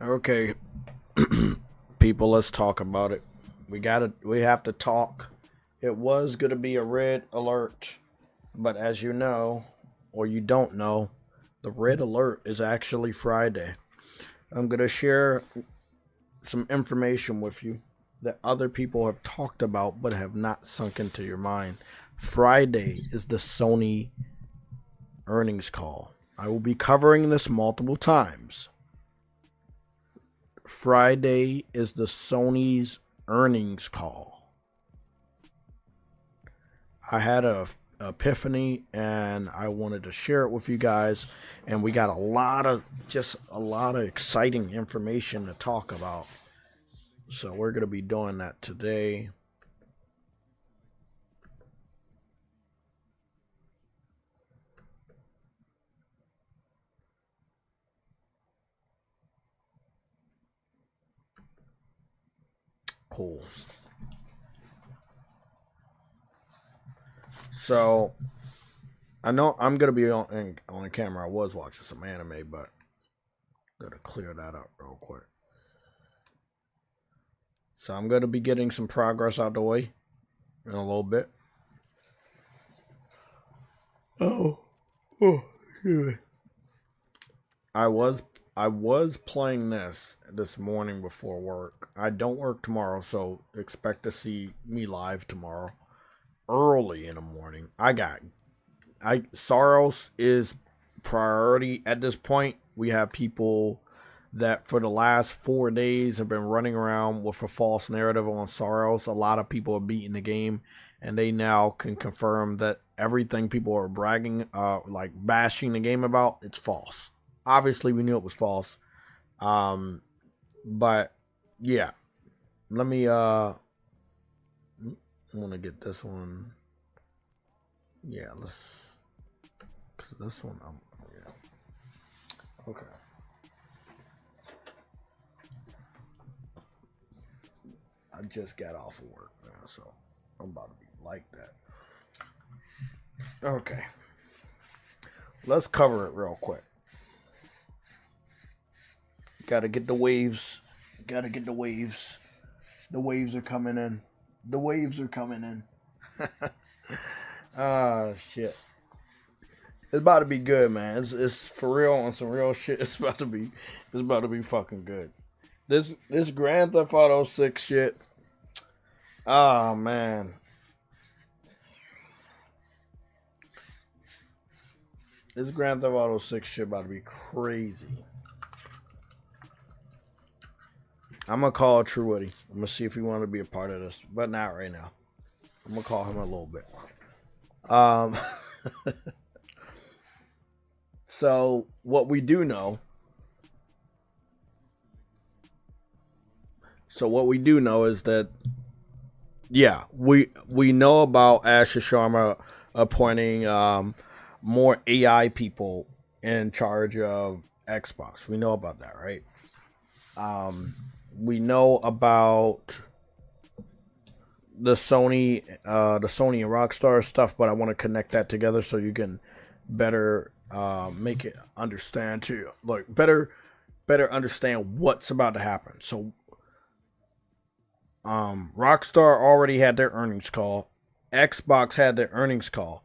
Okay, people, let's talk about it. We have to talk. It was gonna be a red alert, but as you know, or you don't know, the red alert is actually Friday. I'm gonna share some information with you that other people have talked about but have not sunk into your mind. Friday is the Sony earnings call. I will be covering this multiple times. Friday is the Sony's earnings call. I had a epiphany and I wanted to share it with you guys, and we got a lot of exciting information to talk about. So we're going to be doing that today. Cool. So I know I'm gonna be on camera. I was watching some anime, but gotta clear that up real quick. So I'm gonna be getting some progress out the way in a little bit. Oh, yeah. I was playing this morning before work. I don't work tomorrow, so expect to see me live tomorrow early in the morning. Soros is priority at this point. We have people that for the last 4 days have been running around with a false narrative on Soros. A lot of people are beating the game, and they now can confirm that everything people are bragging, like bashing the game about, it's false. Obviously, we knew it was false. But yeah, let me. I want to get this one. Yeah, cause this one. Yeah. Okay. I just got off of work now, so I'm about to be like that. Okay. Let's cover it real quick. Gotta get the waves. Gotta get the waves. The waves are coming in. The waves are coming in. Ah, shit. It's about to be good, man. It's for real on some real shit. It's about to be fucking good. This Grand Theft Auto 6 shit. Oh man. This Grand Theft Auto 6 shit about to be crazy. I'm gonna call True Woody. I'm gonna see if he want to be a part of this, but not right now. I'm gonna call him a little bit. So what we do know. Is that, yeah, we know about Asher Sharma appointing more AI people in charge of Xbox. We know about that, right? We know about the Sony and Rockstar stuff, but I want to connect that together so you can better make it understand too, like better understand what's about to happen. So, Rockstar already had their earnings call. Xbox had their earnings call.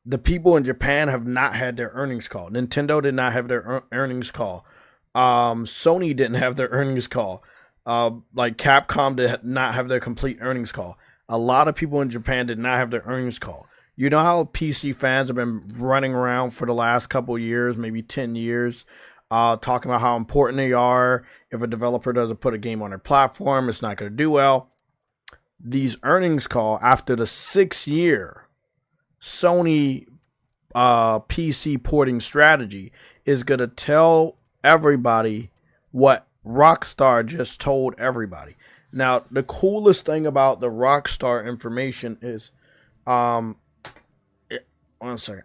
The people in Japan have not had their earnings call. Nintendo did not have their earnings call. Sony didn't have their earnings call. Like Capcom did not have their complete earnings call. A lot of people in Japan did not have their earnings call. You know how PC fans have been running around for the last couple years, maybe 10 years, talking about how important they are. If a developer doesn't put a game on their platform, it's not going to do well. These earnings call after the 6-year Sony PC porting strategy is going to tell everybody what Rockstar just told everybody. Now, the coolest thing about the Rockstar information is, one second.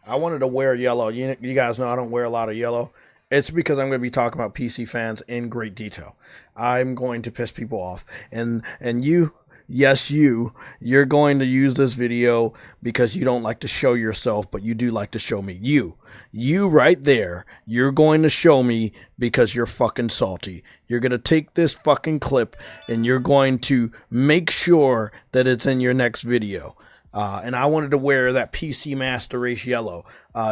I wanted to wear yellow. You guys know I don't wear a lot of yellow. It's because I'm going to be talking about PC fans in great detail. I'm going to piss people off, and you Yes, you're going to use this video because you don't like to show yourself, but you do like to show me. You right there, you're going to show me because you're fucking salty. You're going to take this fucking clip and you're going to make sure that it's in your next video. And I wanted to wear that PC Master Race yellow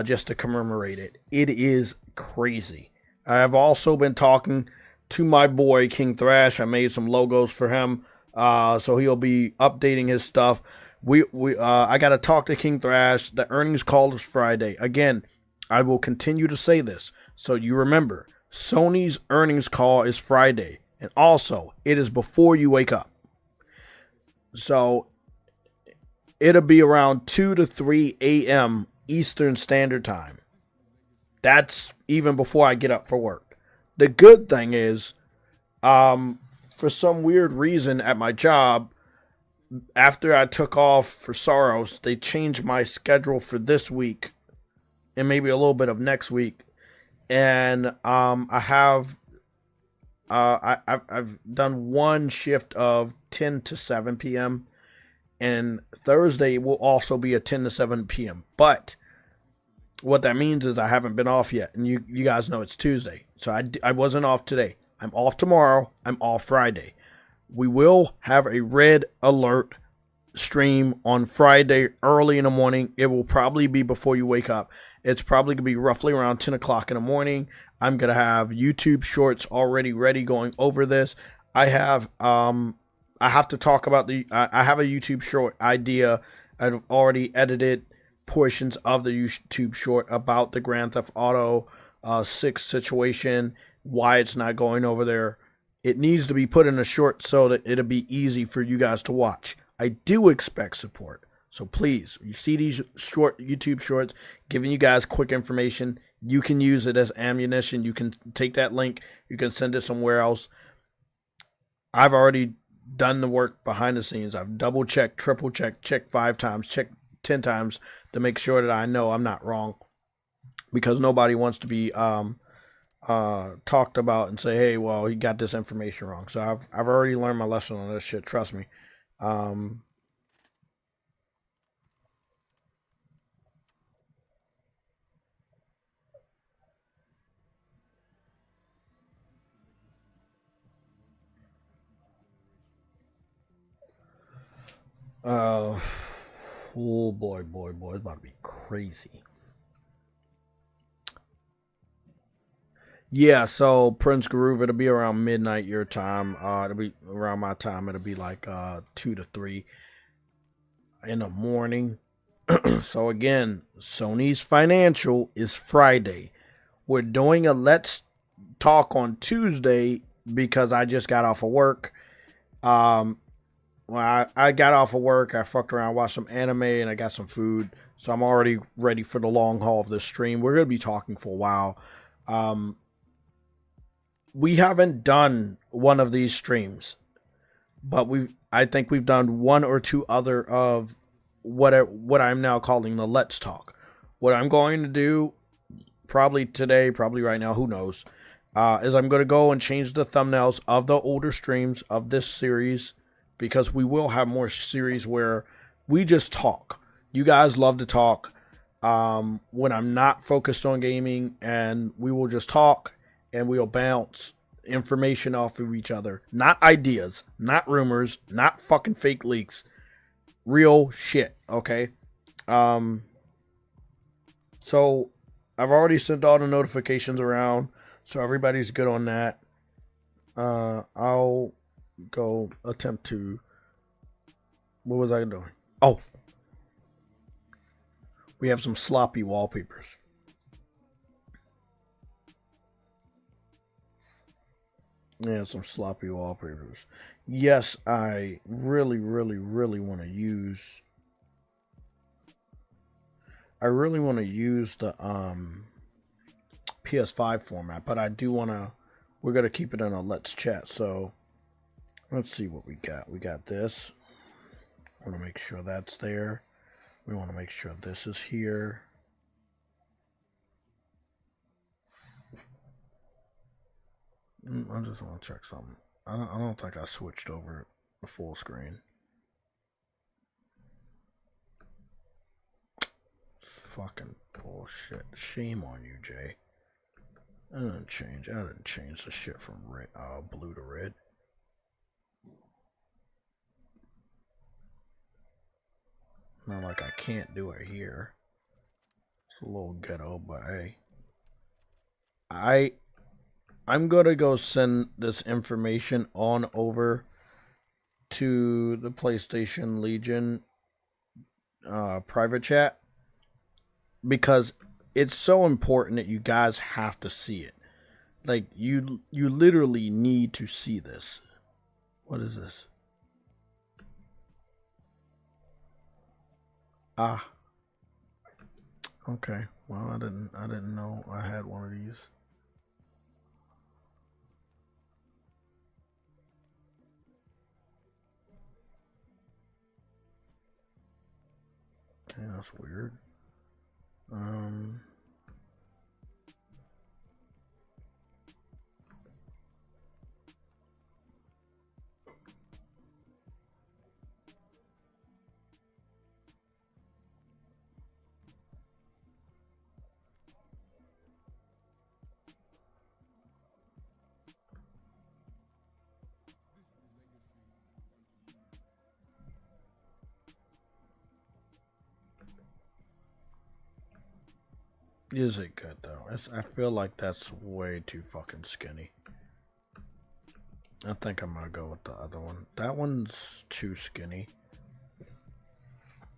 just to commemorate it. It is crazy. I have also been talking to my boy King Thrash. I made some logos for him, so he'll be updating his stuff. I got to talk to King Thrash. The earnings call is Friday. Again, I will continue to say this, so you remember. Sony's earnings call is Friday, and also it is before you wake up. So it'll be around 2 to 3 a.m. Eastern Standard Time. That's even before I get up for work. The good thing is, for some weird reason at my job, after I took off for Soros, they changed my schedule for this week and maybe a little bit of next week. And I've done one shift of 10 to 7 p.m. and Thursday will also be a 10 to 7 p.m. But what that means is I haven't been off yet, and you guys know it's Tuesday, so I wasn't off today. I'm off tomorrow. I'm off Friday. We will have a red alert stream on Friday early in the morning. It will probably be before you wake up. It's probably going to be roughly around 10 o'clock in the morning. I'm going to have YouTube shorts already ready going over this. I have to talk about I have a YouTube short idea. I've already edited portions of the YouTube short about the Grand Theft Auto 6 situation, why it's not going over there. It needs to be put in a short so that it'll be easy for you guys to watch. I do expect support. So please, you see these short YouTube shorts giving you guys quick information. You can use it as ammunition. You can take that link. You can send it somewhere else. I've already done the work behind the scenes. I've double checked, triple checked 5 times, checked 10 times to make sure that I know I'm not wrong, because nobody wants to be talked about and say, hey, well, he got this information wrong. So I've already learned my lesson on this shit. Trust me. Oh boy, it's about to be crazy. Yeah, so Prince Groove, it'll be around midnight your time. It'll be around my time. It'll be like 2 to 3 in the morning. So again, Sony's financial is Friday. We're doing a Let's Talk on Tuesday because I just got off of work. Well, I got off of work, I fucked around, watched some anime, and I got some food. So I'm already ready for the long haul of this stream. We're going to be talking for a while. We haven't done one of these streams, but I think we've done one or two other of what I'm now calling the Let's Talk. What I'm going to do, probably today, probably right now, who knows, is I'm going to go and change the thumbnails of the older streams of this series, because we will have more series where we just talk. You guys love to talk when I'm not focused on gaming, and we will just talk and we'll bounce information off of each other. Not ideas, not rumors, not fucking fake leaks. Real shit, okay? So I've already sent all the notifications around, so everybody's good on that. I'll go attempt to. What was I doing? Oh, we have some sloppy wallpapers. Yeah, some sloppy wallpapers. Yes, I really want to use. I really want to use the PS5 format, but I do want to. We're gonna keep it in a Let's Chat. So let's see what we got. We got this. I want to make sure that's there. We want to make sure this is here. I just want to check something. I don't think I switched over the full screen. fucking bullshit. Shame on you, Jay. I didn't change the shit from red, blue to red. Not like I can't do it here. It's a little ghetto, but hey. I'm gonna go send this information on over to the PlayStation Legion private chat because it's so important that you guys have to see it. Like you literally need to see this. What is this? Ah. Okay. Well, I didn't know I had one of these. Okay, that's weird. Is it good though? I feel like that's way too fucking skinny. I think I'm gonna go with the other one. That one's too skinny.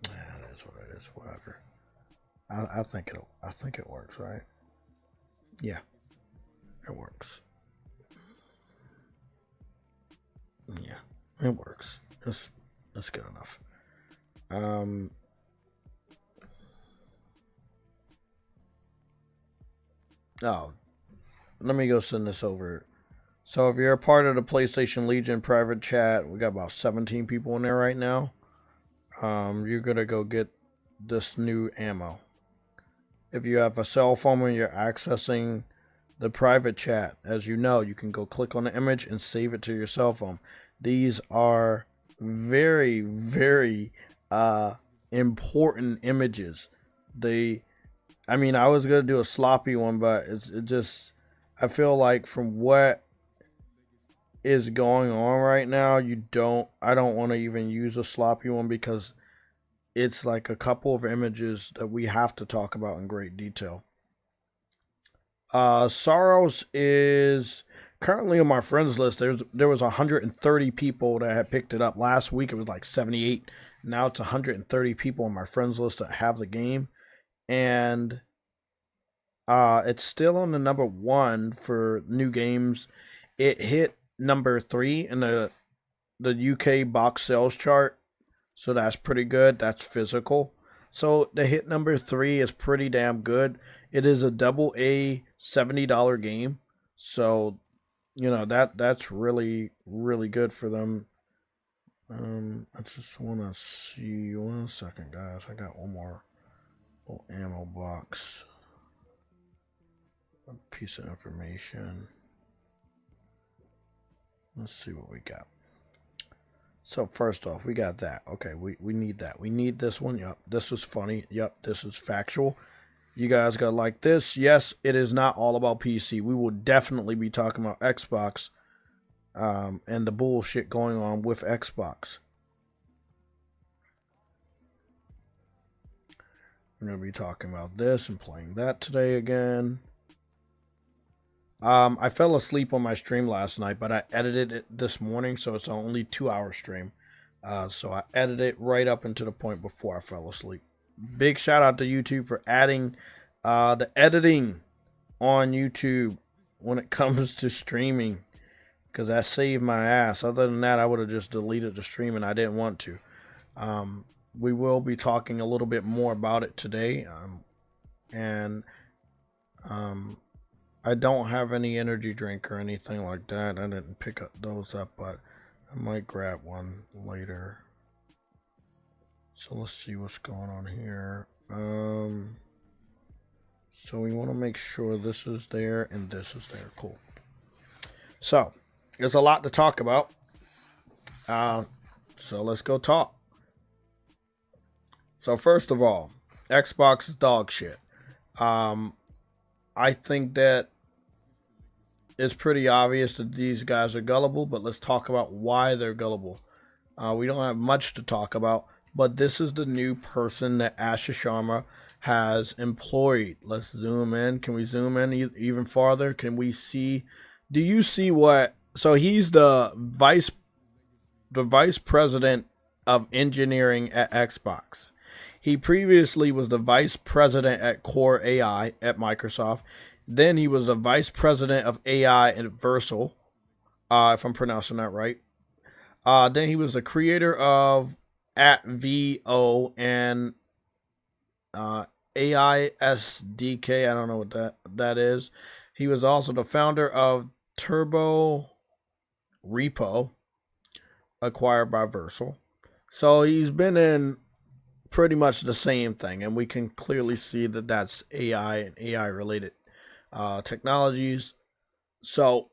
Yeah, it is what it is. Whatever. I think it works, right? Yeah, it works. Yeah, it works. It's good enough. Oh, let me go send this over. So if you're a part of the PlayStation Legion private chat, we got about 17 people in there right now. You're gonna go get this new ammo. If you have a cell phone and you're accessing the private chat, as you know, you can go click on the image and save it to your cell phone. These are very, very important images. I mean, I was gonna do a sloppy one, but I feel like from what is going on right now, I don't want to even use a sloppy one because it's like a couple of images that we have to talk about in great detail. Sorrows is currently on my friends list. There was 130 people that had picked it up last week. It was like 78. Now it's 130 people on my friends list that have the game. And it's still on the number 1 for new games. It hit number 3 in the UK box sales chart, so that's pretty good. That's physical. So the hit number 3 is pretty damn good. It is a double A $70 game, so you know that's really really good for them. I just want to see 1 second, guys. I got one more little ammo box. A piece of information. Let's see what we got. So first off, we got that. Okay, we need that. We need this one. Yep, this is funny. Yep, this is factual. You guys got to like this. Yes, it is not all about PC. We will definitely be talking about Xbox and the bullshit going on with Xbox. We're going to be talking about this and playing that today again. I fell asleep on my stream last night, but I edited it this morning, so it's only 2-hour stream. So I edited it right up into the point before I fell asleep. Big shout out to YouTube for adding the editing on YouTube when it comes to streaming, because that saved my ass. Other than that, I would have just deleted the stream, and I didn't want to. We will be talking a little bit more about it today, I don't have any energy drink or anything like that. I didn't pick those up, but I might grab one later. So let's see what's going on here. So we want to make sure this is there and this is there. Cool. So there's a lot to talk about. So let's go talk. So first of all, Xbox is dog shit. Um, I think that it's pretty obvious that these guys are gullible, but let's talk about why they're gullible. We don't have much to talk about, but this is the new person that Asha Sharma has employed. Let's zoom in. Can we zoom in even farther? Can we see? Do you see what? So he's the vice president of engineering at Xbox. He previously was the vice president at Core AI at Microsoft. Then he was the vice president of AI at Versal, if I'm pronouncing that right. Then he was the creator of at VO and AISDK. I don't know what that is. He was also the founder of Turbo Repo, acquired by Versal. So he's been in pretty much the same thing, and we can clearly see that that's AI and AI related technologies. So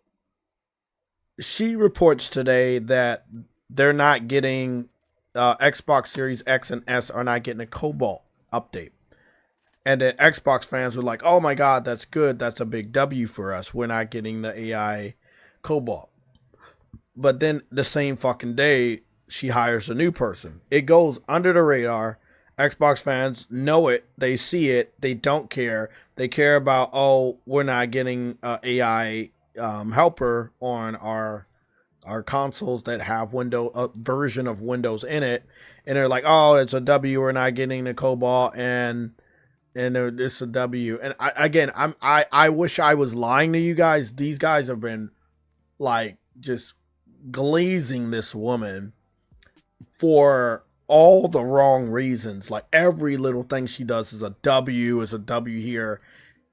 she reports today that they're not getting Xbox Series X and S are not getting a Cobalt update. And then Xbox fans were like, oh my God, that's good. That's a big W for us. We're not getting the AI Cobalt. But then the same fucking day, she hires a new person. It goes under the radar. Xbox fans know it. They see it. They don't care. They care about, oh, we're not getting AI helper on our consoles that have a version of Windows in it. And they're like, oh, it's a W. We're not getting the Cobalt, and it's a W. And I wish I was lying to you guys. These guys have been like just glazing this woman for all the wrong reasons. Like every little thing she does is a W here.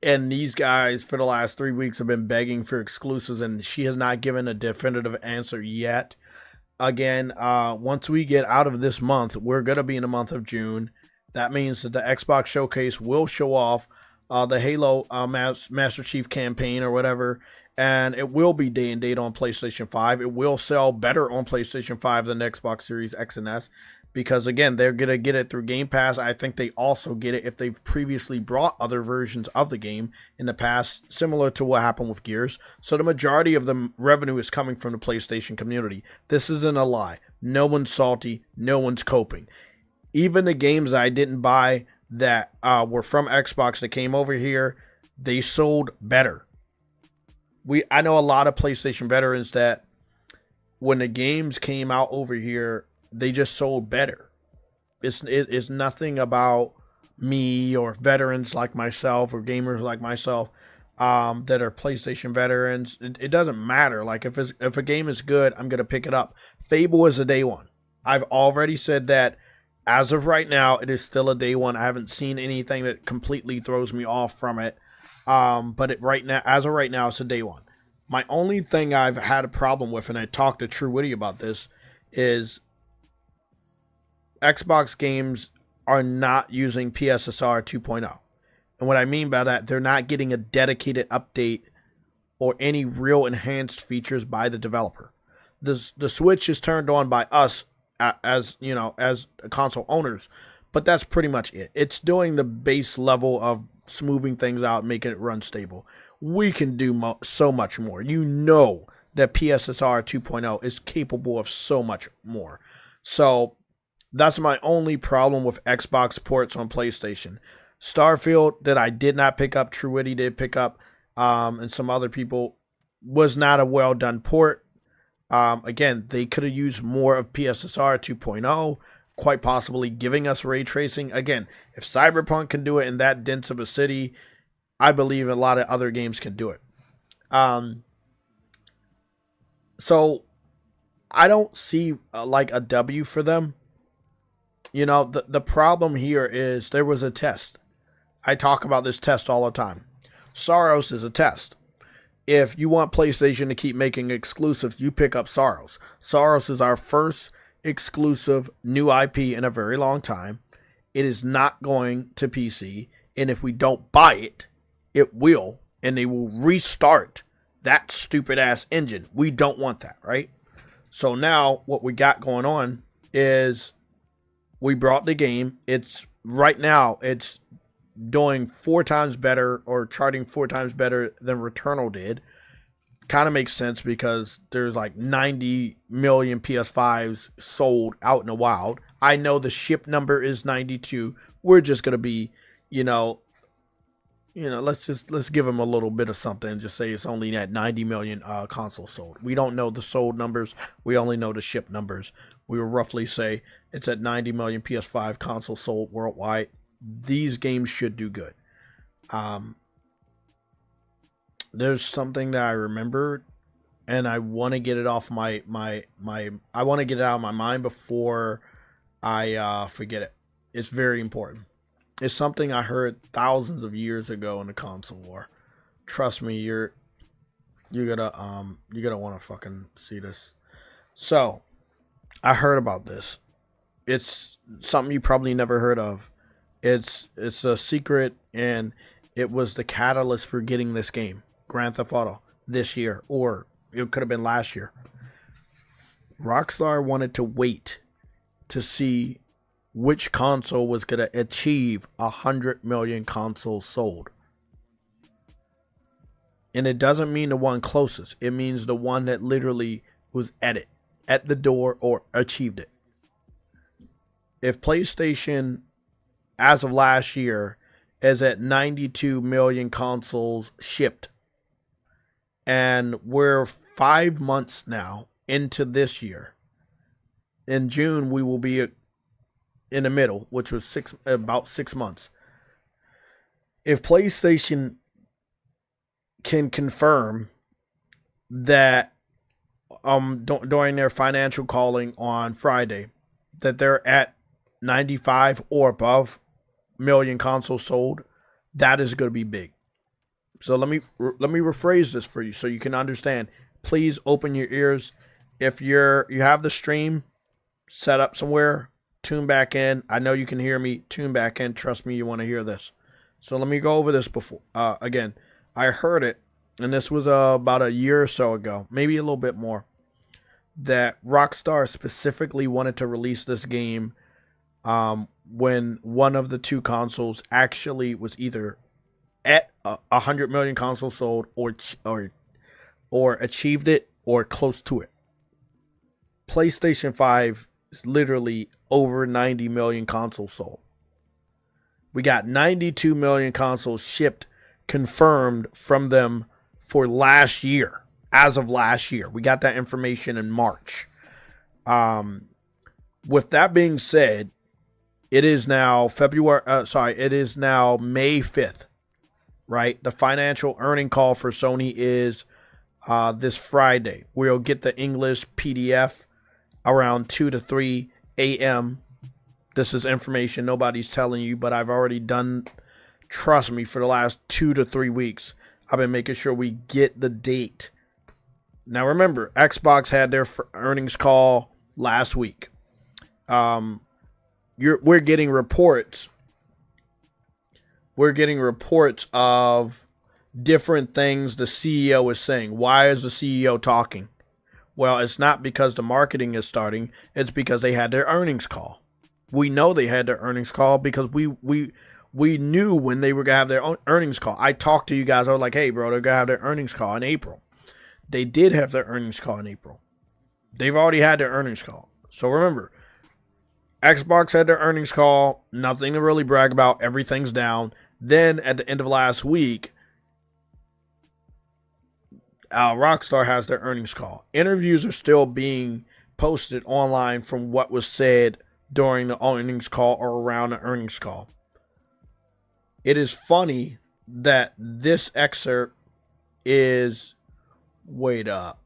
And these guys for the last 3 weeks have been begging for exclusives, and she has not given a definitive answer yet. Again, once we get out of this month, we're going to be in the month of June. That means that the Xbox Showcase will show off the Halo Master Chief campaign or whatever, and it will be day and date on PlayStation 5. It will sell better on PlayStation 5 than Xbox Series X and S, because again, they're going to get it through Game Pass. I think they also get it if they've previously brought other versions of the game in the past, similar to what happened with Gears. So the majority of the revenue is coming from the PlayStation community. This isn't a lie. No one's salty. No one's coping. Even the games I didn't buy that were from Xbox that came over here, they sold better. I know a lot of PlayStation veterans that when the games came out over here, they just sold better. It's nothing about me or veterans like myself or gamers like myself that are PlayStation veterans. It doesn't matter. Like if a game is good, I'm gonna pick it up. Fable is a day one. I've already said that. As of right now, it is still a day one. I haven't seen anything that completely throws me off from it. But as of right now, it's a day one. My only thing I've had a problem with, and I talked to True Witty about this, is Xbox games are not using PSSR 2.0. And what I mean by that, they're not getting a dedicated update or any real enhanced features by the developer. The Switch is turned on by us as console owners, but that's pretty much it. It's doing the base level of smoothing things out, making it run stable. We can do so much more. You know that PSSR 2.0 is capable of so much more. So that's my only problem with Xbox ports on PlayStation. Starfield, that I did not pick up, True Witty did pick up, and some other people, was not a well done port. Again, they could have used more of PSSR 2.0, quite possibly giving us ray tracing. Again, if Cyberpunk can do it in that dense of a city, I believe a lot of other games can do it. So I don't see like a W for them. You know, the problem here is there was a test. I talk about this test all the time. Soros is a test. If you want PlayStation to keep making exclusives, you pick up Soros. Soros is our first exclusive new IP in a very long time. It is not going to PC. And if we don't buy it, it will. And they will restart that stupid ass engine. We don't want that, right? So now what we got going on is we brought the game. It's right now it's doing 4 times better or charting 4 times better than Returnal did. Kind of makes sense because there's like 90 million PS5s sold out in the wild. I know the ship number is 92. We're just gonna be, you know, let's give them a little bit of something and just say it's only at 90 million consoles sold. We don't know the sold numbers. We only know the ship numbers. We will roughly say it's at 90 million PS5 consoles sold worldwide. These games should do good. There's something that I remembered, and I want to get it off my I want to get it out of my mind before I forget it. It's very important. It's something I heard thousands of years ago in the console war. Trust me, you're gonna want to fucking see this. So, I heard about this. It's something you probably never heard of. It's a secret, and it was the catalyst for getting this game, Grand Theft Auto, this year, or it could have been last year. Rockstar wanted to wait to see which console was going to achieve 100 million consoles sold. And it doesn't mean the one closest. It means the one that literally was at the door, or achieved it. If PlayStation, as of last year, is at 92 million consoles shipped, and we're 5 months now into this year, in June we will be in the middle, which was about 6 months. If PlayStation can confirm that during their financial calling on Friday that they're at 95 or above million consoles sold, that is going to be big. So let me rephrase this for you so you can understand. Please open your ears. If you have the stream set up somewhere, tune back in. I know you can hear me. Tune back in. Trust me, you want to hear this. So let me go over this before. Again, I heard it, and this was about a year or so ago, maybe a little bit more, that Rockstar specifically wanted to release this game when one of the two consoles actually was either at 100 million consoles sold, or achieved it, or close to it. PlayStation 5 is literally over 90 million consoles sold. We got 92 million consoles shipped, confirmed from them for last year. As of last year, we got that information in March. With that being said, it is now it is now May 5th, right? The financial earning call for Sony is this Friday. We'll get the English PDF around 2 to 3 a.m. This is information nobody's telling you, but I've already done, trust me, for the last 2 to 3 weeks, I've been making sure we get the date. Now remember, Xbox had their earnings call last week. We're getting reports. We're getting reports of different things the CEO is saying. Why is the CEO talking? Well, it's not because the marketing is starting. It's because they had their earnings call. We know they had their earnings call because we knew when they were going to have their own earnings call. I talked to you guys. I was like, hey, bro, they're going to have their earnings call in April. They did have their earnings call in April. They've already had their earnings call. So remember, Xbox had their earnings call. Nothing to really brag about. Everything's down. Then at the end of last week, Rockstar has their earnings call. Interviews are still being posted online from what was said during the earnings call or around the earnings call. It is funny that this excerpt is... Wait up.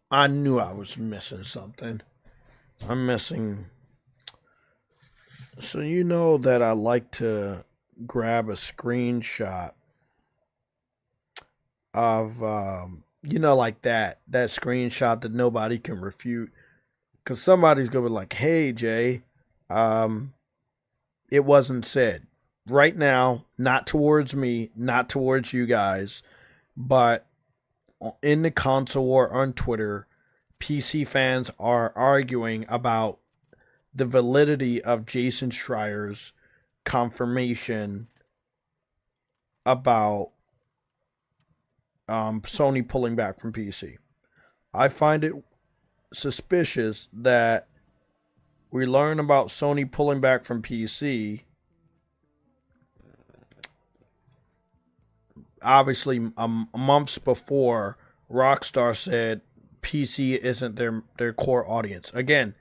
I knew I was missing something. I'm missing... So you know that I like to grab a screenshot of, like that screenshot that nobody can refute. Because somebody's going to be like, hey, Jay, it wasn't said. Right now, not towards me, not towards you guys, but in the console war on Twitter, PC fans are arguing about the validity of Jason Schreier's confirmation about Sony pulling back from PC. I find it suspicious that we learn about Sony pulling back from PC obviously months before Rockstar said PC isn't their core audience. Again,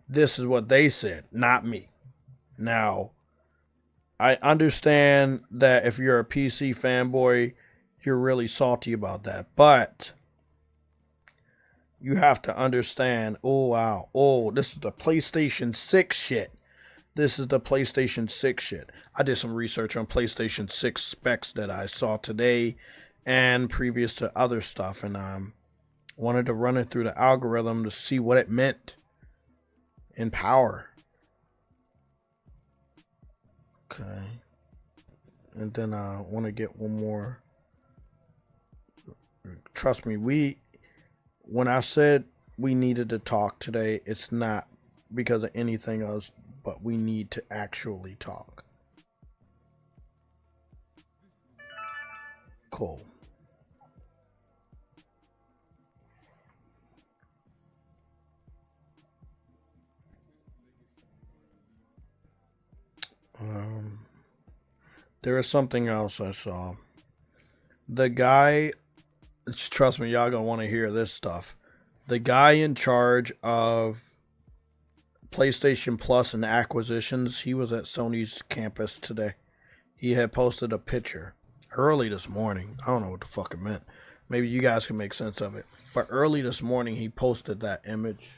this is what they said, not me. Now, I understand that if you're a PC fanboy, you're really salty about that. But you have to understand, oh wow, oh, this is the PlayStation 6 shit. This is the PlayStation 6 shit. I did some research on PlayStation 6 specs that I saw today and previous to other stuff, and wanted to run it through the algorithm to see what it meant in power. Okay. And then I want to get one more. Trust me, when I said we needed to talk today, it's not because of anything else, but we need to actually talk. Cool. There is something else I saw. The guy, trust me, y'all gonna want to hear this stuff. The guy in charge of PlayStation Plus and acquisitions, he was at Sony's campus today. He had posted a picture early this morning. I don't know what the fuck it meant. Maybe you guys can make sense of it. But early this morning, he posted that image.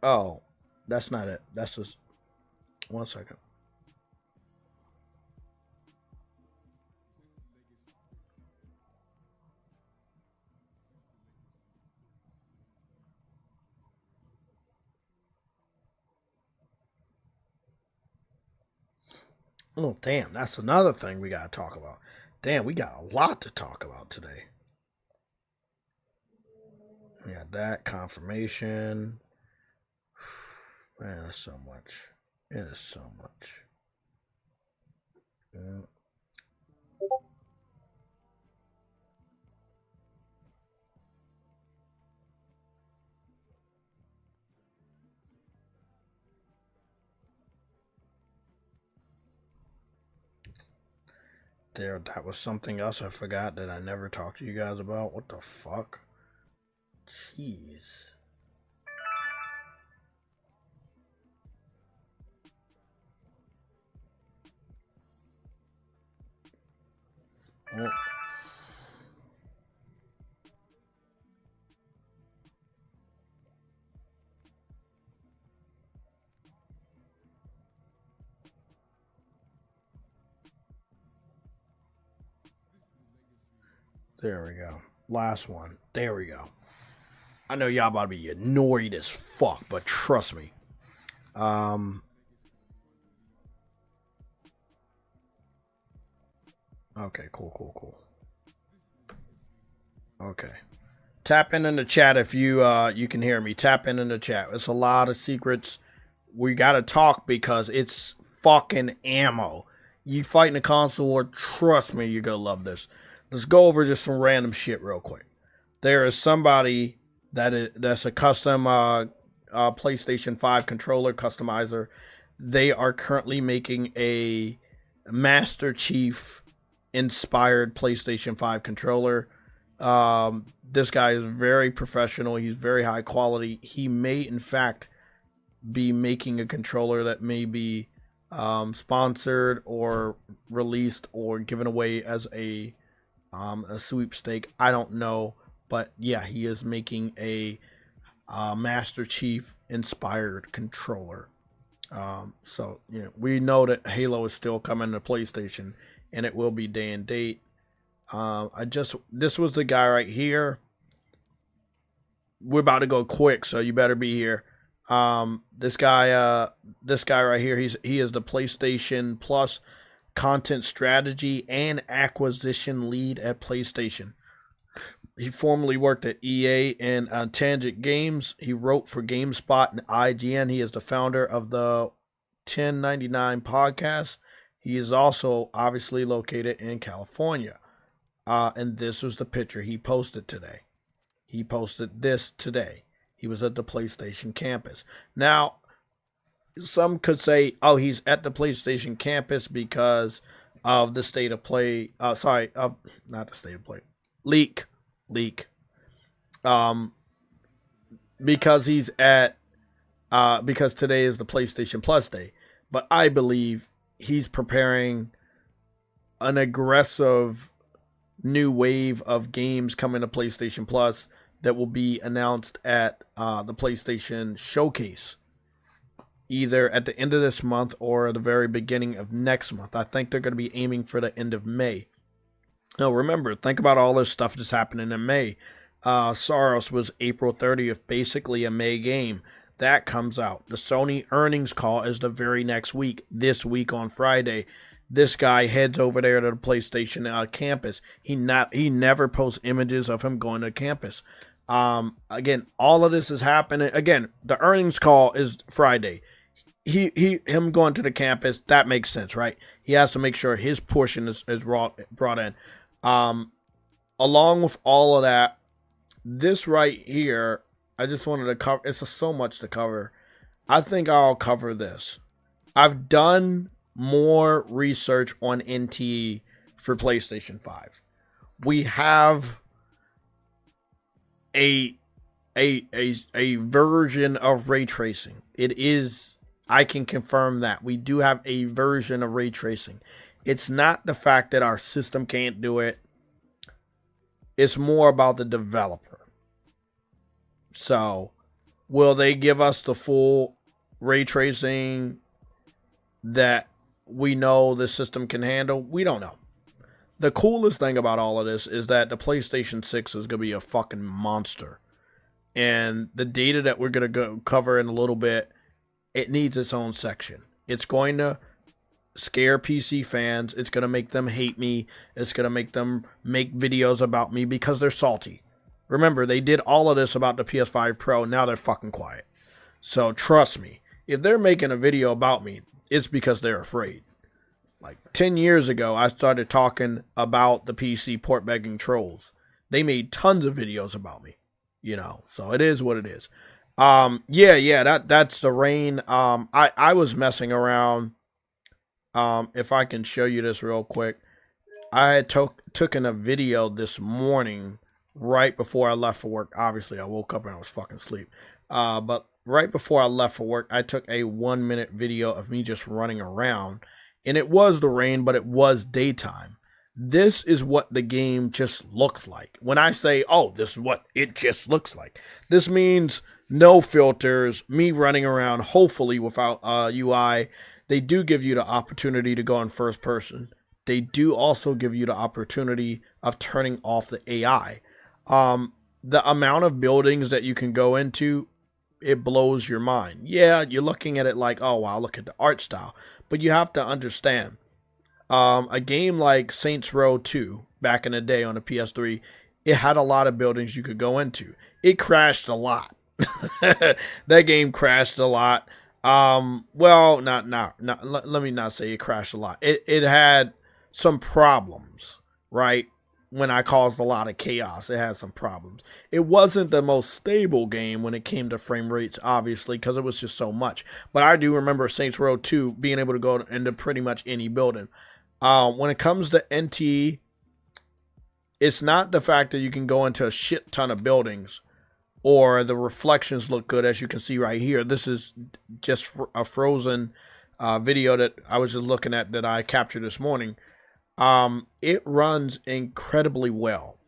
Oh, that's not it. That's just 1 second. Oh, damn. That's another thing we got to talk about. Damn, we got a lot to talk about today. We got that confirmation. Man, that's so much. It is so much. Yeah. There, that was something else I forgot that I never talked to you guys about. What the fuck? Jeez. Oh. There we go. Last one. There we go. I know y'all about to be annoyed as fuck, but trust me. Okay, cool. Okay. Tap in the chat if you can hear me. Tap in the chat. It's a lot of secrets. We gotta talk because it's fucking ammo. You fighting a console war, trust me, you're gonna love this. Let's go over just some random shit real quick. There is somebody that's a custom PlayStation 5 controller customizer. They are currently making a Master Chief inspired PlayStation 5 controller. This guy is very professional. He's very high quality. He may, in fact, be making a controller that may be sponsored or released or given away as a sweepstake. I don't know, but yeah, he is making a Master Chief inspired controller. So we know that Halo is still coming to PlayStation, and it will be day and date. This was the guy right here. We're about to go quick, so you better be here. This guy right here, he is the PlayStation Plus content strategy and acquisition lead at PlayStation. He formerly worked at EA and Tangent Games. He wrote for GameSpot and IGN. He is the founder of the 1099 podcast. He is also obviously located in California. And this was the picture he posted today. He posted this today. He was at the PlayStation campus. Now, some could say, oh, he's at the PlayStation campus because of the state of play. Not the state of play. Leak. Because he's at, because today is the PlayStation Plus day. But I believe he's preparing an aggressive new wave of games coming to PlayStation Plus that will be announced at the PlayStation Showcase, either at the end of this month or the very beginning of next month. I think they're going to be aiming for the end of May. Now, remember, think about all this stuff that's happening in May. Soros was April 30th, basically a May game. That comes out. The Sony earnings call is the very next week, this week on Friday. This guy heads over there to the PlayStation campus. He never posts images of him going to campus. Again, all of this is happening. Again, the earnings call is Friday. Him going to the campus, that makes sense, right? He has to make sure his portion is brought in. Along with all of that, this right here, I just wanted to cover. It's so much to cover. I think I'll cover this. I've done more research on NTE for PlayStation 5. We have a version of ray tracing. It is, I can confirm that. We do have a version of ray tracing. It's not the fact that our system can't do it. It's more about the developer. So, will they give us the full ray tracing that we know the system can handle? We don't know. The coolest thing about all of this is that the PlayStation 6 is going to be a fucking monster. And the data that we're going to cover in a little bit, it needs its own section. It's going to scare PC fans. It's going to make them hate me. It's going to make them make videos about me because they're salty. Remember, they did all of this about the PS5 Pro. Now they're fucking quiet. So trust me, if they're making a video about me, it's because they're afraid. Like 10 years ago, I started talking about the PC port begging trolls. They made tons of videos about me, you know, so it is what it is. That's the rain. I was messing around. If I can show you this real quick, I had taken a video this morning right before I left for work. Obviously, I woke up and I was fucking asleep. But right before I left for work, I took a 1-minute video of me just running around. And it was the rain, but it was daytime. This is what the game just looks like. When I say, oh, this is what it just looks like, this means no filters, me running around, hopefully without UI. They do give you the opportunity to go in first person. They do also give you the opportunity of turning off the AI. The amount of buildings that you can go into, it blows your mind. Yeah, you're looking at it like, oh, wow, look at the art style. But you have to understand, a game like Saints Row 2, back in the day on the PS3, it had a lot of buildings you could go into. It crashed a lot. That game crashed a lot. Well, let me not say it crashed a lot. It had some problems, right? When I caused a lot of chaos, it had some problems. It wasn't the most stable game when it came to frame rates, obviously, because it was just so much. But I do remember Saints Row 2 being able to go into pretty much any building. When it comes to NT, it's not the fact that you can go into a shit ton of buildings or the reflections look good, as you can see right here. This is just a frozen video that I was just looking at that I captured this morning. It runs incredibly well.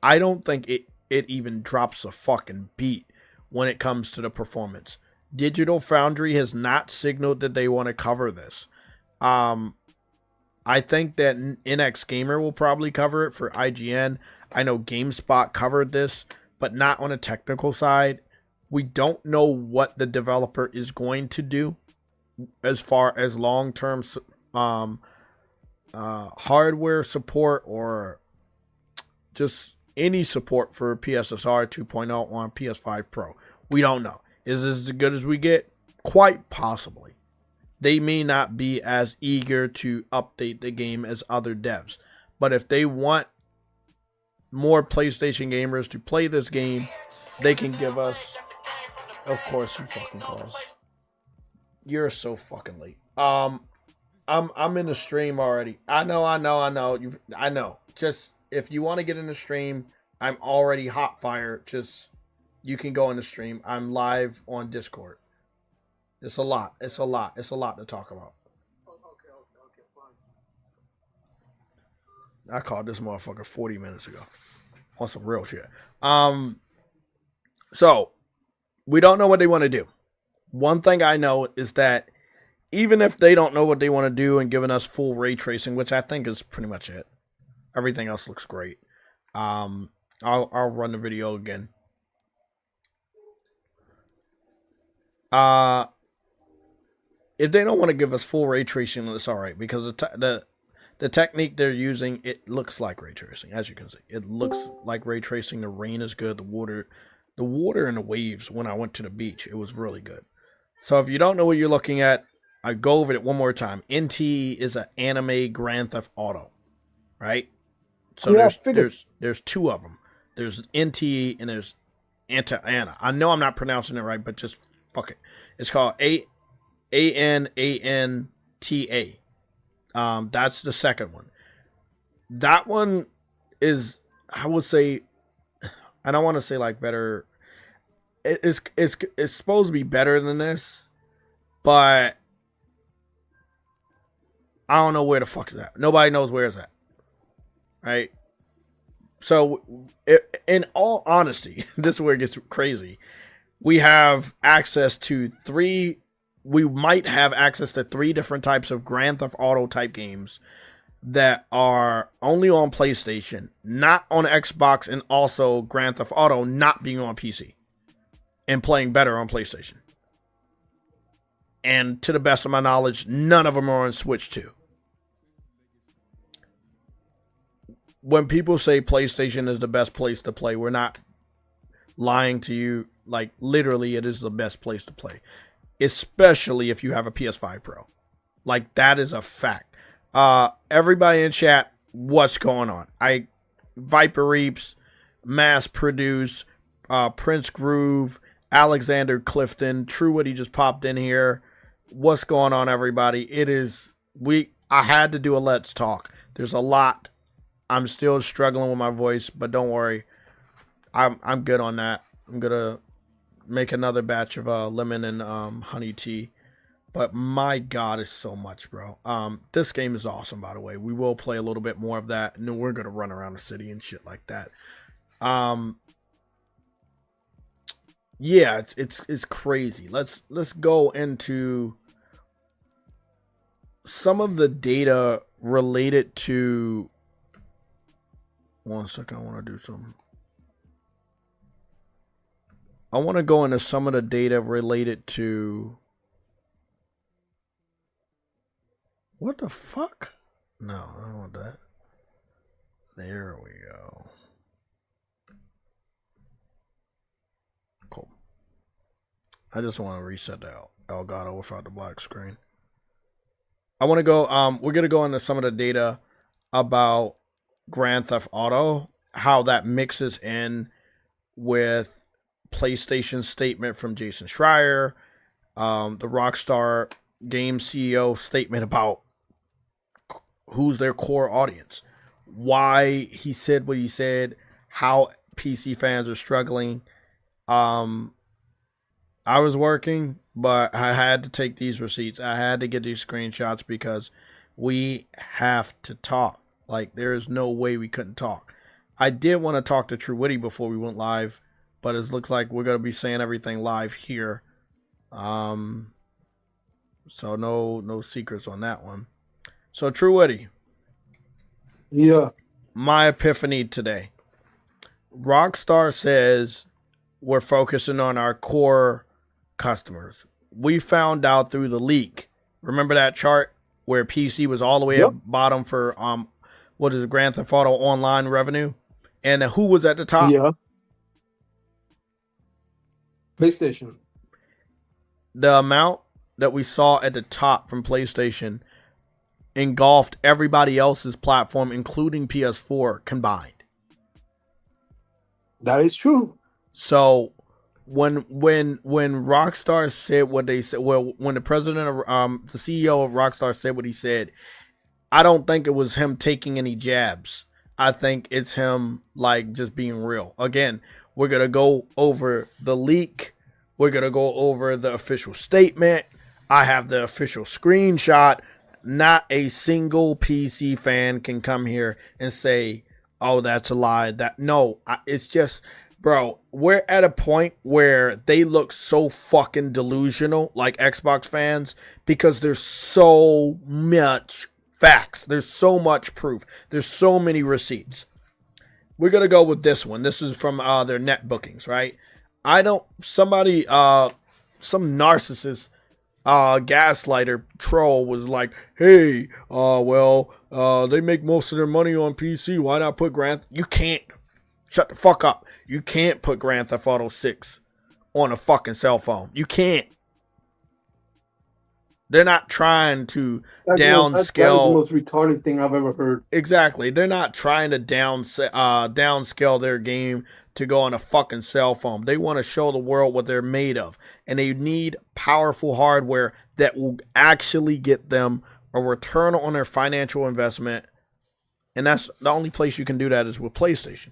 I don't think it even drops a fucking beat when it comes to the performance. Digital Foundry has not signaled that they want to cover this. I think that NX Gamer will probably cover it for IGN. I know GameSpot covered this, but not on a technical side. We don't know what the developer is going to do as far as long-term hardware support or just any support for PSSR 2.0 on PS5 Pro. We don't know. Is this as good as we get? Quite possibly. They may not be as eager to update the game as other devs. But if they want more PlayStation gamers to play this game, they can give us... Of course, you fucking calls. You're so fucking late. I'm in the stream already. I know. I know. Just if you want to get in the stream, I'm already hot fire. Just you can go in the stream. I'm live on Discord. It's a lot. It's a lot to talk about. Okay, fine. I called this motherfucker 40 minutes ago on some real shit. So we don't know what they want to do. One thing I know is that even if they don't know what they want to do and giving us full ray tracing, which I think is pretty much it, everything else looks great. I'll run the video again. If they don't want to give us full ray tracing, it's all right, because the technique they're using, it looks like ray tracing, as you can see. It looks like ray tracing. The rain is good. The water and the waves when I went to the beach, it was really good. So if you don't know what you're looking at, I go over it one more time. NTE is an anime Grand Theft Auto, right? So yeah, there's two of them. There's NTE and there's Anna. I know I'm not pronouncing it right, but just fuck it. It's called ANANTA. That's the second one. That one is, I would say, I don't want to say like better. It's supposed to be better than this, but I don't know where the fuck is that. Nobody knows where it's at. Right? So, in all honesty, this is where it gets crazy. We have access to we might have access to 3 different types of Grand Theft Auto type games that are only on PlayStation, not on Xbox, and also Grand Theft Auto not being on PC and playing better on PlayStation. And to the best of my knowledge, none of them are on Switch 2. When people say PlayStation is the best place to play, we're not lying to you. Like, literally, it is the best place to play. Especially if you have a PS5 Pro. Like, that is a fact. Everybody in chat, what's going on? Viper Reaps, Mass Produce, Prince Groove, Alexander Clifton, True Woody just popped in here. What's going on, everybody? I had to do a Let's Talk. There's a lot. I'm still struggling with my voice, but don't worry. I'm good on that. I'm gonna make another batch of lemon and honey tea. But my God, it's so much, bro. This game is awesome, by the way. We will play a little bit more of that, and then we're gonna run around the city and shit like that. Yeah, it's crazy. Let's go into some of the data related to. One second, I want to do something. I want to go into some of the data related to. What the fuck? No, I don't want that. There we go. Cool. I just want to reset the Elgato without the black screen. I want to go, we're going to go into some of the data about Grand Theft Auto, how that mixes in with PlayStation's statement from Jason Schreier, the Rockstar game CEO statement about who's their core audience, why he said what he said, how PC fans are struggling. I was working, but I had to take these receipts. I had to get these screenshots because we have to talk. Like, there is no way we couldn't talk. I did want to talk to True Witty before we went live, but it looks like we're going to be saying everything live here. So no secrets on that one. So, True Witty. Yeah. My epiphany today. Rockstar says we're focusing on our core customers. We found out through the leak. Remember that chart where PC was all the way Yep. at bottom for what is it, Grand Theft Auto Online revenue, and who was at the top? Yeah. PlayStation. The amount that we saw at the top from PlayStation engulfed everybody else's platform, including PS4 combined. That is true. So when Rockstar said what they said, well, when the president of the CEO of Rockstar said what he said, I don't think it was him taking any jabs. I think it's him like just being real. Again, we're gonna go over the leak. We're gonna go over the official statement. I have the official screenshot. Not a single PC fan can come here and say, "Oh, that's a lie." It's just, bro. We're at a point where they look so fucking delusional, like Xbox fans, because there's so much facts. There's so much proof. There's so many receipts. We're gonna go with this one. This is from their net bookings, right? Some narcissist gaslighter troll was like, hey, they make most of their money on PC. Why not put You can't. Shut the fuck up. You can't put Grand Theft Auto 6 on a fucking cell phone. You can't. They're not trying to downscale. That's the most retarded thing I've ever heard. Exactly. They're not trying to downscale their game to go on a fucking cell phone. They want to show the world what they're made of. And they need powerful hardware that will actually get them a return on their financial investment. And that's the only place you can do that is with PlayStation.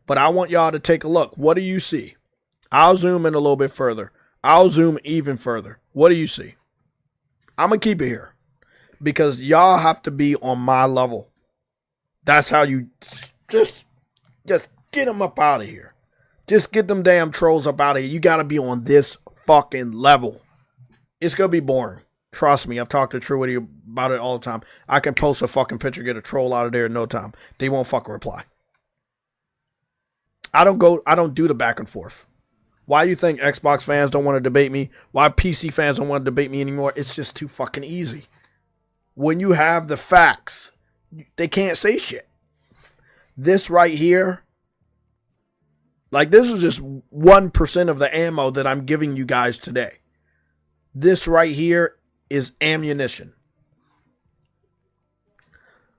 But I want y'all to take a look. What do you see? I'll zoom in a little bit further. I'll zoom even further. What do you see? I'm going to keep it here because y'all have to be on my level. That's how you just get them up out of here. Just get them damn trolls up out of here. You got to be on this fucking level. It's going to be boring. Trust me. I've talked to Truity about it all the time. I can post a fucking picture, get a troll out of there in no time. They won't fucking reply. I don't do the back and forth. Why you think Xbox fans don't want to debate me? Why PC fans don't want to debate me anymore? It's just too fucking easy. When you have the facts, they can't say shit. This right here, like this is just 1% of the ammo that I'm giving you guys today. This right here is ammunition.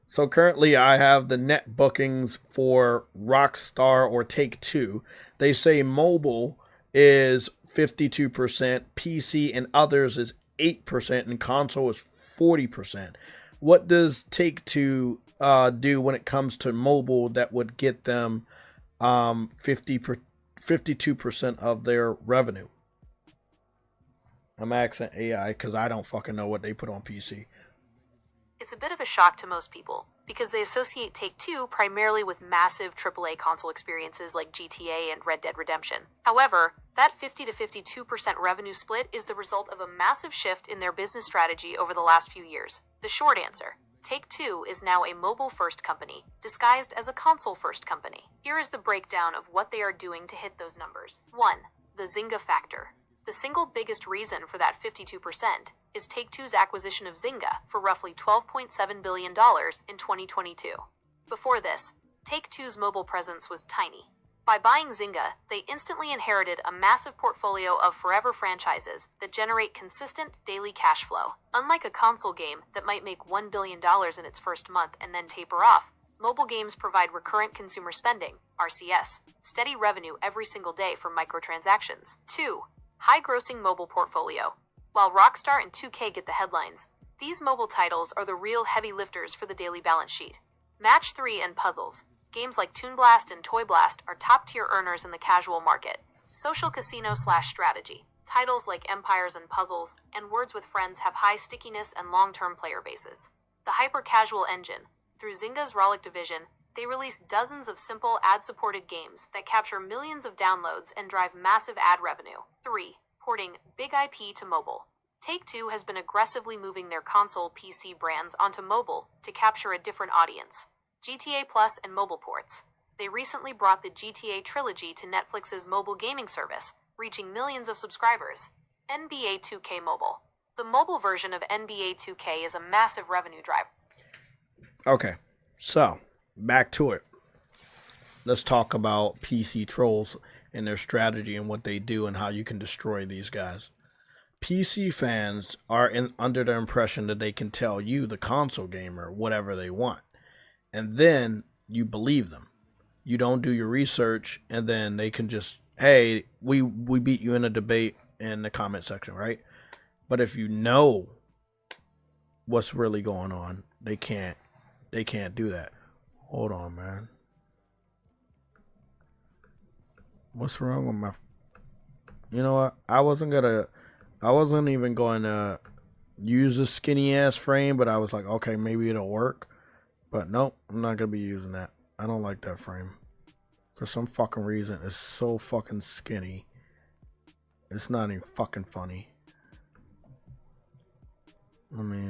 So currently I have the net bookings for Rockstar or Take-Two. They say mobile is 52%, PC and others is 8%, and console is 40%. What does Take-Two do when it comes to mobile that would get them 52% of their revenue? I'm asking AI because I don't fucking know what they put on PC. It's a bit of a shock to most people, because they associate Take-Two primarily with massive AAA console experiences like GTA and Red Dead Redemption. However, that 50 to 52% revenue split is the result of a massive shift in their business strategy over the last few years. The short answer: Take-Two is now a mobile-first company, disguised as a console-first company. Here is the breakdown of what they are doing to hit those numbers. 1. The Zynga factor. The single biggest reason for that 52% is Take-Two's acquisition of Zynga for roughly $12.7 billion in 2022. Before this, Take-Two's mobile presence was tiny. By buying Zynga, they instantly inherited a massive portfolio of forever franchises that generate consistent daily cash flow. Unlike a console game that might make $1 billion in its first month and then taper off, mobile games provide recurrent consumer spending, RCS, steady revenue every single day from microtransactions. 2. High-grossing mobile portfolio. While Rockstar and 2K get the headlines, these mobile titles are the real heavy lifters for the daily balance sheet. Match 3 and Puzzles. Games like Toon Blast and Toy Blast are top-tier earners in the casual market. Social casino/strategy. Titles like Empires and Puzzles and Words with Friends have high stickiness and long-term player bases. The hyper-casual engine. Through Zynga's Rollic division, they release dozens of simple ad-supported games that capture millions of downloads and drive massive ad revenue. 3. Porting big IP to mobile. Take-Two has been aggressively moving their console PC brands onto mobile to capture a different audience. GTA Plus and mobile ports. They recently brought the GTA trilogy to Netflix's mobile gaming service, reaching millions of subscribers. NBA 2K Mobile. The mobile version of NBA 2K is a massive revenue driver. Okay, so back to it. Let's talk about PC trolls and their strategy and what they do and how you can destroy these guys. PC fans are under the impression that they can tell you, the console gamer, whatever they want. And then you believe them. You don't do your research, and then they can just, hey, we beat you in a debate in the comment section, right? But if you know what's really going on, they can't do that. Hold on, man. What's wrong with my... You know what? I wasn't even going to use a skinny ass frame, but I was like, okay, maybe it'll work. But nope, I'm not going to be using that. I don't like that frame. For some fucking reason, it's so fucking skinny. It's not even fucking funny. Let me,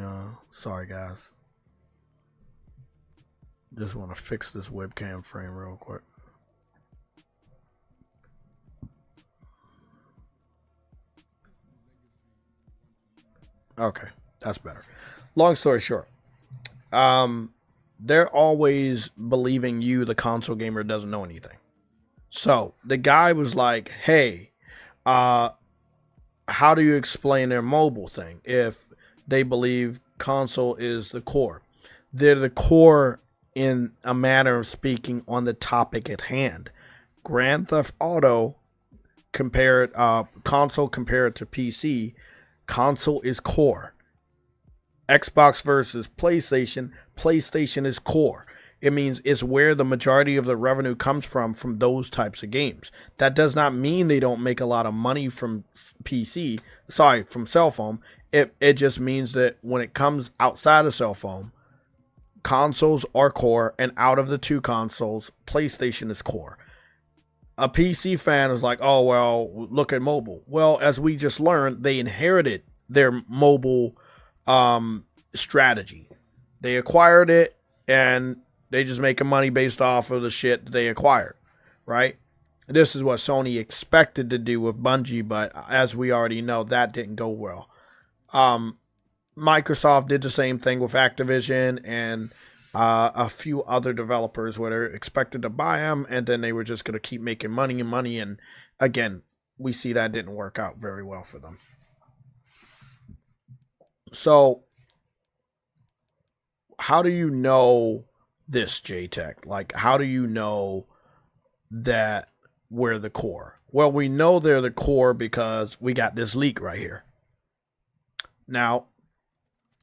sorry guys. Just want to fix this webcam frame real quick. Okay, that's better. Long story short, they're always believing you, the console gamer, doesn't know anything. So the guy was like, hey, how do you explain their mobile thing if they believe console is the core? They're the core in a manner of speaking on the topic at hand. Grand Theft Auto console compared to PC. Console is core. Xbox versus PlayStation. PlayStation is core. It means it's where the majority of the revenue comes from those types of games. That does not mean they don't make a lot of money from from cell phone. It just means that when it comes outside of cell phone, consoles are core, and out of the two consoles, PlayStation is core. A PC fan is like, oh, well, look at mobile. Well, as we just learned, they inherited their mobile strategy. They acquired it, and they just making money based off of the shit that they acquired, right? This is what Sony expected to do with Bungie, but as we already know, that didn't go well. Microsoft did the same thing with Activision and a few other developers where they're expected to buy them, and then they were just going to keep making money and money. And again, we see that didn't work out very well for them. So how do you know this, JayTech? Like, how do you know that we're the core? Well, we know they're the core because we got this leak right here. Now,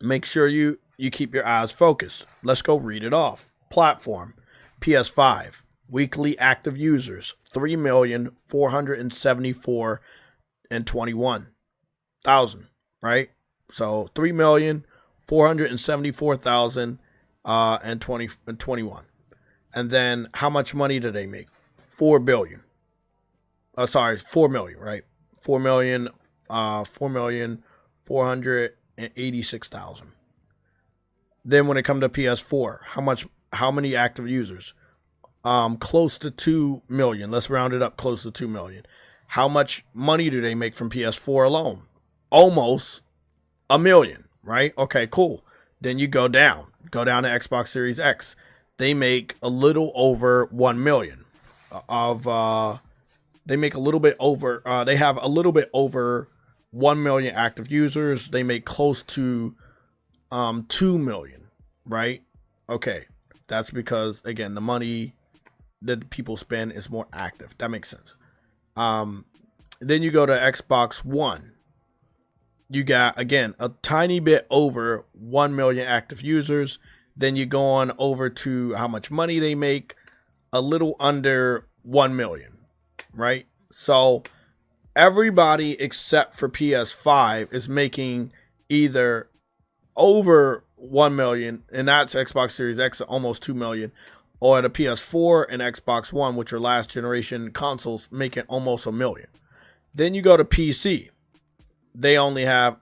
make sure you keep your eyes focused. Let's go read it off. Platform, PS5. Weekly active users, 3,474,021, right? So 3,474,000 and 21. And then how much money did they make? 4 billion. 4 million, right? 4,486,000. Then when it comes to PS4, how many active users? Close to 2 million. Let's round it up, close to 2 million. How much money do they make from PS4 alone? Almost a million, right? Okay, cool. Then you go down to Xbox Series X. They make a little over 1 million they make a little bit over, they have a little bit over 1 million active users. They make close to 2 million, right? Okay, that's because, again, the money that people spend is more active. That makes sense. Then you go to Xbox One. You got, again, a tiny bit over 1 million active users. Then you go on over to how much money they make, a little under 1 million, right? So everybody except for PS5 is making either over 1 million, and that's Xbox Series X, almost 2 million, or the PS4 and Xbox One, which are last generation consoles, making almost 1 million. Then you go to PC. They only have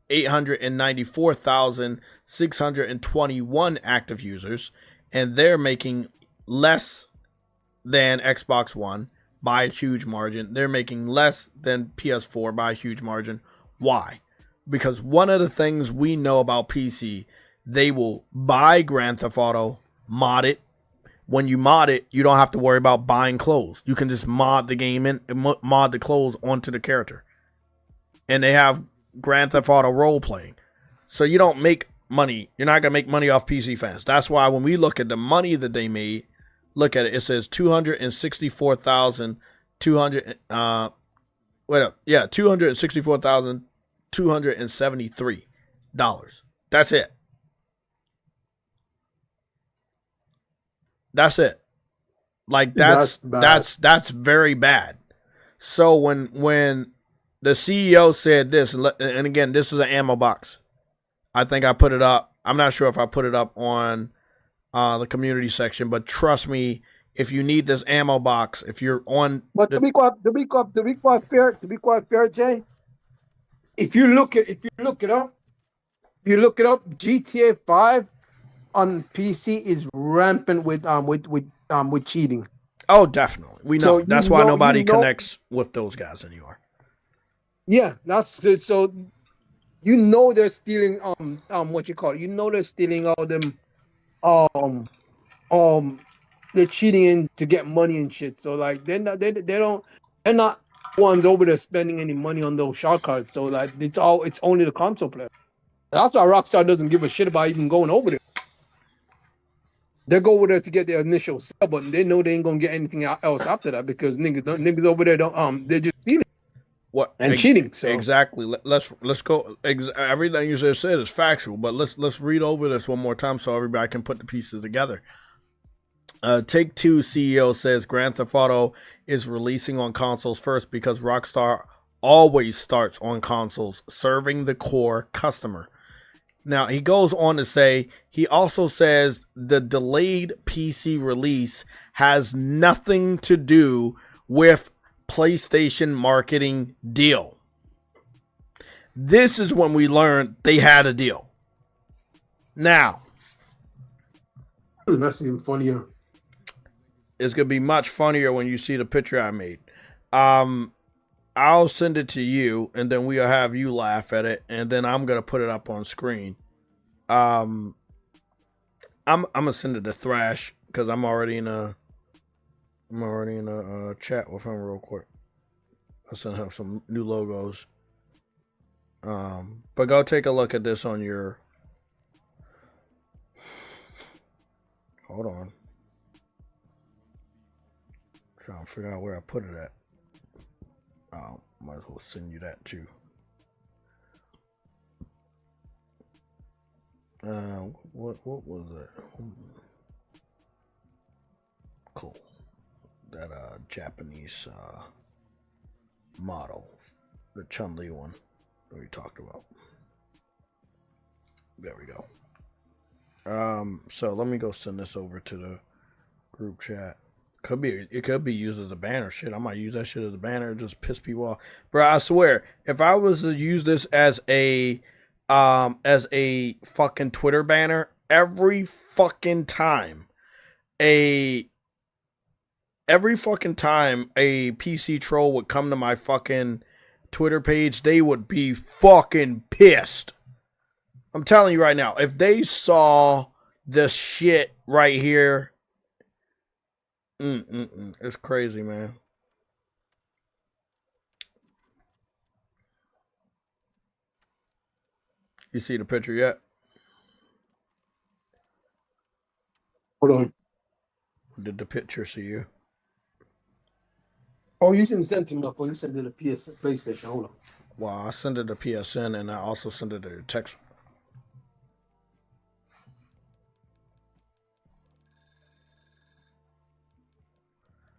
894,621 active users, and they're making less than Xbox One by a huge margin. They're making less than PS4 by a huge margin. Why? Because one of the things we know about PC, they will buy Grand Theft Auto, mod it. When you mod it, you don't have to worry about buying clothes. You can just mod the game and mod the clothes onto the character. And they have Grand Theft Auto role playing. So you don't make money. You're not going to make money off PC fans. That's why when we look at the money that they made, look at it. It says 264,200 $264,273. That's it. That's it. Like that's very bad. So when the CEO said this, and again, this is an ammo box. I think I put it up. I'm not sure if I put it up on the community section, but trust me, if you need this ammo box, if you're on, but to be quite fair, Jay, if you look it up, GTA 5 on PC is rampant with cheating. Oh, definitely. We know. So that's why nobody connects with those guys anymore. Yeah, that's it. So they're stealing what you call it. They're stealing all them they're cheating in to get money and shit. So like they're not ones over there spending any money on those shark cards. So like it's only the console player. That's why Rockstar doesn't give a shit about even going over there. They go over there to get their initial sell, but they know they ain't gonna get anything else after that because niggas over there don't they're just stealing. What and cheating? So. Exactly. Let's go. Everything you just said is factual, but let's read over this one more time so everybody can put the pieces together. Take-Two CEO says Grand Theft Auto is releasing on consoles first because Rockstar always starts on consoles, serving the core customer. Now, he goes on to say, he also says the delayed PC release has nothing to do with PlayStation marketing deal. This is when we learned they had a deal. Now, that's even funnier. It's going to be much funnier when you see the picture I made. I'll send it to you, and then we'll have you laugh at it, and then I'm going to put it up on screen. I'm going to send it to Thrash, because I'm already in a chat with him real quick. I'll send him some new logos. But go take a look at this on your... Hold on. Trying to figure out where I put it at. Might as well send you that too. What was that? Cool. That Japanese model, the Chun-Li one that we talked about. There we go. So let me go send this over to the group chat. It could be used as a banner. Shit, I might use that shit as a banner, just piss people off. Bro, I swear, if I was to use this as a fucking Twitter banner, every fucking time a PC troll would come to my fucking Twitter page, they would be fucking pissed. I'm telling you right now, if they saw this shit right here, it's crazy, man. You see the picture yet? Hold on. Did the picture see you? Oh, you didn't send it enough. You sent it to PlayStation. Hold on. Well, I sent it to PSN and I also sent it to text.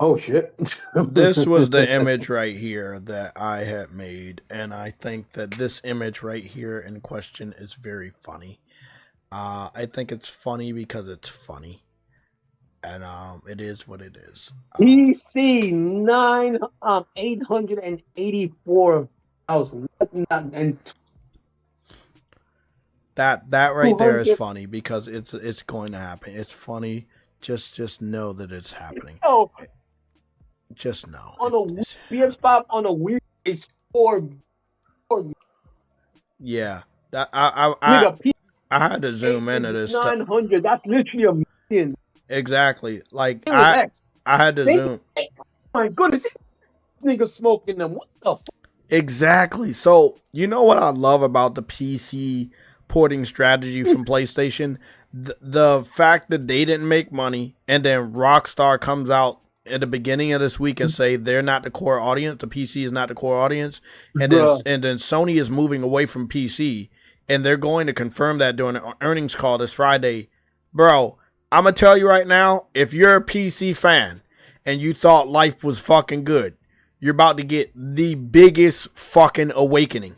Oh shit. This was the image right here that I had made, and I think that this image right here in question is very funny. I think it's funny because it's funny. And it is what it is. PC 884,000. That right there is funny because it's going to happen. It's funny Just know that it's happening. Oh, Just know. on a PS5 on a weird, it's four. Yeah. Nigga, I had to zoom into this stuff. 900. That's literally a million. Exactly. Like It was X. I had to zoom. My goodness, this nigga smoking them. What the fuck? Exactly. So you know what I love about the PC porting strategy from PlayStation? The fact that they didn't make money, and then Rockstar comes out at the beginning of this week and say they're not the core audience. The PC is not the core audience, and then Sony is moving away from PC, and they're going to confirm that during an earnings call this Friday. Bro, I'm gonna tell you right now, if you're a PC fan and you thought life was fucking good, you're about to get the biggest fucking awakening.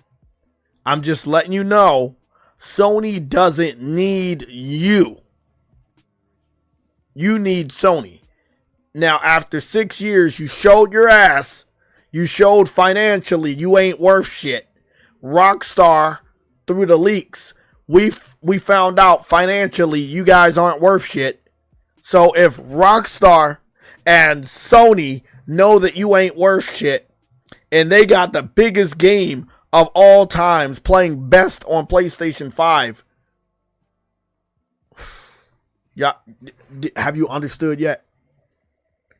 I'm just letting you know, Sony doesn't need you. You need Sony. Now, after 6 years, you showed your ass. You showed financially you ain't worth shit. Rockstar, through the leaks, we found out financially you guys aren't worth shit. So if Rockstar and Sony know that you ain't worth shit, and they got the biggest game of all times playing best on PlayStation 5, yeah, have you understood yet?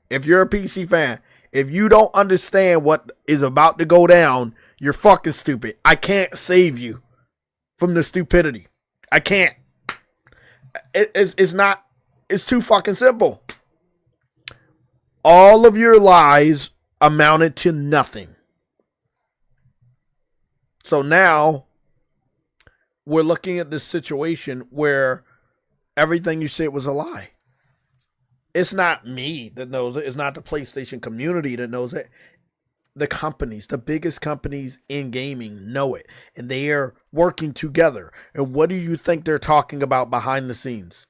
If you're a PC fan, if you don't understand what is about to go down, you're fucking stupid. I can't save you from the stupidity. I can't. It's not. It's too fucking simple. All of your lies amounted to nothing. So now we're looking at this situation where everything you said was a lie. It's not me that knows it. It's not the PlayStation community that knows it. The companies, the biggest companies in gaming know it. And they are working together. And what do you think they're talking about behind the scenes?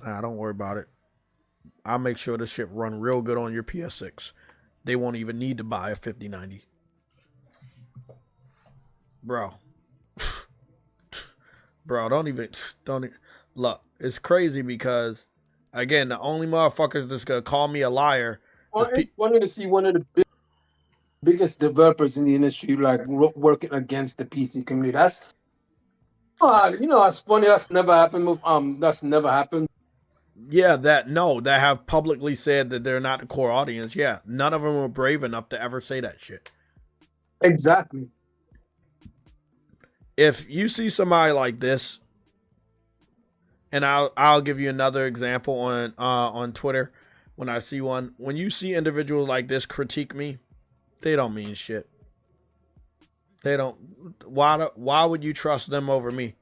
Don't worry about it. I'll make sure this shit run real good on your PS6. They won't even need to buy a 5090. Bro. Bro, don't even look, it's crazy because again, the only motherfuckers that's gonna call me a liar. I wanted to see one of the biggest developers in the industry like working against the PC community. That's that's funny. That's never happened. That's never happened. Yeah, that have publicly said that they're not the core audience. Yeah, none of them were brave enough to ever say that shit. Exactly. If you see somebody like this, and I'll give you another example on Twitter when I see one. When you see individuals like this critique me, they don't mean shit. They don't. Why would you trust them over me?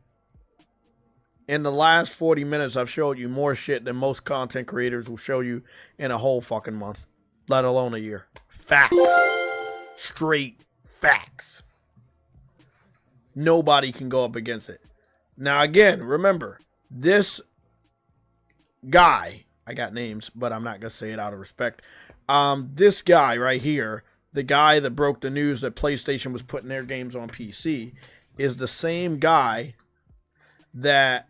In the last 40 minutes, I've showed you more shit than most content creators will show you in a whole fucking month, let alone a year. Facts. Straight facts. Nobody can go up against it. Now, again, remember, this guy, I got names, but I'm not going to say it out of respect. This guy right here, the guy that broke the news that PlayStation was putting their games on PC, is the same guy that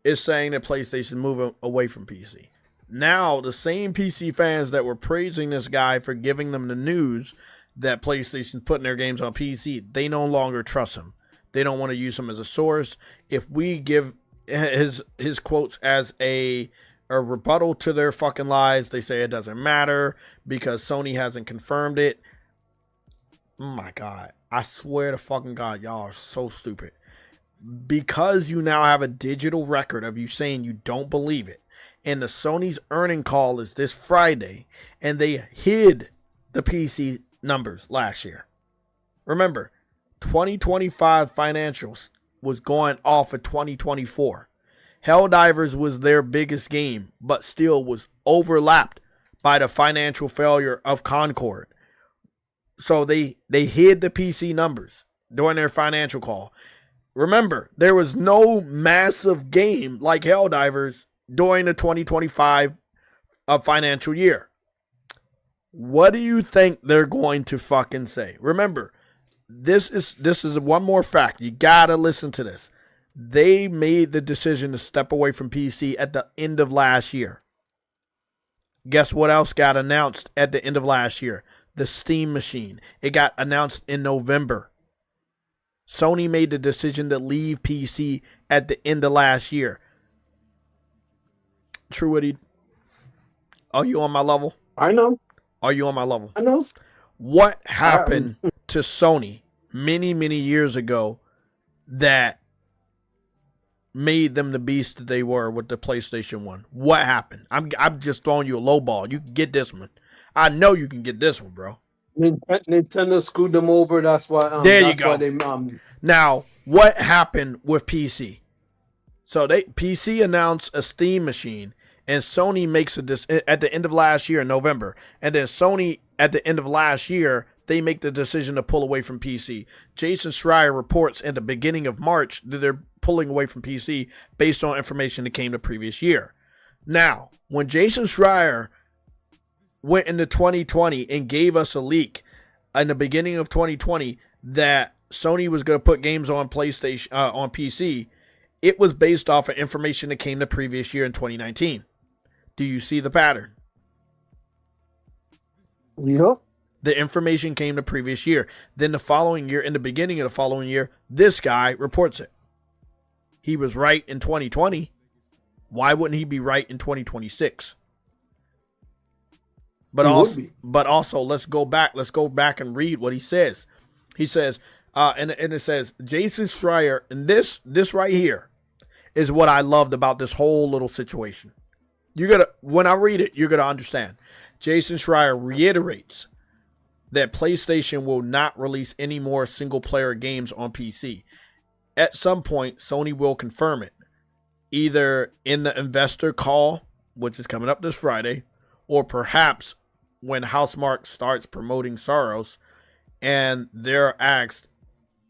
is saying that PlayStation is moving away from PC. Now, the same PC fans that were praising this guy for giving them the news that PlayStation's putting their games on PC, they no longer trust him. They don't want to use him as a source. If we give his quotes as a rebuttal to their fucking lies, they say it doesn't matter because Sony hasn't confirmed it. Oh my God. I swear to fucking God, y'all are so stupid. Because you now have a digital record of you saying you don't believe it, and the Sony's earning call is this Friday, and they hid the PC numbers last year. Remember, 2025 financials was going off of 2024. Helldivers was their biggest game, but still was overlapped by the financial failure of Concord. So they hid the PC numbers during their financial call. Remember, there was no massive game like Helldivers during the 2025 financial year. What do you think they're going to fucking say? Remember, this is one more fact. You gotta listen to this. They made the decision to step away from PC at the end of last year. Guess what else got announced at the end of last year? The Steam machine. It got announced in November. Sony made the decision to leave PC at the end of last year. True Witty, are you on my level? I know. Are you on my level? I know. What happened to Sony many, many years ago that made them the beast that they were with the PlayStation 1? What happened? I'm just throwing you a low ball. You can get this one. I know you can get this one, bro. Nintendo screwed them over. That's why. There that's you go. Why they, Now, what happened with PC? So PC announced a Steam machine, and Sony makes at the end of last year in November, and then Sony at the end of last year they make the decision to pull away from PC. Jason Schreier reports in the beginning of March that they're pulling away from PC based on information that came the previous year. Now, when Jason Schreier went into 2020 and gave us a leak in the beginning of 2020 that Sony was going to put games on PlayStation on PC, it was based off of information that came the previous year in 2019. Do you see the pattern? Yeah. The information came the previous year. Then the following year, in the beginning of the following year, this guy reports it. He was right in 2020. Why wouldn't he be right in 2026? But also, let's go back. Let's go back and read what he says. He says, and it says, Jason Schreier, and this right here is what I loved about this whole little situation. When I read it, you're gonna understand. Jason Schreier reiterates that PlayStation will not release any more single-player games on PC. At some point, Sony will confirm it, either in the investor call, which is coming up this Friday, or perhaps when Housemarque starts promoting Soros and they're asked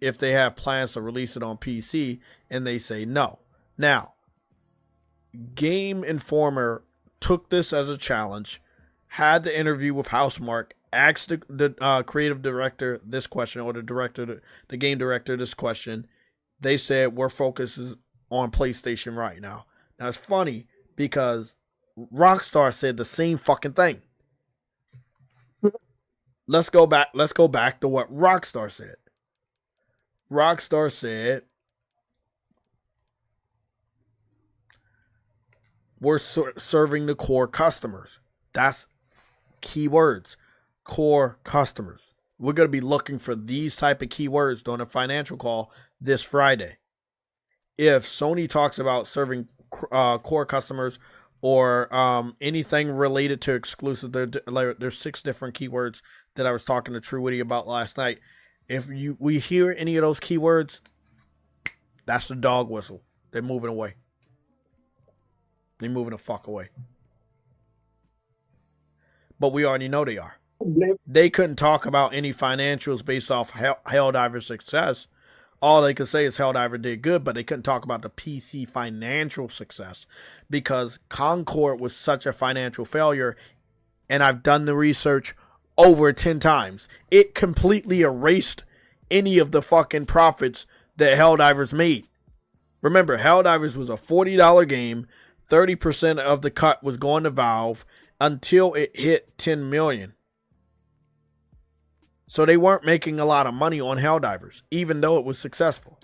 if they have plans to release it on PC, and they say no. Now, Game Informer took this as a challenge, had the interview with Housemarque, asked the creative director this question, or the game director this question. They said, we're focused on PlayStation right now. Now, it's funny because Rockstar said the same fucking thing. Let's go back to what Rockstar said. Rockstar said, we're serving the core customers. That's keywords. Core customers. We're going to be looking for these type of keywords during a financial call this Friday. If Sony talks about serving core customers or anything related to exclusive, there's 6 different keywords that I was talking to True Witty about last night. If we hear any of those keywords, that's the dog whistle. They're moving away. They're moving the fuck away. But we already know they are. They couldn't talk about any financials based off Helldiver's success. All they could say is Helldiver did good, but they couldn't talk about the PC financial success because Concord was such a financial failure, and I've done the research over 10 times. It completely erased any of the fucking profits that Helldivers made. Remember, Helldivers was a $40 game. 30% of the cut was going to Valve until it hit 10 million. So they weren't making a lot of money on Helldivers, even though it was successful.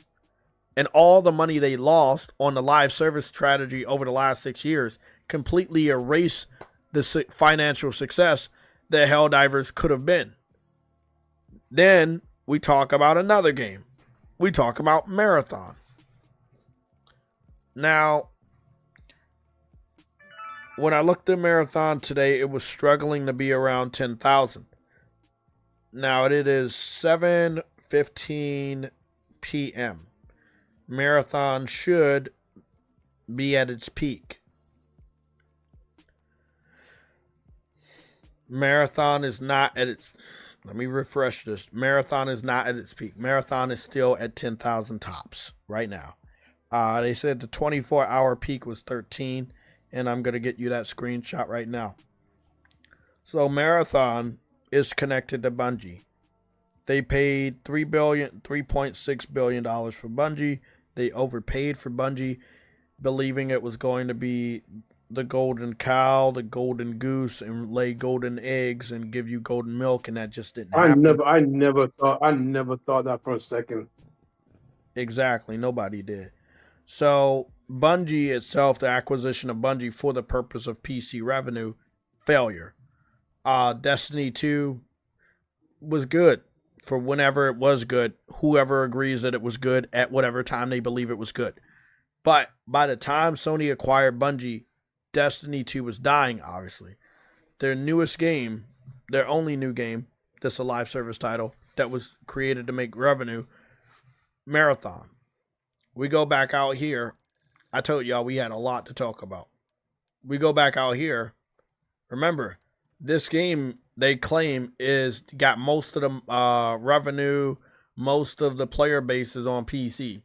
And all the money they lost on the live service strategy over the last 6 years completely erased the financial success that Helldivers could have been. Then we talk about another game. We talk about Marathon. Now, when I looked at Marathon today, it was struggling to be around 10,000. Now it is 7:15 p.m. Marathon should be at its peak. Marathon is not at its... Let me refresh this. Marathon is not at its peak. Marathon is still at 10,000 tops right now. They said the 24-hour peak was 13, and I'm going to get you that screenshot right now. So Marathon is connected to Bungie. They paid $3.6 billion for Bungie. They overpaid for Bungie, believing it was going to be the golden cow, the golden goose, and lay golden eggs and give you golden milk, and that just didn't happen. I never thought that for a second. Exactly, nobody did. So Bungie itself, the acquisition of Bungie for the purpose of PC revenue, failure. Destiny 2 was good for whenever it was good. Whoever agrees that it was good at whatever time they believe it was good. But by the time Sony acquired Bungie, Destiny 2 was dying, obviously. Their newest game, their only new game, that's a live service title that was created to make revenue, Marathon. We go back out here. I told y'all we had a lot to talk about. We go back out here. Remember, this game they claim is got most of the revenue, most of the player base is on PC.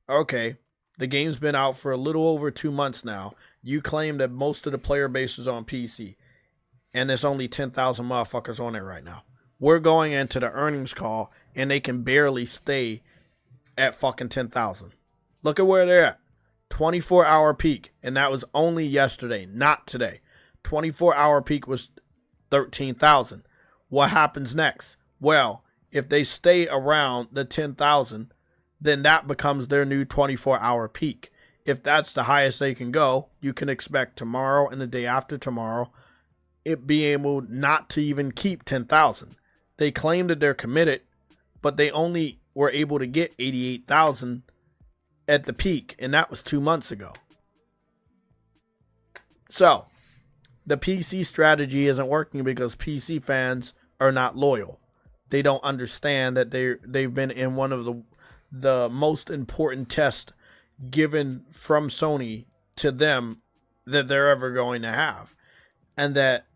Okay, the game's been out for a little over 2 months now. You claim that most of the player base is on PC, and there's only 10,000 motherfuckers on it right now. We're going into the earnings call, and they can barely stay at fucking 10,000. Look at where they're at. 24-hour peak, and that was only yesterday, not today. 24-hour peak was 13,000. What happens next? Well, if they stay around the 10,000, then that becomes their new 24-hour peak. If that's the highest they can go, you can expect tomorrow and the day after tomorrow it being able not to even keep 10,000. They claim that they're committed, but they only were able to get 88,000 at the peak, and that was 2 months ago. So, the PC strategy isn't working because PC fans are not loyal. They don't understand that they've been in one of the most important tests given from Sony to them that they're ever going to have. And that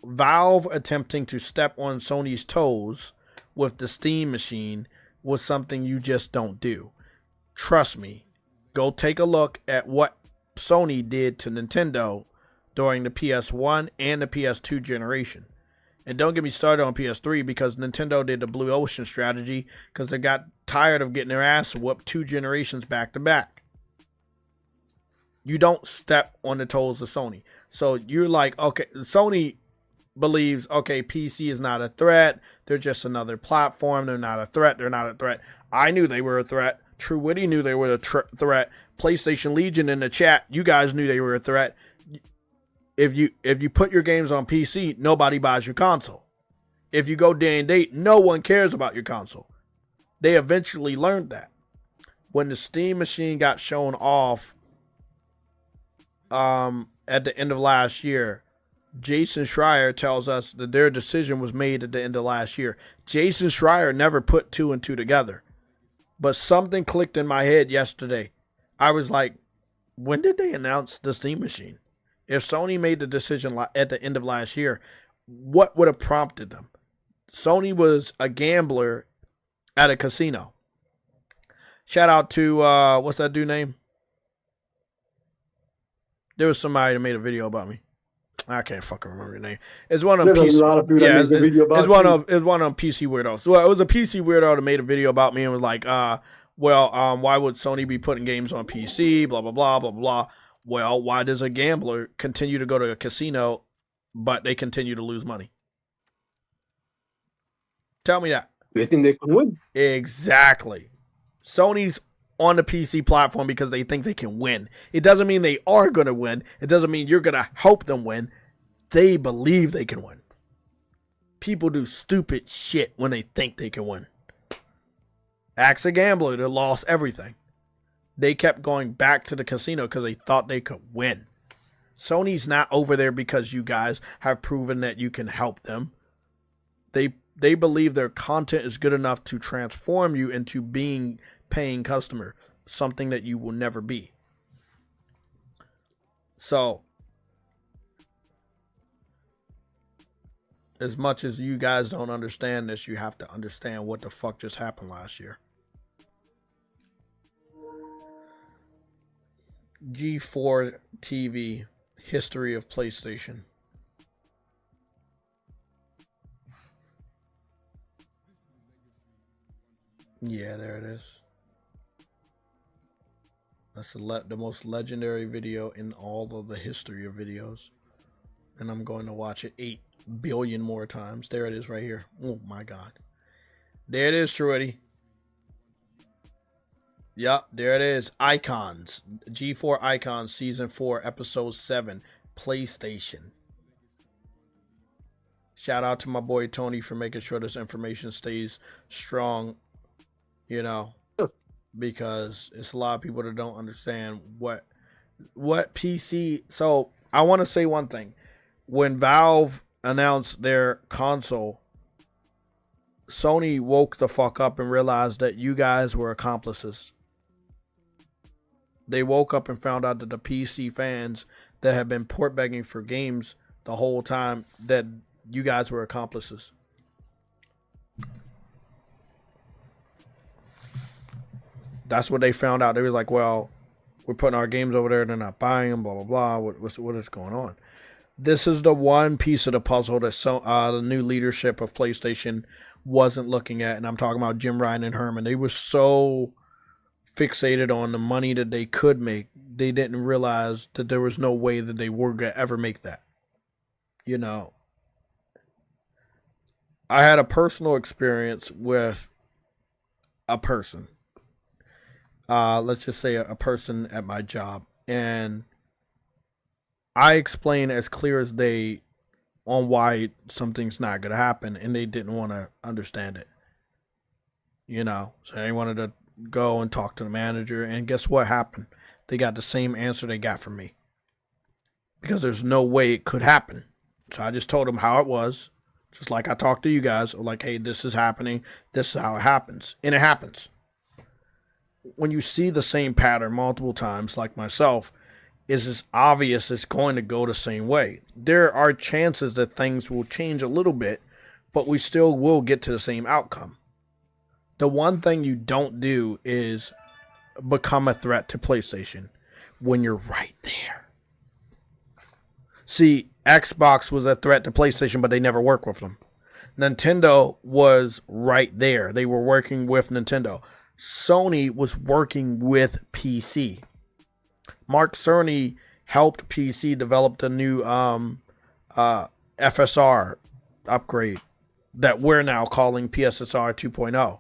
Valve attempting to step on Sony's toes with the Steam machine was something you just don't do. Trust me, go take a look at what Sony did to Nintendo during the PS1 and the PS2 generation. And don't get me started on PS3 because Nintendo did the Blue Ocean strategy because they got tired of getting their ass whooped 2 generations back to back. You don't step on the toes of Sony. So you're like, okay, Sony believes, okay, PC is not a threat. They're just another platform. They're not a threat. They're not a threat. I knew they were a threat. True Witty knew they were a threat. PlayStation Legion in the chat, you guys knew they were a threat. If you put your games on PC, nobody buys your console. If you go day and date, no one cares about your console. They eventually learned that. When the Steam machine got shown off at the end of last year, Jason Schreier tells us that their decision was made at the end of last year. Jason Schreier never put 2 and 2 together. But something clicked in my head yesterday. I was like, when did they announce the Steam machine? If Sony made the decision at the end of last year, what would have prompted them? Sony was a gambler at a casino. Shout out to, what's that dude name? There was somebody that made a video about me. I can't fucking remember your name. It's one of them PC. It's one of them PC weirdos. Well, it was a PC weirdo that made a video about me and was like, why would Sony be putting games on PC? Blah blah blah blah blah. Well, why does a gambler continue to go to a casino, but they continue to lose money? Tell me that. They think they can win. Exactly. Sony's on the PC platform because they think they can win. It doesn't mean they are going to win. It doesn't mean you're going to help them win. They believe they can win. People do stupid shit when they think they can win. Ask a gambler that lost everything. They kept going back to the casino because they thought they could win. Sony's not over there because you guys have proven that you can help them. They believe their content is good enough to transform you into being paying customer, something that you will never be. So, as much as you guys don't understand this, you have to understand what the fuck just happened last year. G4 TV, history of PlayStation. Yeah, there it is. That's the most legendary video in all of the history of videos. And I'm going to watch it 8 billion more times. There it is right here. Oh my God. There it is, Truity. Yep, there it is. Icons. G4 Icons Season 4, Episode 7. PlayStation. Shout out to my boy Tony for making sure this information stays strong, you know, because it's a lot of people that don't understand what PC. So I want to say one thing. When Valve announced their console, Sony woke the fuck up and realized that you guys were accomplices. They woke up and found out that the PC fans that have been port begging for games the whole time, that you guys were accomplices. That's what they found out. They were like, well, we're putting our games over there, they're not buying them, blah, blah, blah. What is going on? This is the one piece of the puzzle that the new leadership of PlayStation wasn't looking at. And I'm talking about Jim Ryan and Herman. They were so fixated on the money that they could make, they didn't realize that there was no way that they were going to ever make that. You know, I had a personal experience with a person. Let's just say a person at my job. And I explained as clear as day on why something's not going to happen. And they didn't want to understand it. You know, so they wanted to go and talk to the manager. And guess what happened? They got the same answer they got from me. Because there's no way it could happen. So I just told them how it was. Just like I talked to you guys. Like, hey, this is happening. This is how it happens. And it happens. When you see the same pattern multiple times, like myself, it's obvious it's going to go the same way. There are chances that things will change a little bit, but we still will get to the same outcome. The one thing you don't do is become a threat to PlayStation when you're right there. See, Xbox was a threat to PlayStation, but they never worked with them. Nintendo was right there. They were working with Nintendo. Sony was working with PC. Mark Cerny helped PC develop the new FSR upgrade that we're now calling PSSR 2.0.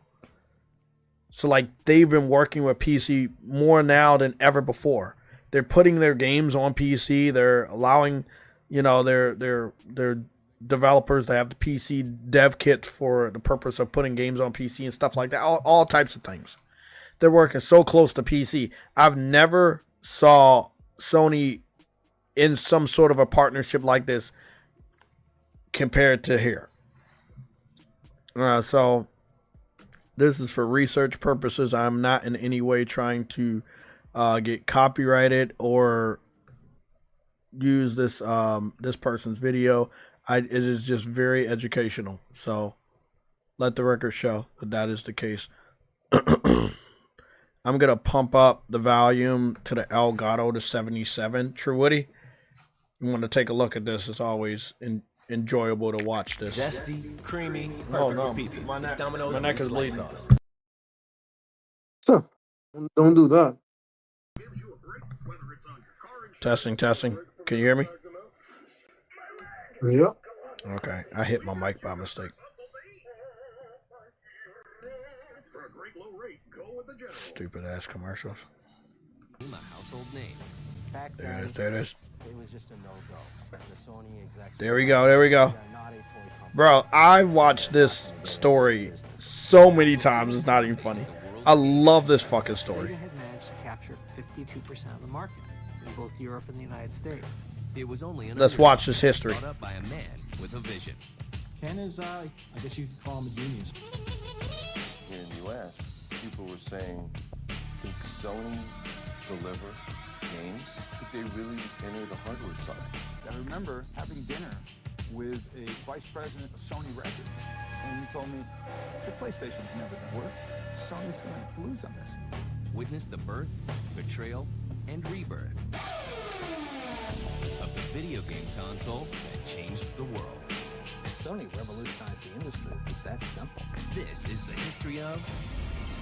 So, like, they've been working with PC more now than ever before. They're putting their games on PC. They're allowing, you know, their developers to have the PC dev kits for the purpose of putting games on PC and stuff like that. All types of things. They're working so close to PC. I've never saw Sony in some sort of a partnership like this compared to here. So this is for research purposes. I'm not in any way trying to get copyrighted or use this this person's video. It is just very educational. So let the record show that that is the case. I'm going to pump up the volume to the Elgato to 77. True Woody, you want to take a look at this. It's always enjoyable to watch this. Zesty, creamy, perfect no. for pizzas. My neck, Domino's my neck is soy bleeding. sauce. Huh. Don't do that. Testing. Can you hear me? Yeah. Okay. I hit my mic by mistake. Stupid ass commercials. A household name. Back There it then, is. There it is. it was just a no-go. The Sony executive There we go. There we go. they are not a toy company. Bro, I've watched this story so many times. It's not even funny. I love this fucking story. Sega had managed to capture 52% of the market in both Europe and the United States. It was only an Let's watch this history. brought up by a man with a vision. Ken is, I guess you could call him a genius. Here in the U.S., people were saying, can Sony deliver games? Could they really enter the hardware side? I remember having dinner with a vice president of Sony Records, and he told me, the PlayStation's never gonna work. Sony's gonna lose on this. Witness the birth, betrayal, and rebirth of the video game console that changed the world. Sony revolutionized the industry. It's that simple. This is the history of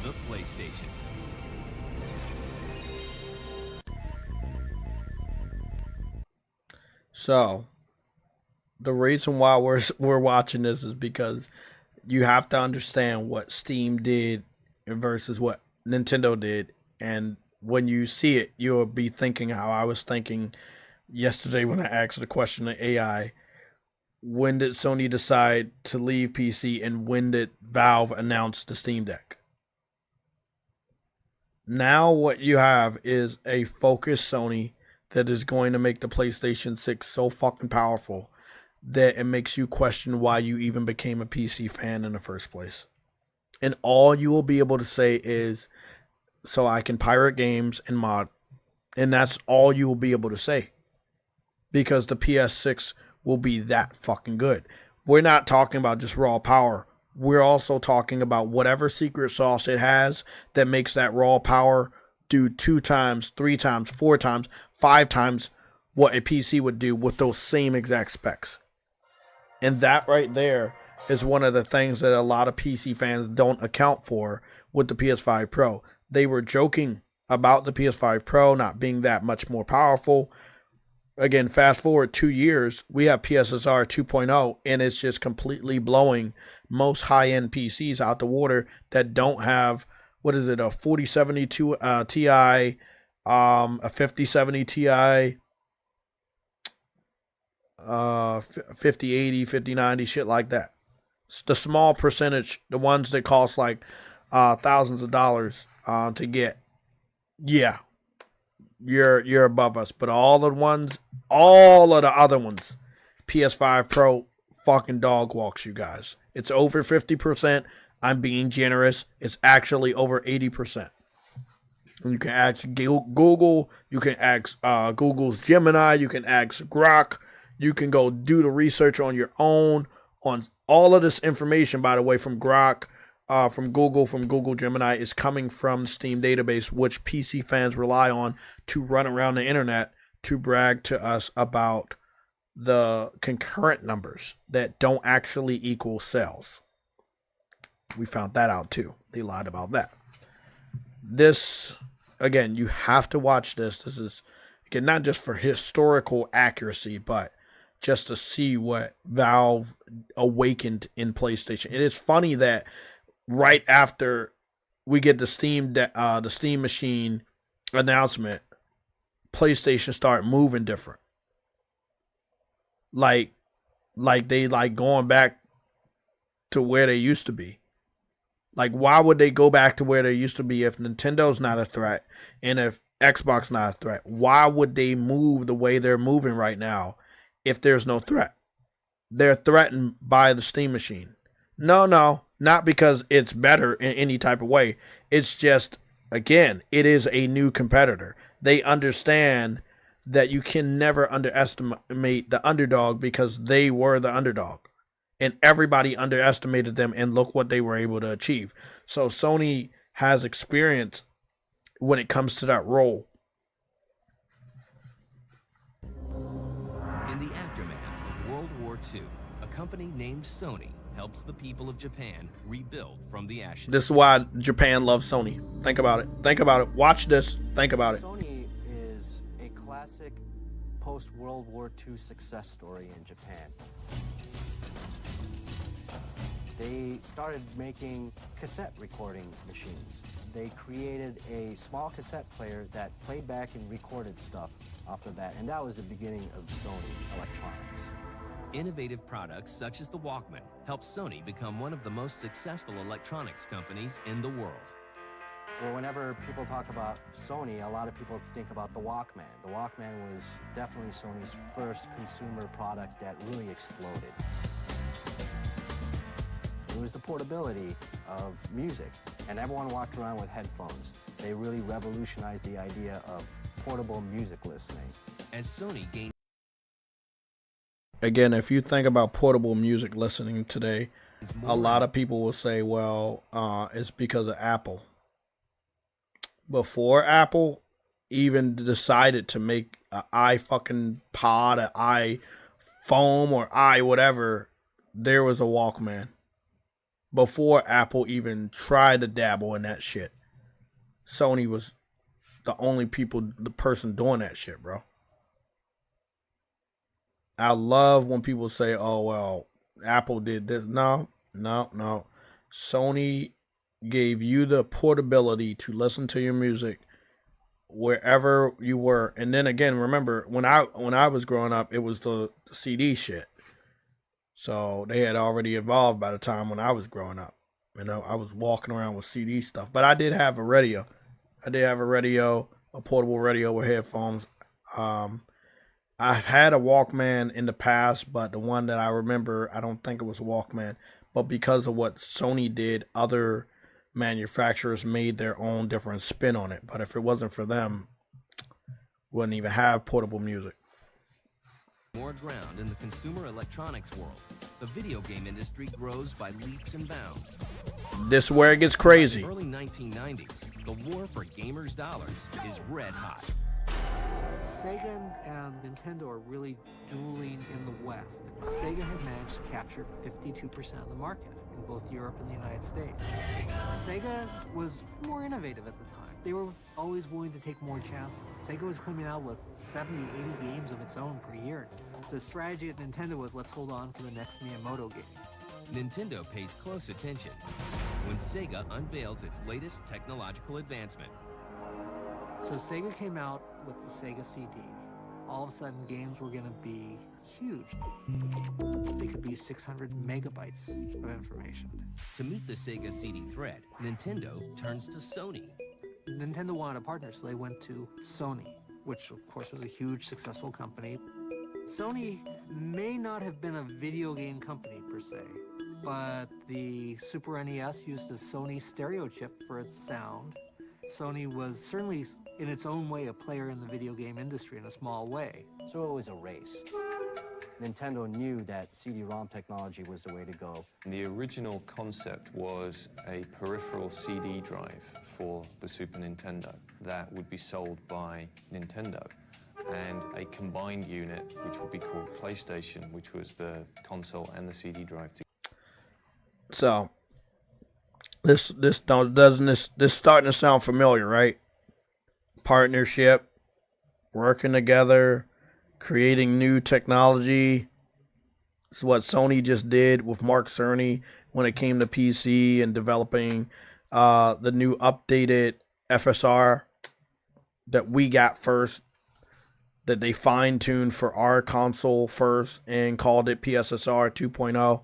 the PlayStation. So the reason why we're watching this is because you have to understand what Steam did versus what Nintendo did, and when you see it, you'll be thinking how I was thinking yesterday when I asked the question to AI. When did Sony decide to leave PC, and when did Valve announce the Steam Deck? Now what you have is a focused Sony that is going to make the PlayStation 6 so fucking powerful that it makes you question why you even became a PC fan in the first place. And all you will be able to say is, so I can pirate games and mod. And that's all you will be able to say. Because the PS6 will be that fucking good. We're not talking about just raw power. We're also talking about whatever secret sauce it has that makes that raw power do 2 times, 3 times, 4 times, 5 times what a PC would do with those same exact specs. And that right there is one of the things that a lot of PC fans don't account for with the PS5 Pro. They were joking about the PS5 Pro not being that much more powerful. Again, fast forward 2 years, we have PSSR 2.0, and it's just completely blowing most high-end PCs out the water that don't have, what is it, a 4070 Ti, a 5070 Ti, 5080, 5090, shit like that. It's the small percentage, the ones that cost like thousands of dollars to get. Yeah, you're above us. But all of the other ones, PS5 Pro fucking dog walks you guys. It's over 50%. I'm being generous. It's actually over 80%. You can ask Google. You can ask Google's Gemini. You can ask Grok. You can go do the research on your own on all of this information, by the way, from Grok, from Google Gemini, is coming from Steam database, which PC fans rely on to run around the internet to brag to us about the concurrent numbers that don't actually equal sales. We found that out too. They lied about that. This, again, you have to watch this. This is, again, not just for historical accuracy, but just to see what Valve awakened in PlayStation. It is funny that right after we get the Steam Machine announcement, PlayStation start moving different. Like they going back to where they used to be. Like, why would they go back to where they used to be if Nintendo's not a threat and if Xbox not a threat? Why would they move the way they're moving right now if there's no threat? They're threatened by the Steam Machine. No, not because it's better in any type of way. It's just, again, it is a new competitor. They understand that you can never underestimate the underdog because they were the underdog. And everybody underestimated them, and look what they were able to achieve. So Sony has experience when it comes to that role. In the aftermath of World War II, a company named Sony helps the people of Japan rebuild from the ashes. This is why Japan loves Sony. Think about it. Think about it. Watch this. Think about it. Sony is a classic post-World War II success story in Japan. They started making cassette recording machines. They created a small cassette player that played back and recorded stuff off of that, and that was the beginning of Sony Electronics. Innovative products such as the Walkman helped Sony become one of the most successful electronics companies in the world. Well, whenever people talk about Sony, a lot of people think about the Walkman. The Walkman was definitely Sony's first consumer product that really exploded. It was the portability of music, and everyone walked around with headphones. They really revolutionized the idea of portable music listening. As Sony gained... Again, if you think about portable music listening today, a lot of people will say, well, it's because of Apple. Before Apple even decided to make an iPod, an iPhone, or whatever, there was a Walkman. Before Apple even tried to dabble in that shit, Sony was the person doing that shit, bro. I love when people say, "Oh well, Apple did this." No, no, no. Sony gave you the portability to listen to your music wherever you were. And then again, remember when I was growing up, it was the CD shit. So they had already evolved by the time when I was growing up. You know, I was walking around with CD stuff, but I did have a radio. I did have a radio, a portable radio with headphones. I've had a Walkman in the past, but the one that I remember, I don't think it was a Walkman. But because of what Sony did, other manufacturers made their own different spin on it. But if it wasn't for them, we wouldn't even have portable music. More ground in the consumer electronics world. The video game industry grows by leaps and bounds. This is where it gets crazy. In the early 1990s, the war for gamers' dollars is red hot. Sega and Nintendo are really dueling in the West. Sega had managed to capture 52% of the market in both Europe and the United States. Sega was more innovative at the time. They were always willing to take more chances. Sega was coming out with 70, 80 games of its own per year. The strategy at Nintendo was, let's hold on for the next Miyamoto game. Nintendo pays close attention when Sega unveils its latest technological advancement. So Sega came out with the Sega CD. All of a sudden, games were going to be huge. They could be 600 megabytes of information. To meet the Sega CD threat, Nintendo turns to Sony. Nintendo wanted a partner, so they went to Sony, which of course was a huge, successful company. Sony may not have been a video game company per se, but the Super NES used a Sony stereo chip for its sound. Sony was certainly, in its own way, a player in the video game industry in a small way. So it was a race. Nintendo knew that CD-ROM technology was the way to go. The original concept was a peripheral CD drive for the Super Nintendo that would be sold by Nintendo, and a combined unit which would be called PlayStation, which was the console and the CD drive. So this starting to sound familiar, right? Partnership, working together, creating new technology. It's what Sony just did with Mark Cerny when it came to PC and developing the new updated FSR that we got first, that they fine-tuned for our console first and called it PSSR 2.0.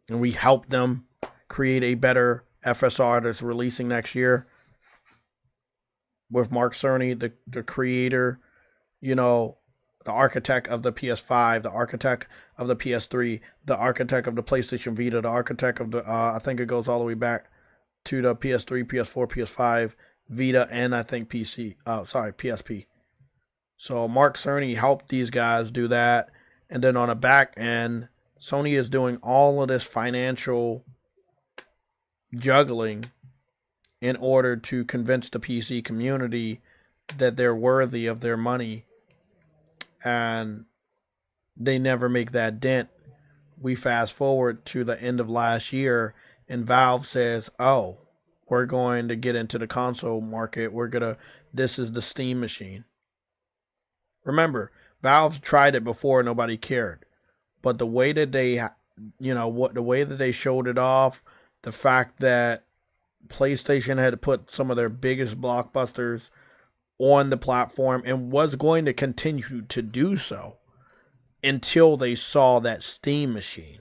And we helped them create a better FSR that's releasing next year. With Mark Cerny, the creator, you know, the architect of the PS5, the architect of the PS3, the architect of the PlayStation Vita, the architect of the, I think it goes all the way back to the PS3, PS4, PS5, Vita, and I think PSP. So Mark Cerny helped these guys do that. And then on the back end, Sony is doing all of this financial juggling in order to convince the PC community that they're worthy of their money. And they never make that dent. We fast forward to the end of last year, and Valve says, oh, we're going to get into the console market. This is the Steam machine. Remember, Valve tried it before, nobody cared. But the way that they, the way that they showed it off, the fact that PlayStation had to put some of their biggest blockbusters on the platform and was going to continue to do so until they saw that Steam machine.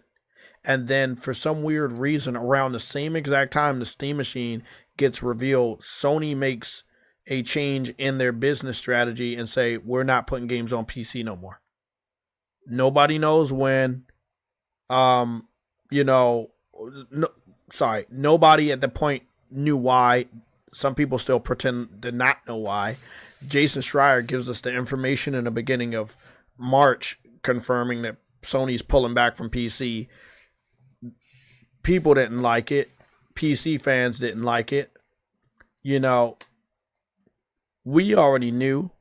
And then for some weird reason, around the same exact time the Steam machine gets revealed, Sony makes a change in their business strategy and say, we're not putting games on PC no more. Nobody knows when. Nobody at the point knew why. Some people still pretend to not know why. Jason Schreier gives us the information in the beginning of March confirming that Sony's pulling back from PC. People didn't like it. PC fans didn't like it. We already knew.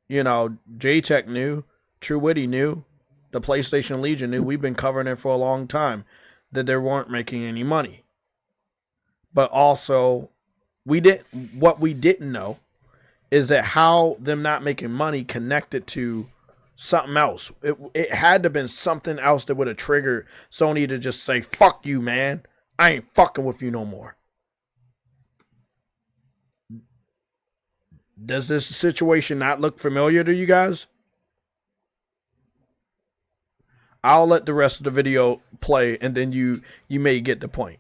JayTech knew. True Witty knew. The PlayStation Legion knew. We've been covering it for a long time that they weren't making any money. But also, what we didn't know is that how them not making money connected to something else. It had to have been something else that would have triggered Sony to just say, fuck you, man. I ain't fucking with you no more. Does this situation not look familiar to you guys? I'll let the rest of the video play, and then you may get the point.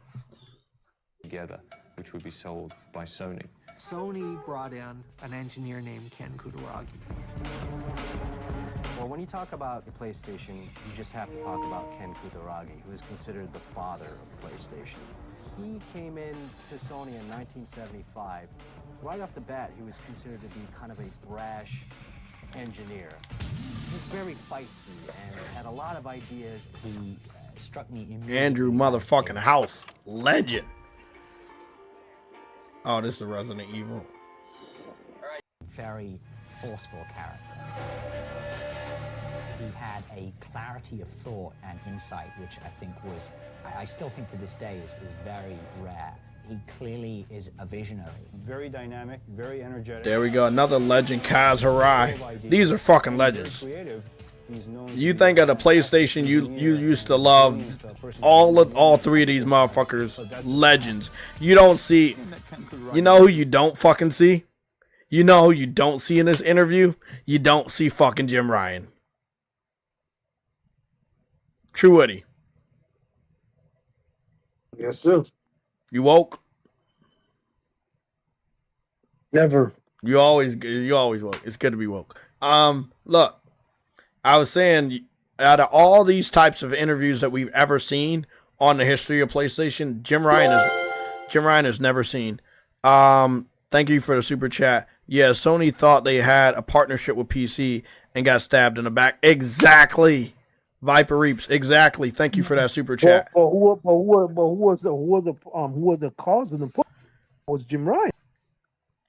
Together, which would be sold by Sony. Sony brought in an engineer named Ken Kutaragi. Well, when you talk about the PlayStation, you just have to talk about Ken Kutaragi, who is considered the father of PlayStation. He came in to Sony in 1975. Right off the bat, he was considered to be kind of a brash engineer. He was very feisty and had a lot of ideas. He struck me immediately. Andrew motherfucking House. Legend. Oh, this is Resident Evil. Very forceful character. He had a clarity of thought and insight, which I think was, I still think to this day is very rare. He clearly is a visionary. Very dynamic, very energetic. There we go. Another legend, Kaz Hirai. These are fucking legends. You think of the PlayStation, you used to love all three of these motherfuckers. Legends. You don't see. You know who you don't fucking see? You know who you don't see in this interview? You don't see fucking Jim Ryan. True Woody. Yes, sir. You woke? Never. You always woke. It's good to be woke. Look, I was saying, out of all these types of interviews that we've ever seen on the history of PlayStation, Jim Ryan has never seen. Thank you for the super chat. Yeah, Sony thought they had a partnership with PC and got stabbed in the back. Exactly. Viper Reaps, exactly. Thank you for that super chat. But who was the cause of the push? Was Jim Ryan?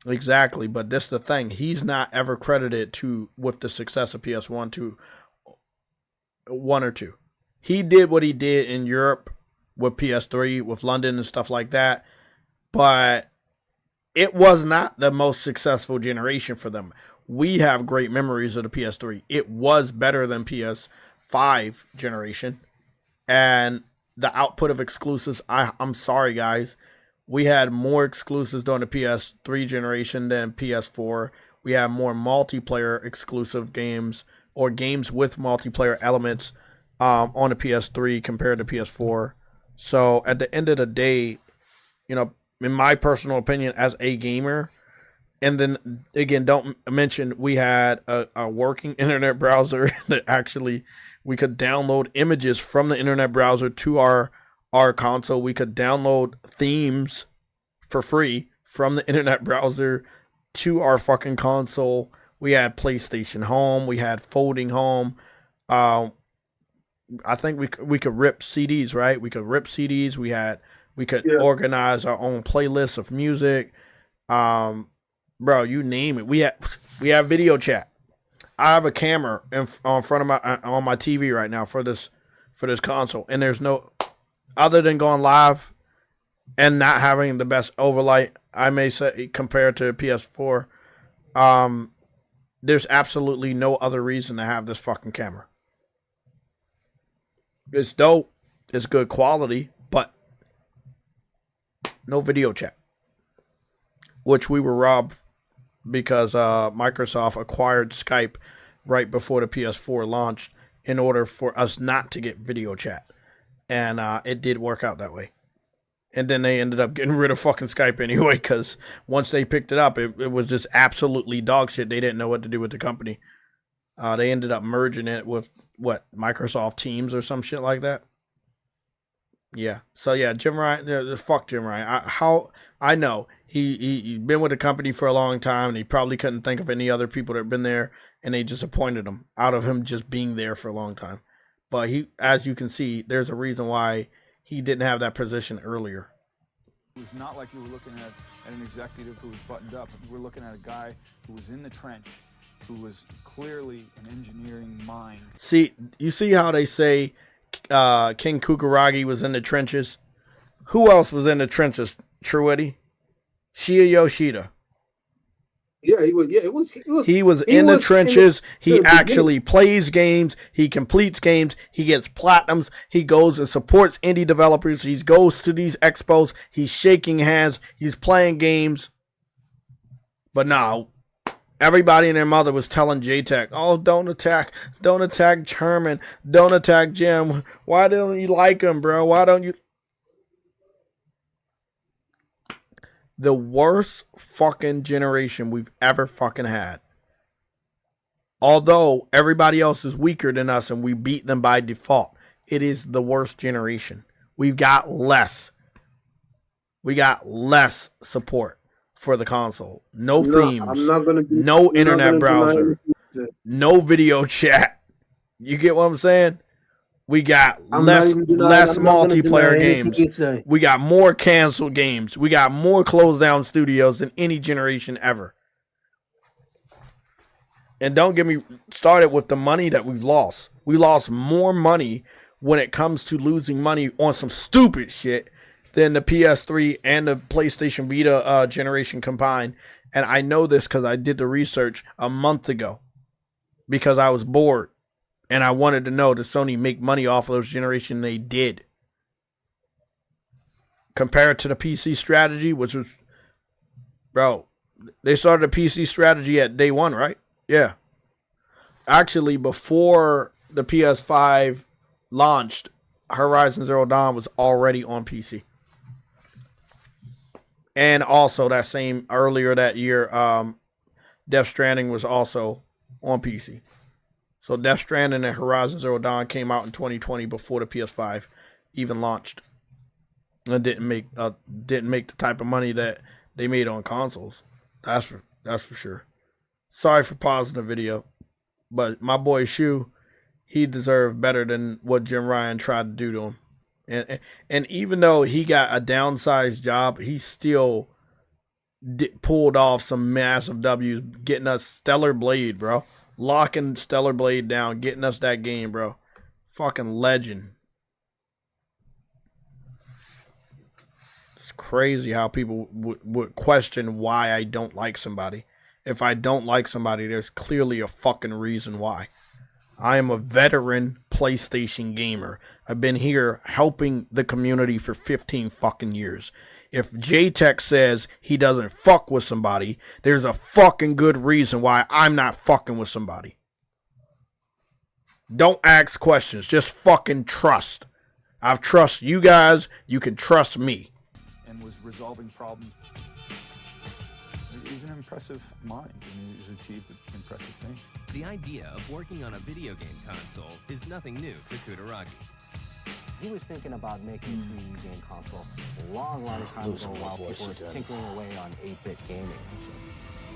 Exactly, but this is the thing. He's not ever credited with the success of PS1 to 1 or 2. He did what he did in Europe with PS3, with London and stuff like that, but it was not the most successful generation for them. We have great memories of the PS3. It was better than PS5 generation, and the output of exclusives, I'm sorry guys, we had more exclusives during the PS3 generation than PS4. We have more multiplayer exclusive games or games with multiplayer elements on the PS3 compared to PS4. So at the end of the day, you know, in my personal opinion as a gamer, and then again, don't mention we had a working internet browser that actually we could download images from the internet browser to our console. We could download themes for free from the internet browser to our fucking console. We had PlayStation Home. We had Folding Home. I think we could rip CDs, right? We could rip CDs. We could organize our own playlists of music. Bro, you name it. We have video chat. I have a camera on front of my TV right now for this console, and there's no other than going live and not having the best overlight, I may say, compared to PS4. There's absolutely no other reason to have this fucking camera. It's dope. It's good quality, but no video chat, which we were robbed because Microsoft acquired Skype right before the PS4 launched in order for us not to get video chat. And it did work out that way. And then they ended up getting rid of fucking Skype anyway, because once they picked it up, it was just absolutely dog shit. They didn't know what to do with the company. They ended up merging it with, Microsoft Teams or some shit like that? Yeah. So, yeah, Jim Ryan, fuck Jim Ryan. I know. He's been with the company for a long time, and he probably couldn't think of any other people that have been there, and they just appointed him out of him just being there for a long time. But he, as you can see, there's a reason why he didn't have that position earlier. It was not like you were looking at an executive who was buttoned up. We were looking at a guy who was in the trench, who was clearly an engineering mind. See, you see how they say King Kukaragi was in the trenches? Who else was in the trenches, Truetti? Shia Yoshida. Yeah, he was. Yeah, it was. He was he in the was trenches. in He the actually plays games. He completes games. He gets platinums. He goes and supports indie developers. He goes to these expos. He's shaking hands. He's playing games. But now, everybody and their mother was telling JayTech, "Oh, don't attack Sherman. Don't attack Jim. Why don't you like him, bro? Why don't you?" The worst fucking generation we've ever fucking had. Although everybody else is weaker than us and we beat them by default, it is the worst generation. We've got less. We got less support for the console. No themes. No internet browser. No video chat. You get what I'm saying? We got less multiplayer games. We got more canceled games. We got more closed down studios than any generation ever. And don't get me started with the money that we've lost. We lost more money when it comes to losing money on some stupid shit than the PS3 and the PlayStation Vita generation combined. And I know this because I did the research a month ago because I was bored. And I wanted to know, does Sony make money off of those generation? They did. Compared to the PC strategy, which was, bro, they started a PC strategy at day one, right? Yeah. Actually, before the PS5 launched, Horizon Zero Dawn was already on PC. And also that same, earlier that year, Death Stranding was also on PC. So Death Stranding and Horizon Zero Dawn came out in 2020 before the PS5 even launched. And didn't make the type of money that they made on consoles. That's for sure. Sorry for pausing the video, but my boy Shu, he deserved better than what Jim Ryan tried to do to him. And even though he got a downsized job, he still pulled off some massive W's, getting us Stellar Blade, bro. Locking Stellar Blade down, getting us that game, bro. Fucking legend. It's crazy how people would question why I don't like somebody. If I don't like somebody, there's clearly a fucking reason why. I am a veteran PlayStation gamer. I've been here helping the community for 15 fucking years. If JayTech says he doesn't fuck with somebody, there's a fucking good reason why I'm not fucking with somebody. Don't ask questions. Just fucking trust. I've trust you guys. You can trust me. And was resolving problems. He's an impressive mind, and he's achieved impressive things. The idea of working on a video game console is nothing new to Kutaragi. He was thinking about making a 3D game console a long time ago while people were tinkering away on 8-bit gaming.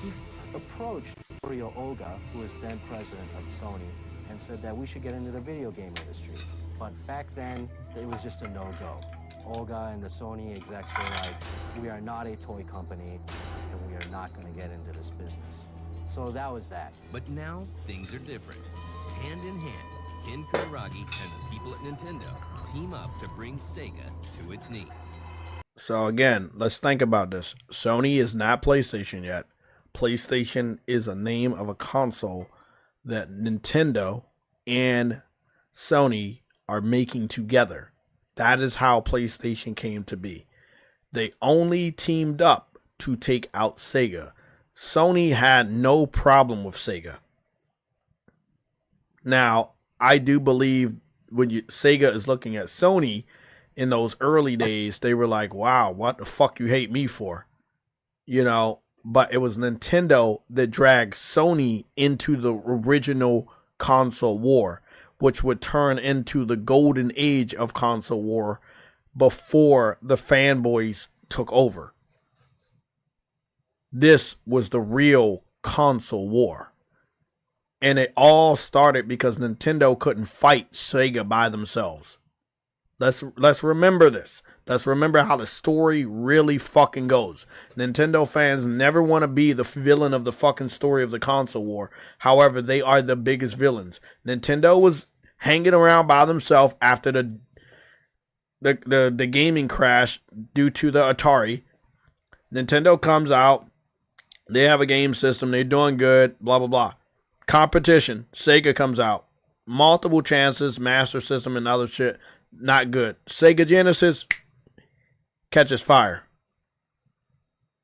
He approached Mario Olga, who was then president of Sony, and said that we should get into the video game industry. But back then, it was just a no-go. Olga and the Sony execs were like, we are not a toy company, and we are not going to get into this business. So that was that. But now, things are different. Hand in hand, Ken Kutaragi and the people at Nintendo team up to bring Sega to its knees. So again, let's think about this. Sony is not PlayStation yet. PlayStation is a name of a console that Nintendo and Sony are making together. That is how PlayStation came to be. They only teamed up to take out Sega. Sony had no problem with Sega. Now, I do believe when Sega is looking at Sony in those early days, they were like, wow, what the fuck you hate me for? You know, but it was Nintendo that dragged Sony into the original console war, which would turn into the golden age of console war before the fanboys took over. This was the real console war. And it all started because Nintendo couldn't fight Sega by themselves. Let's remember this. Let's remember how the story really fucking goes. Nintendo fans never want to be the villain of the fucking story of the console war. However, they are the biggest villains. Nintendo was hanging around by themselves after the gaming crash due to the Atari. Nintendo comes out They have a game system. They're doing good. Blah, blah, blah. Competition. Sega comes out. Multiple chances. Master System and other shit. Not good. Sega Genesis catches fire.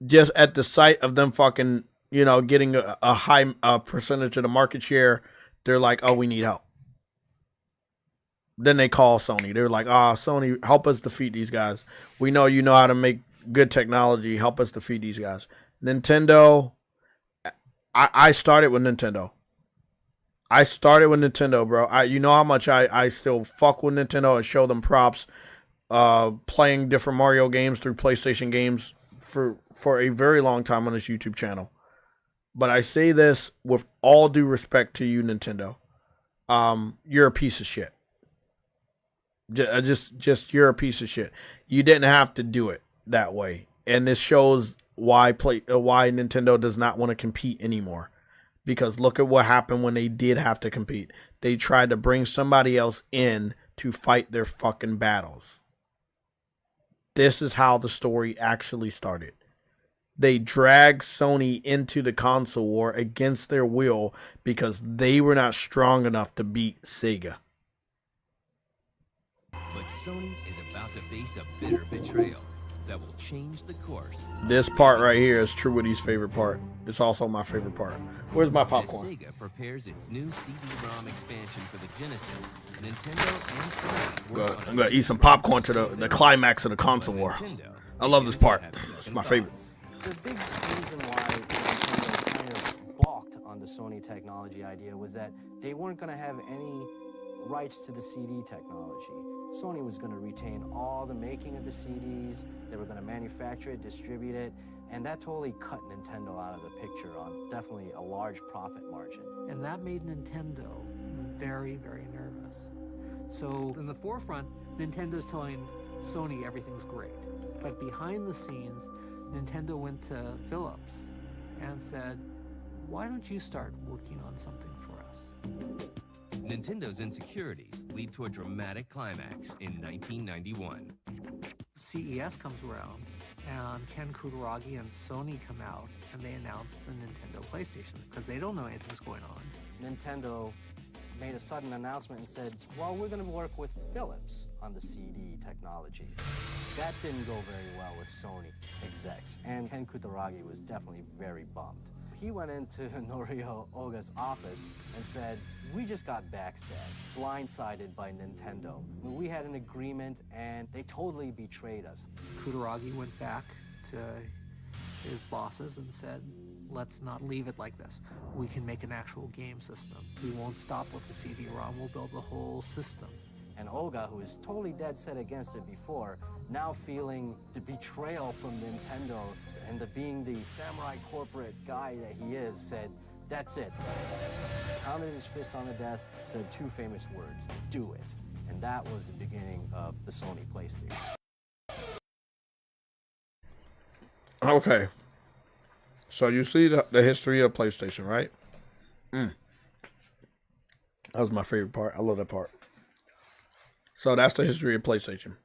Just at the sight of them fucking, getting a high percentage of the market share, they're like, oh, we need help. Then they call Sony. They're like, Sony, help us defeat these guys. We know you know how to make good technology. Help us defeat these guys. Nintendo, I started with Nintendo. Bro. You know how much I still fuck with Nintendo and show them props. Playing different Mario games through PlayStation games for a very long time on this YouTube channel. But I say this with all due respect to you, Nintendo. You're a piece of shit. Just you're a piece of shit. You didn't have to do it that way. And this shows why Nintendo does not want to compete anymore. Because look at what happened when they did have to compete. They tried to bring somebody else in to fight their fucking battles. This is how the story actually started. They dragged Sony into the console war against their will because they were not strong enough to beat Sega. But Sony is about to face a bitter betrayal that will change the course. This part right here is Truity's favorite part. It's also my favorite part. Where's my popcorn? As Sega prepares its new CD-ROM expansion for the Genesis, Nintendo and Sony. I'm gonna eat some popcorn to the climax of the console war. I love this part. It's my favorite. The big reason why Nintendo kind of balked on the Sony technology idea was that they weren't going to have any rights to the CD technology. Sony was going to retain all the making of the CDs, they were going to manufacture it, distribute it, and that totally cut Nintendo out of the picture on definitely a large profit margin. And that made Nintendo very, very nervous. So in the forefront, Nintendo's telling Sony everything's great. But behind the scenes, Nintendo went to Philips and said, why don't you start working on something for us? Nintendo's insecurities lead to a dramatic climax in 1991. CES comes around, and Ken Kutaragi and Sony come out, and they announce the Nintendo PlayStation, because they don't know anything's going on. Nintendo made a sudden announcement and said, well, we're going to work with Philips on the CD technology. That didn't go very well with Sony execs, and Ken Kutaragi was definitely very bummed. He went into Norio Oga's office and said, we just got backstabbed, blindsided by Nintendo. We had an agreement and they totally betrayed us. Kutaragi went back to his bosses and said, let's not leave it like this. We can make an actual game system. We won't stop with the CD-ROM, we'll build the whole system. And Oga, who was totally dead set against it before, now feeling the betrayal from Nintendo and being the samurai corporate guy that he is, said, that's it. Pounded his fist on the desk, said two famous words, do it. And that was the beginning of the Sony PlayStation. Okay. So you see the history of PlayStation, right? That was my favorite part. I love that part. So that's the history of PlayStation.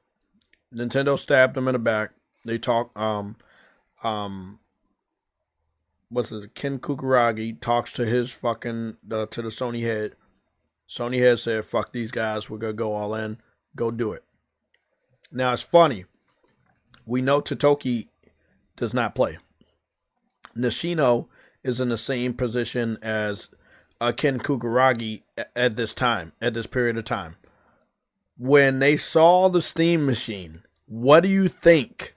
Nintendo stabbed them in the back. They talk, Ken Kutaragi talks to his fucking, to the Sony head. Sony head said, fuck these guys, we're gonna go all in. Go do it. Now it's funny. We know Totoki does not play. Nishino is in the same position as Ken Kutaragi at this period of time. When they saw the Steam machine, what do you think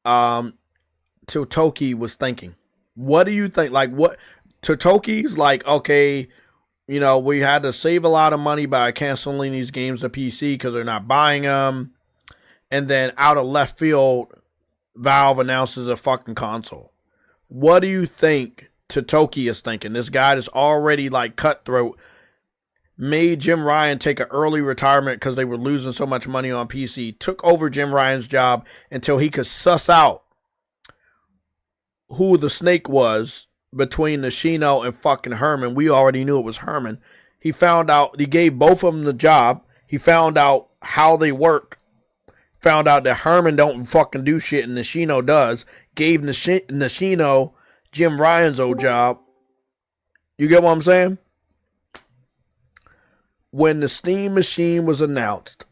Totoki was thinking? What do you think? Like, what Totoki's like, okay, we had to save a lot of money by canceling these games to PC because they're not buying them. And then out of left field, Valve announces a fucking console. What do you think Totoki is thinking? This guy that's already like cutthroat, made Jim Ryan take an early retirement because they were losing so much money on PC, took over Jim Ryan's job until he could suss out who the snake was between Nishino and fucking Herman. We already knew it was Herman. He found out, he gave both of them the job. He found out how they work. Found out that Herman don't fucking do shit and Nishino does. gave Nishino Jim Ryan's old job. You get what I'm saying? When the Steam Machine was announced,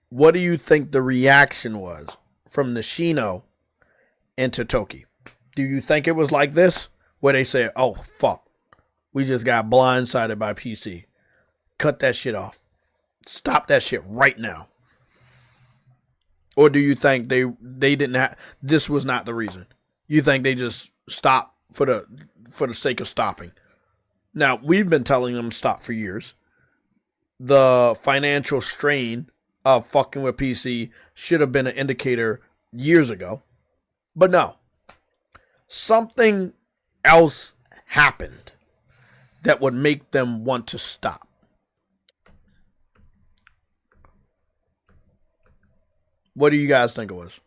what do you think the reaction was from Nishino and Totoki? Do you think it was like this? Where they said, oh, fuck. We just got blindsided by PC. Cut that shit off. Stop that shit right now. Or do you think they didn't have, this was not the reason? You think they just stopped for the sake of stopping? Now, we've been telling them to stop for years. The financial strain of fucking with PC should have been an indicator years ago. But no. Something else happened that would make them want to stop. What do you guys think it was?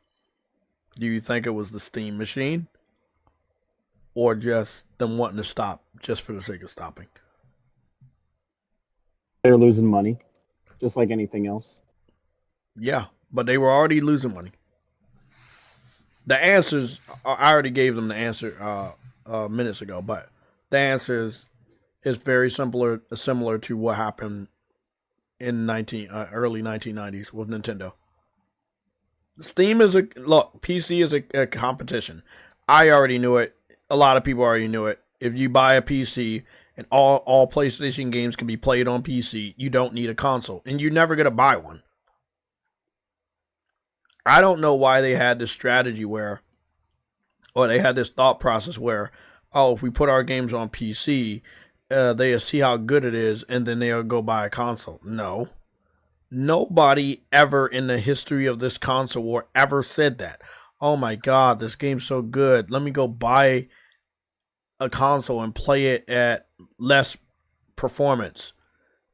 Do you think it was the Steam Machine? Or just them wanting to stop just for the sake of stopping? They're losing money, just like anything else. Yeah, but they were already losing money. The answers, I already gave them the answer minutes ago, but the answer is very similar to what happened in early 1990s with Nintendo. Steam is PC is a competition. I already knew it. A lot of people already knew it. If you buy a PC and all PlayStation games can be played on PC, you don't need a console, and you're never gonna buy one. I don't know why they had this strategy or they had this thought process where, oh, if we put our games on PC, they'll see how good it is, and then they'll go buy a console. No. Nobody ever in the history of this console war ever said that. Oh my God, this game's so good. Let me go buy a console and play it at less performance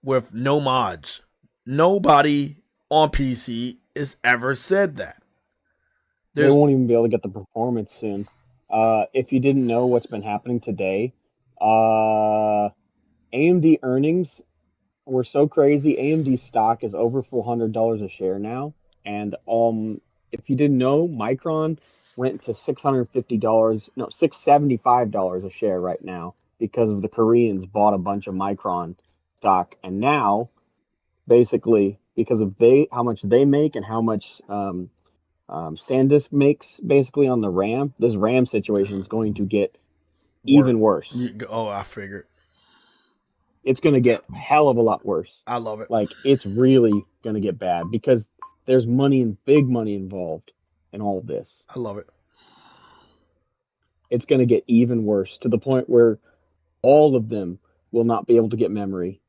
with no mods. Nobody on PC has ever said that. They won't even be able to get the performance soon. If you didn't know what's been happening today, AMD earnings were so crazy. AMD stock is over $400 a share now. And if you didn't know, Micron went to $675 a share right now because of the Koreans bought a bunch of Micron stock. And now, basically, because of how much they make and how much SanDisk makes basically on the RAM, this RAM situation is going to get even worse. Oh, I figured. It's going to get a hell of a lot worse. I love it. Like, it's really going to get bad because there's big money involved in all of this. I love it. It's going to get even worse to the point where all of them will not be able to get memory.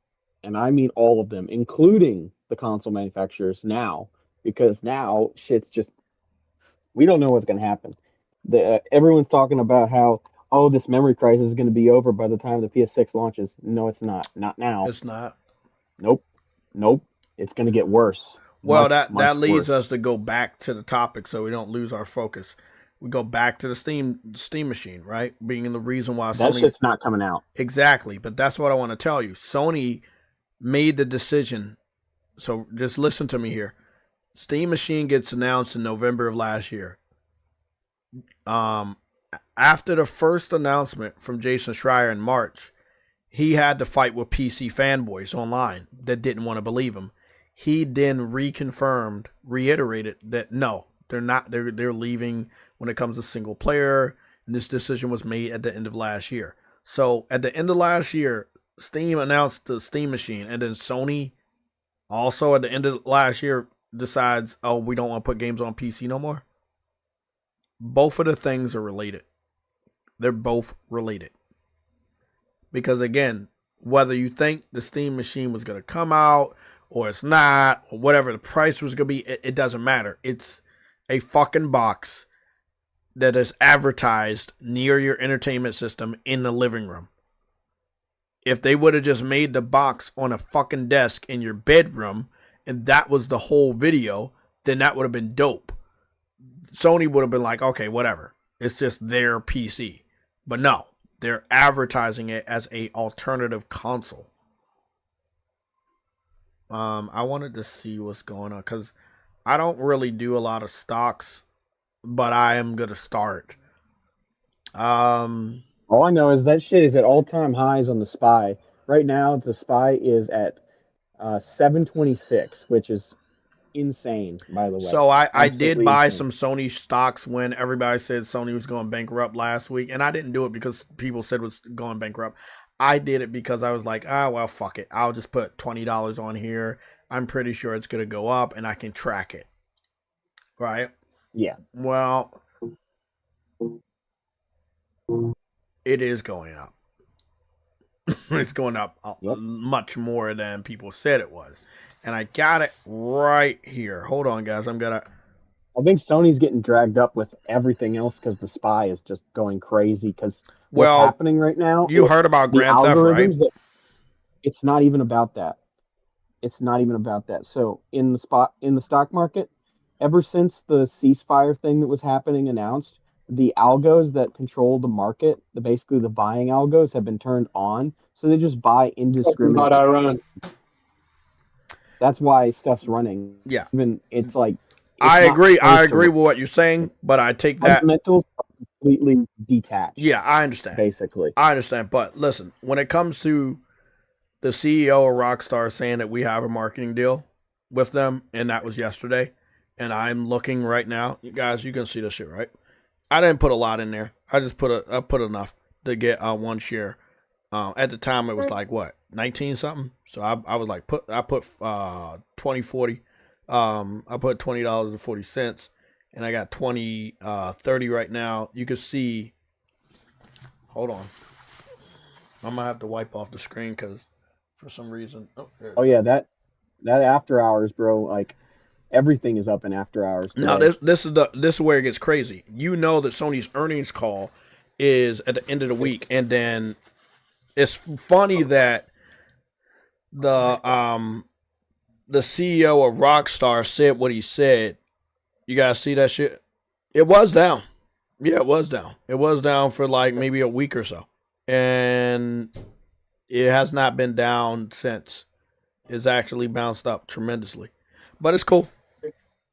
And I mean all of them, including the console manufacturers now, because now shit's just, we don't know what's going to happen. Everyone's talking about how, oh, this memory crisis is going to be over by the time the PS6 launches. No, it's not. Not now. It's not. Nope. It's going to get worse. Well, that leads us to go back to the topic so we don't lose our focus. We go back to the Steam Machine, right? Being the reason why that shit's not coming out. Exactly, but that's what I want to tell you. Sony made the decision, so just listen to me here. Steam Machine gets announced in November of last year. After the first announcement from Jason Schreier in March, he had to fight with PC fanboys online that didn't want to believe him. He then reiterated that no, they're not. They're leaving when it comes to single player. And this decision was made at the end of last year. So at the end of last year, Steam announced the Steam Machine, and then Sony also at the end of last year decides, oh, we don't want to put games on PC no more. Both of the things are related. They're both related. Because again, whether you think the Steam Machine was going to come out or it's not, or whatever the price was going to be, it doesn't matter. It's a fucking box that is advertised near your entertainment system in the living room. If they would have just made the box on a fucking desk in your bedroom and that was the whole video, then that would have been dope. Sony would have been like, okay, whatever. It's just their PC. But no, they're advertising it as a alternative console. I wanted to see what's going on because I don't really do a lot of stocks, but I am going to start. All I know is that shit is at all-time highs on the SPY. Right now, the SPY is at 726, which is insane, by the way. So I did Absolutely buy insane. some Sony stocks when everybody said Sony was going bankrupt last week, and I didn't do it because people said it was going bankrupt. I did it because I was like, well, fuck it. I'll just put $20 on here. I'm pretty sure it's gonna go up, and I can track it. Right? Yeah. Well, it is going up. It's going up much more than people said it was. And I got it right here. Hold on, guys. I think Sony's getting dragged up with everything else because the SPY is just going crazy. Because what's happening right now? You heard about Grand Theft, right? It's not even about that. It's not even about that. So in the stock market, ever since the ceasefire thing that was happening announced, the algos that control the market, basically the buying algos, have been turned on. So they just buy indiscriminately. That's why stuff's running. Yeah. Even it's like I agree with what you're saying, but I take that fundamentals are completely detached. Yeah, I understand. Basically. I understand. But listen, when it comes to the CEO of Rockstar saying that we have a marketing deal with them, and that was yesterday, and I'm looking right now, you guys, you can see this shit, right? I didn't put a lot in there. I just put enough to get one share. At the time, it was like what, 19 something. So I was like I put 20.40. I put $20.40, and I got 20.30 right now. You can see. Hold on, I'm gonna have to wipe off the screen because for some reason. Oh yeah, that after hours, bro. Like everything is up in after hours today. Now this is where it gets crazy. You know that Sony's earnings call is at the end of the week, and then it's funny that the CEO of Rockstar said what he said. You guys see that shit? It was down. Yeah, it was down. It was down for like maybe a week or so, and it has not been down since. It's actually bounced up tremendously, but it's cool.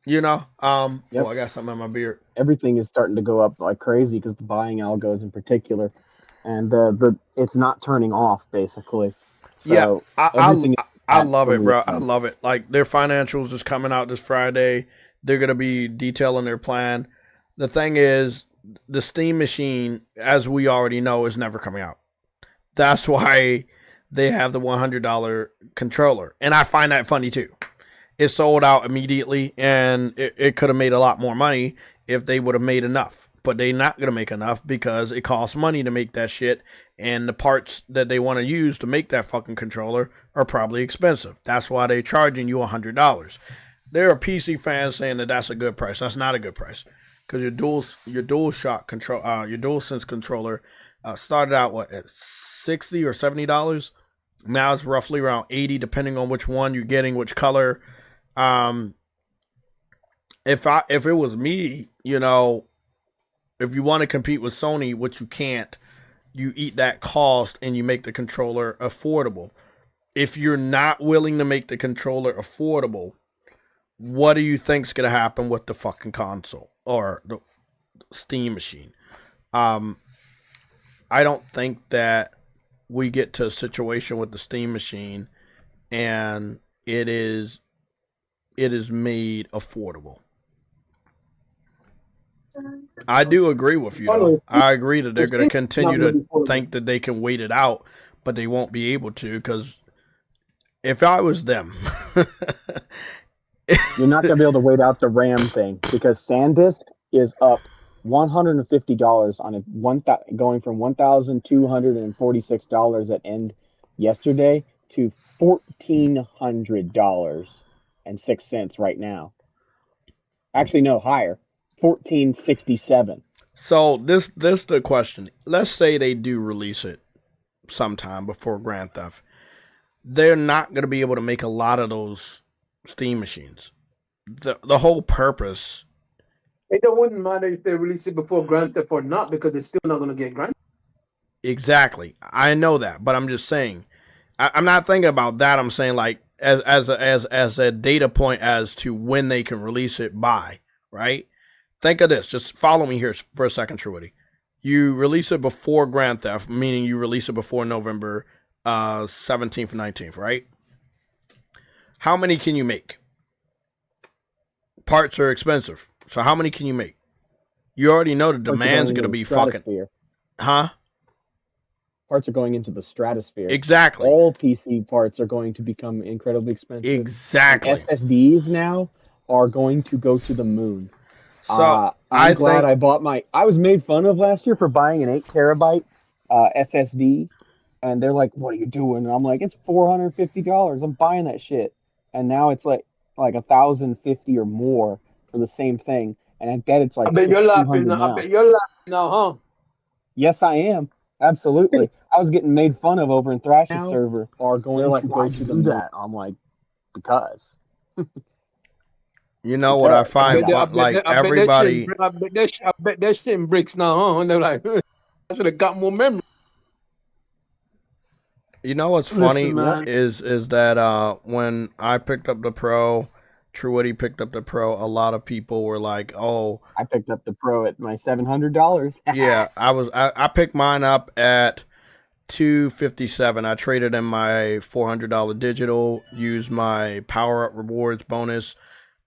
You know, Oh, I got something in my beard. Everything is starting to go up like crazy because the buying algos in particular, and it's not turning off basically. So yeah, I love it, bro. I love it. Like their financials is coming out this Friday. They're gonna be detailing their plan. The thing is, the Steam machine, as we already know, is never coming out. That's why they have the $100 controller, and I find that funny too. It sold out immediately, and it could have made a lot more money if they would have made enough. But they're not going to make enough because it costs money to make that shit, and the parts that they want to use to make that fucking controller are probably expensive. That's why they're charging you $100. There are PC fans saying that that's a good price. That's not a good price because your DualShock control, your DualSense controller started out at $60 or $70. Now it's roughly around $80, depending on which one you're getting, which color. If it was me, you know, if you want to compete with Sony, which you can't, you eat that cost and you make the controller affordable. If you're not willing to make the controller affordable, what do you think's gonna happen with the fucking console or the Steam machine? I don't think that we get to a situation with the Steam machine and it is made affordable. I do agree with you, though. I agree that they're going to continue to think that they can wait it out, but they won't be able to because if I was them... You're not going to be able to wait out the RAM thing because SanDisk is up $150 on it, going from $1,246 at end yesterday to $1,400.06 right now. Actually, no, higher. $1,467. So this the question. Let's say they do release it sometime before Grand Theft. They're not going to be able to make a lot of those Steam machines. The whole purpose. It wouldn't matter if they release it before Grand Theft or not because they're still not going to get Grand Theft. Exactly. I know that, but I'm just saying. I'm not thinking about that. I'm saying like as a data point as to when they can release it by, right? Think of this. Just follow me here for a second, Truity. You release it before Grand Theft, meaning you release it before November 17th, 19th, right? How many can you make? Parts are expensive. So how many can you make? You already know the demand's going to be fucking... Huh? Parts are going into the stratosphere. Exactly. All PC parts are going to become incredibly expensive. Exactly. And SSDs now are going to go to the moon. So I'm glad I bought my... I was made fun of last year for buying an 8 terabyte SSD. And they're like, what are you doing? And I'm like, it's $450. I'm buying that shit. And now it's like $1,050 or more for the same thing. And I bet it's like I bet you're laughing now. now. I bet you're laughing now, huh? Yes, I am. Absolutely. I was getting made fun of over in Thrash's server. Are going to go to the moon. I'm like, because. You know what I find fun? Like everybody. I bet they're shitting bricks now, huh? And they're like, I should have got more memory. You know what's funny is that when I picked up the Pro, Truity picked up the Pro, a lot of people were like, "Oh, I picked up the Pro at my $700." Yeah, I picked mine up at $257. I traded in my $400 digital, used my power up rewards bonus.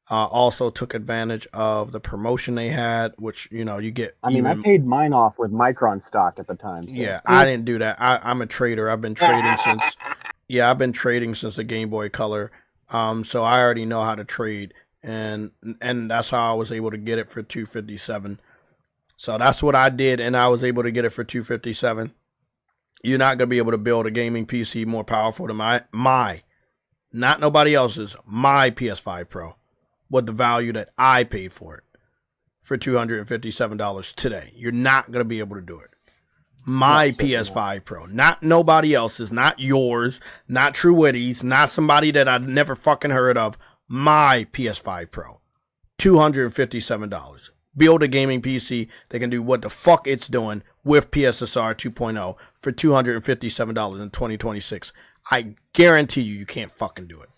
Also took advantage of the promotion they had, which you get. I mean, I paid mine off with Micron stock at the time. So. Yeah, I didn't do that. I'm a trader. I've been trading since. Yeah, I've been trading since the Game Boy Color. So I already know how to trade, and that's how I was able to get it for $257. So that's what I did, and I was able to get it for $257. You're not gonna be able to build a gaming PC more powerful than my, not nobody else's, my PS5 Pro. What the value that I paid for it for $257 today. You're not going to be able to do it. My PS5 Pro, not nobody else's, not yours, not Truity's, not somebody that I've never fucking heard of. My PS5 Pro, $257. Build a gaming PC that can do what the fuck it's doing with PSSR 2.0 for $257 in 2026. I guarantee you can't fucking do it.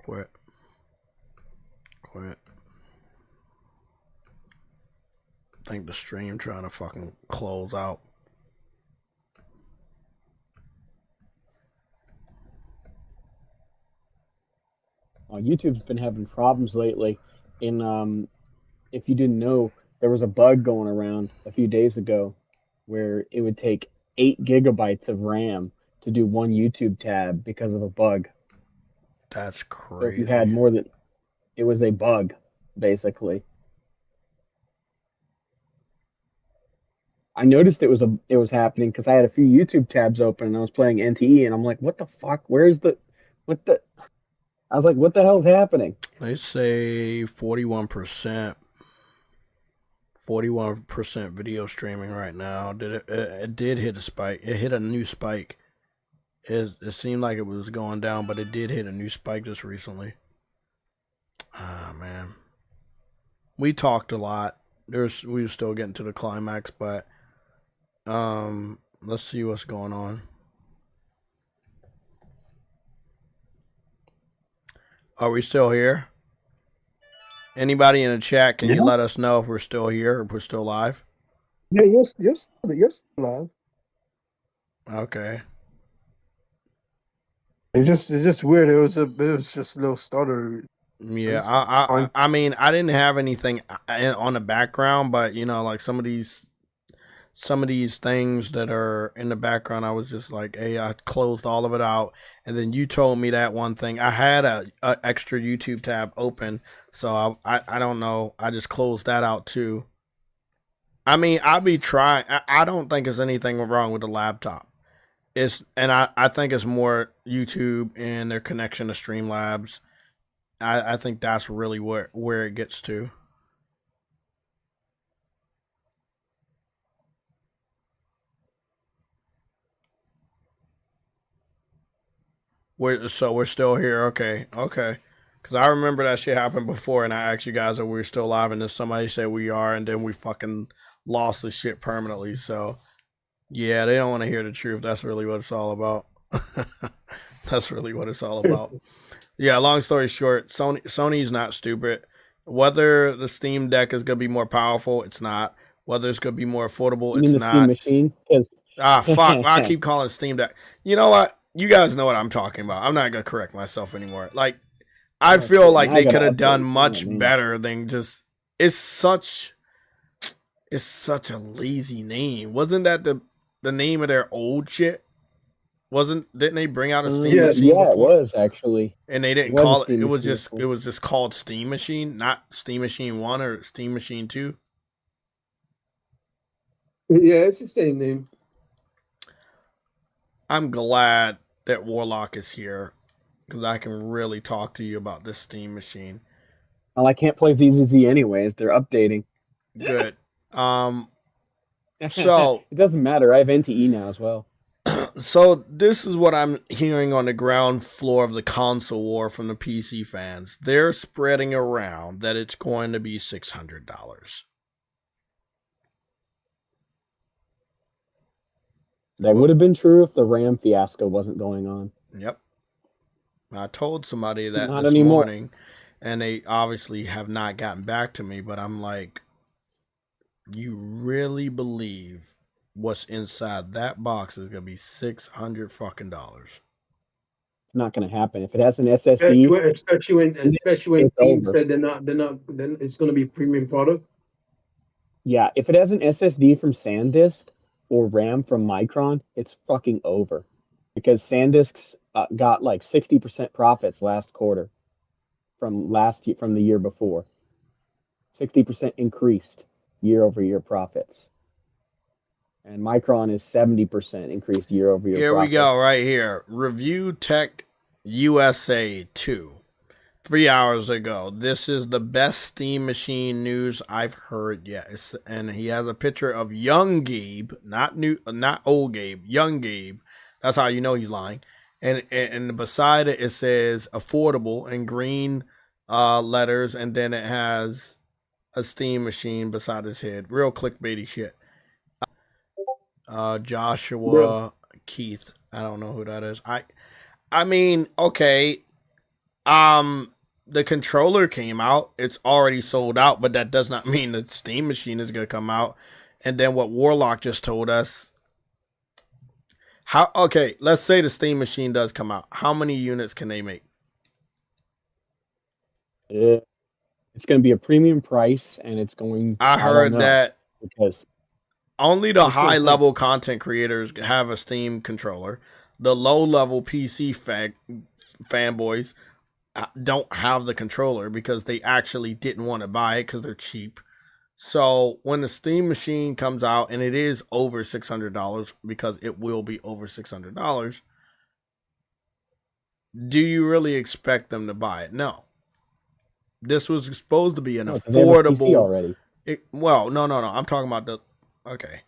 Quit. I think the stream trying to fucking close out. YouTube's been having problems lately. In if you didn't know, there was a bug going around a few days ago where it would take 8 gigabytes of RAM to do one YouTube tab because of a bug. That's crazy. So if you had more than, it was a bug, basically. I noticed it was happening because I had a few YouTube tabs open and I was playing NTE and I'm like, what the fuck? Where's the, what the? I was like, what the hell's happening? They say 41%. 41% video streaming right now. It did hit a spike. It hit a new spike. It seemed like it was going down, but it did hit a new spike just recently. Ah, man. We talked a lot. We were still getting to the climax, but let's see what's going on. Are we still here? Anybody in the chat, can you let us know if we're still here or if we're still live? Yeah, you're still live. Okay. It's just weird. It was just a little stutter. Yeah, I mean, I didn't have anything on the background, but like some of these things that are in the background, I was just like, hey, I closed all of it out, and then you told me that one thing. I had a extra YouTube tab open, so I don't know. I just closed that out too. I mean, I'll be trying. I don't think there's anything wrong with the laptop. I think it's more YouTube and their connection to Streamlabs. I think that's really where it gets to. We're still here. Okay. Because I remember that shit happened before, and I asked you guys if we were still live, and then somebody said we are, and then we fucking lost the shit permanently. So, yeah, they don't want to hear the truth. That's really what it's all about. That's really what it's all about. Yeah, long story short, Sony's not stupid. Whether the Steam Deck is going to be more powerful, it's not. Whether it's going to be more affordable, You it's mean the Steam not. machine? Because Fuck. I keep calling it Steam Deck. You know what? You guys know what I'm talking about. I'm not going to correct myself anymore. Like, I feel like they could have done much better than just. It's such a lazy name. Wasn't that the name of their old shit? Didn't they bring out a Steam machine before? Yeah, it was actually. And they didn't call it. It was just called Steam Machine, not Steam Machine 1 or Steam Machine 2. Yeah, it's the same name. I'm glad that Warlock is here because I can really talk to you about this Steam Machine. Well, I can't play ZZZ anyways. They're updating. Good. So it doesn't matter. I have NTE now as well. So this is what I'm hearing on the ground floor of the console war from the PC fans. They're spreading around that it's going to be $600. That would have been true if the RAM fiasco wasn't going on. Yep. I told somebody that Not this anymore. morning, and they obviously have not gotten back to me, but I'm like, you really believe what's inside that box is gonna be $600 fucking dollars? It's not going to happen. If it has an SSD, Especially when it's Steam over. said then it's going to be a premium product. Yeah, if it has an SSD from SanDisk or RAM from Micron, it's fucking over. Because SanDisk's got like 60% profits last quarter from the year before. 60% increased year-over-year profits. And Micron is 70% increased year-over-year Here profits. we go, right here. Review Tech USA 2. 3 hours ago. This is the best Steam Machine news I've heard yet. And he has a picture of young Gabe, not old Gabe, young Gabe. That's how you know he's lying. And beside it, it says affordable in green letters, and then it has a Steam Machine beside his head. Real clickbaity shit. Joshua Keith. I don't know who that is. I mean, okay. The controller came out. It's already sold out, but that does not mean the Steam Machine is going to come out. And then what Warlock just told us. Okay, let's say the Steam Machine does come out. How many units can they make? It's going to be a premium price, and it's going. I heard that because only the high level content creators have a Steam controller. The low level PC fanboys don't have the controller because they actually didn't want to buy it because they're cheap. So when the Steam Machine comes out, and it is over $600 because it will be over $600, do you really expect them to buy it? No. This was supposed to be an affordable. PC already. No. I'm talking about the. Okay.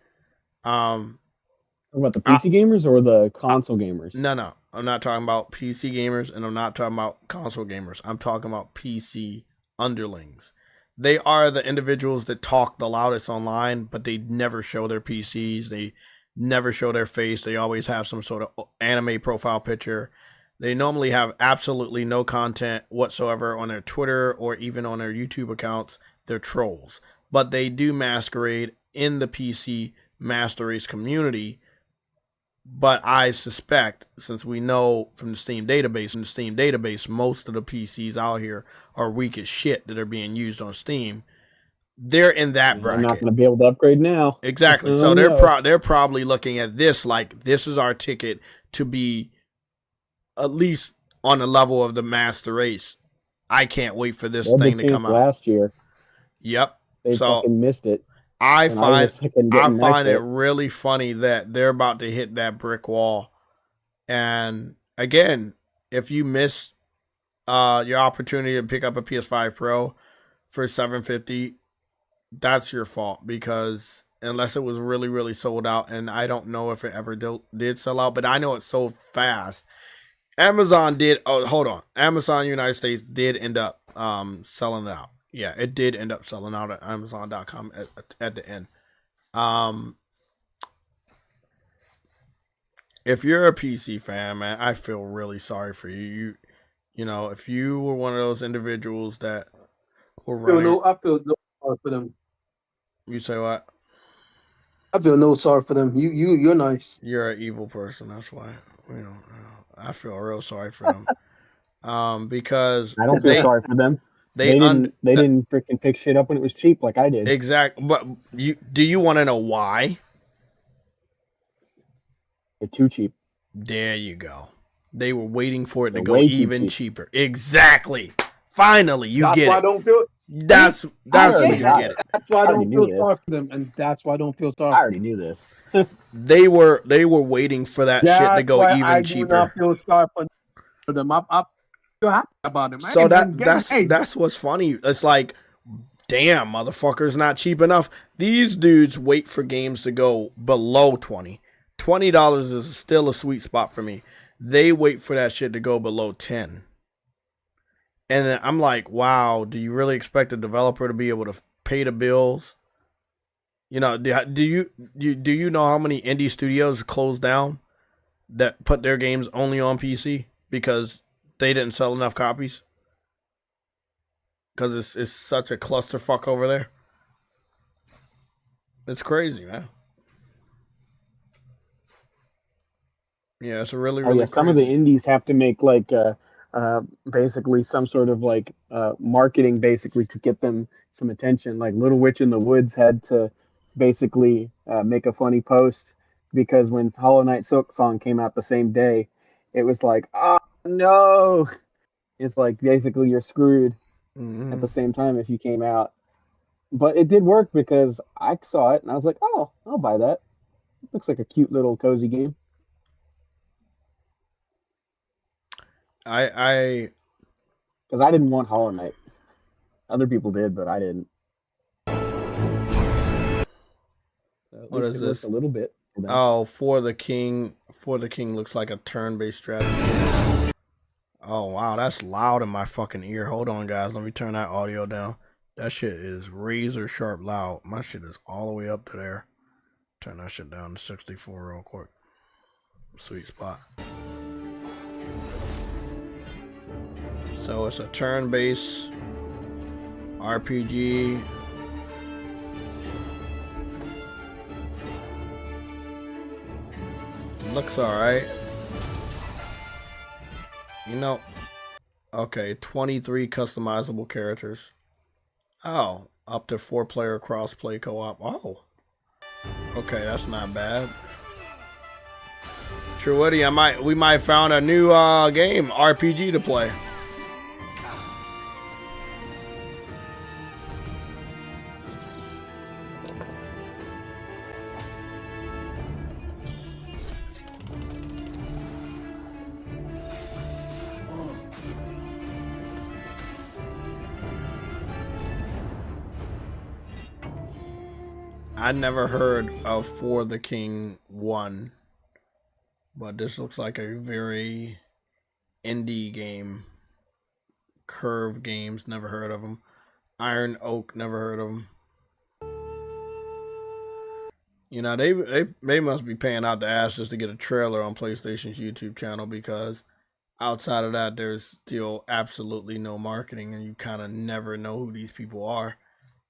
About the PC gamers or the console gamers? No. I'm not talking about PC gamers, and I'm not talking about console gamers. I'm talking about PC underlings. They are the individuals that talk the loudest online, but they never show their PCs. They never show their face. They always have some sort of anime profile picture. They normally have absolutely no content whatsoever on their Twitter or even on their YouTube accounts. They're trolls. But they do masquerade in the PC Master Race community. But I suspect, since we know from the Steam database, most of the PCs out here are weak as shit that are being used on Steam. They're in that bracket. I'm not going to be able to upgrade now. Exactly. So they're probably looking at this like this is our ticket to be at least on the level of the Master Race. I can't wait for this thing to come out. Last year. Yep. They fucking missed it. I find it really funny that they're about to hit that brick wall. And again, if you miss your opportunity to pick up a PS5 Pro for $750, that's your fault, because unless it was really, really sold out, and I don't know if it ever did sell out, but I know it sold fast. Amazon United States did end up selling it out. Yeah, it did end up selling out at Amazon.com at the end. If you're a PC fan, man, I feel really sorry for you. You know, if you were one of those individuals that We're I feel running. I feel no sorry for them. You say what? I feel no sorry for them. You're nice. You're an evil person. That's why. I feel real sorry for them. Because I don't feel sorry for them. They didn't freaking pick shit up when it was cheap like I did. Exactly. But do you want to know why? They're too cheap. There you go. They were waiting for it to They're go way too even cheap. cheaper. Exactly. Finally, you That's get why I it. don't feel. That's when you got get it. That's why I I already don't knew feel this. sorry for them, and that's why I don't feel sorry. I already knew this. They were waiting for that shit to That's go why I even do cheaper. not feel sorry for them. I feel happy about them. So Hey, that's what's funny. It's like, damn, motherfucker's not cheap enough. These dudes wait for games to go below $20. $20 is still a sweet spot for me. They wait for that shit to go below 10. And I'm like, wow, do you really expect a developer to be able to pay the bills? You know, do you know how many indie studios closed down that put their games only on PC because they didn't sell enough copies? Because it's such a clusterfuck over there. It's crazy, man. Yeah, it's a really Oh yeah, some crazy. of the indies have to make like basically some sort of like marketing basically to get them some attention. Like Little Witch in the Woods had to basically make a funny post because when Hollow Knight Silk Song came out the same day, it was like, oh no, it's like basically you're screwed at the same time if you came out. But it did work because I saw it and I was like, oh, I'll buy that. It looks like a cute little cozy game. I Because I didn't want Hollow Knight. Other people did, but I didn't. What is this? A little bit. Oh, For the King. For the King looks like a turn-based strategy. Oh wow, that's loud in my fucking ear. Hold on, guys. Let me turn that audio down. That shit is razor sharp loud. My shit is all the way up to there. Turn that shit down to 64 real quick. Sweet spot. So it's a turn-based RPG. Looks alright. You know, okay, 23 customizable characters. Oh, up to 4-player cross-play co-op. Oh, okay, that's not bad. True Woody, we might found a new game RPG to play. I never heard of For the King 1, but this looks like a very indie game. Curve Games, never heard of them. Iron Oak, never heard of them. You know, they must be paying out the ass just to get a trailer on PlayStation's YouTube channel, because outside of that, there's still absolutely no marketing, and you kind of never know who these people are.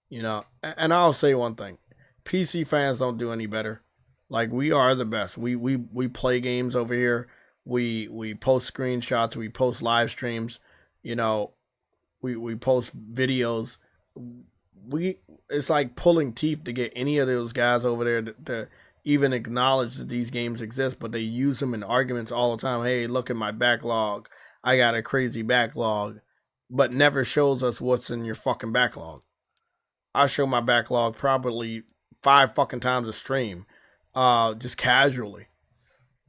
You know, and I'll say one thing. PC fans don't do any better. Like, we are the best. We play games over here. We post screenshots. We post live streams. You know, we post videos. It's like pulling teeth to get any of those guys over there to even acknowledge that these games exist, but they use them in arguments all the time. Hey, look at my backlog. I got a crazy backlog, but never shows us what's in your fucking backlog. I show my backlog probably 5 fucking times a stream, just casually.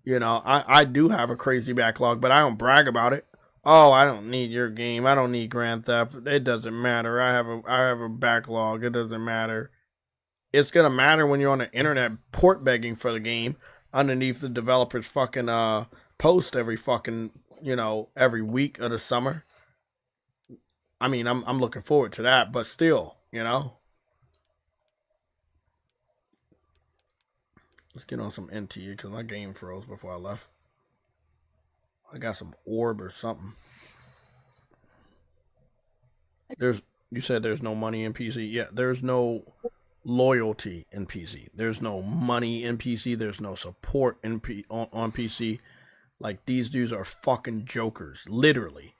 You know, I do have a crazy backlog, but I don't brag about it. Oh, I don't need your game. I don't need Grand Theft. It doesn't matter. I have a backlog. It doesn't matter. It's gonna matter when you're on the internet port begging for the game underneath the developer's fucking post every fucking, you know, every week of the summer. I mean, I'm looking forward to that, but still, you know. Let's get on some NT because my game froze before I left. I got some orb or something. You said there's no money in PC. Yeah, there's no loyalty in PC. There's no money in PC. There's no support on PC. Like, these dudes are fucking jokers, literally.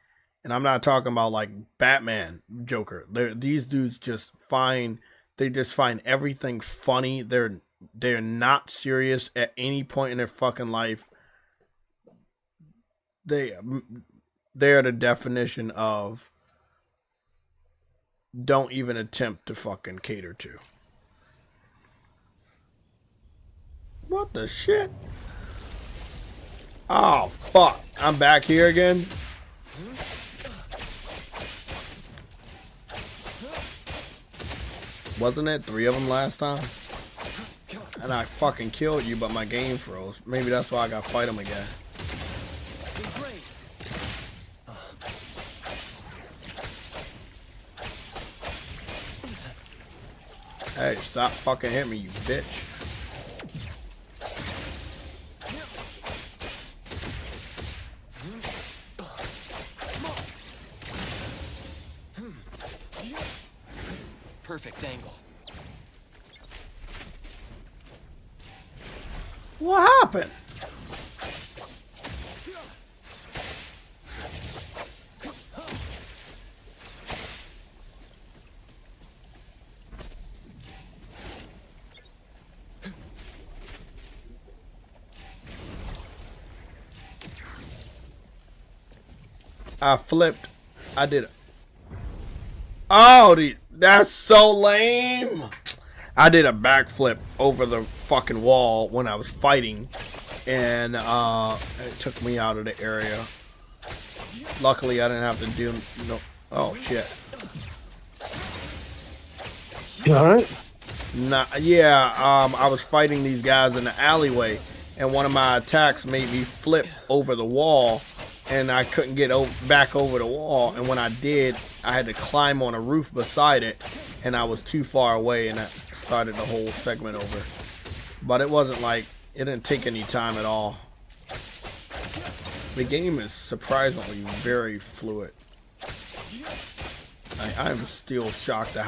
And I'm not talking about like Batman Joker. These dudes just find everything funny. They're not serious at any point in their fucking life. They're the definition of don't even attempt to fucking cater to. What the shit? Oh, fuck. I'm back here again? Wasn't it 3 of them last time? And I fucking killed you, but my game froze. Maybe that's why I gotta fight them again. Hey, stop fucking hitting me, you bitch. Perfect angle. What happened? I flipped. I did it. Oh, that's so lame. I did a backflip over the fucking wall when I was fighting, and it took me out of the area. Luckily, I didn't have to do no. Oh shit. You alright? Nah, yeah. I was fighting these guys in the alleyway, and one of my attacks made me flip over the wall, and I couldn't get back over the wall. And when I did, I had to climb on a roof beside it, and I was too far away, and that started the whole segment over. But it wasn't like, it didn't take any time at all. The game is surprisingly very fluid. I'm still shocked at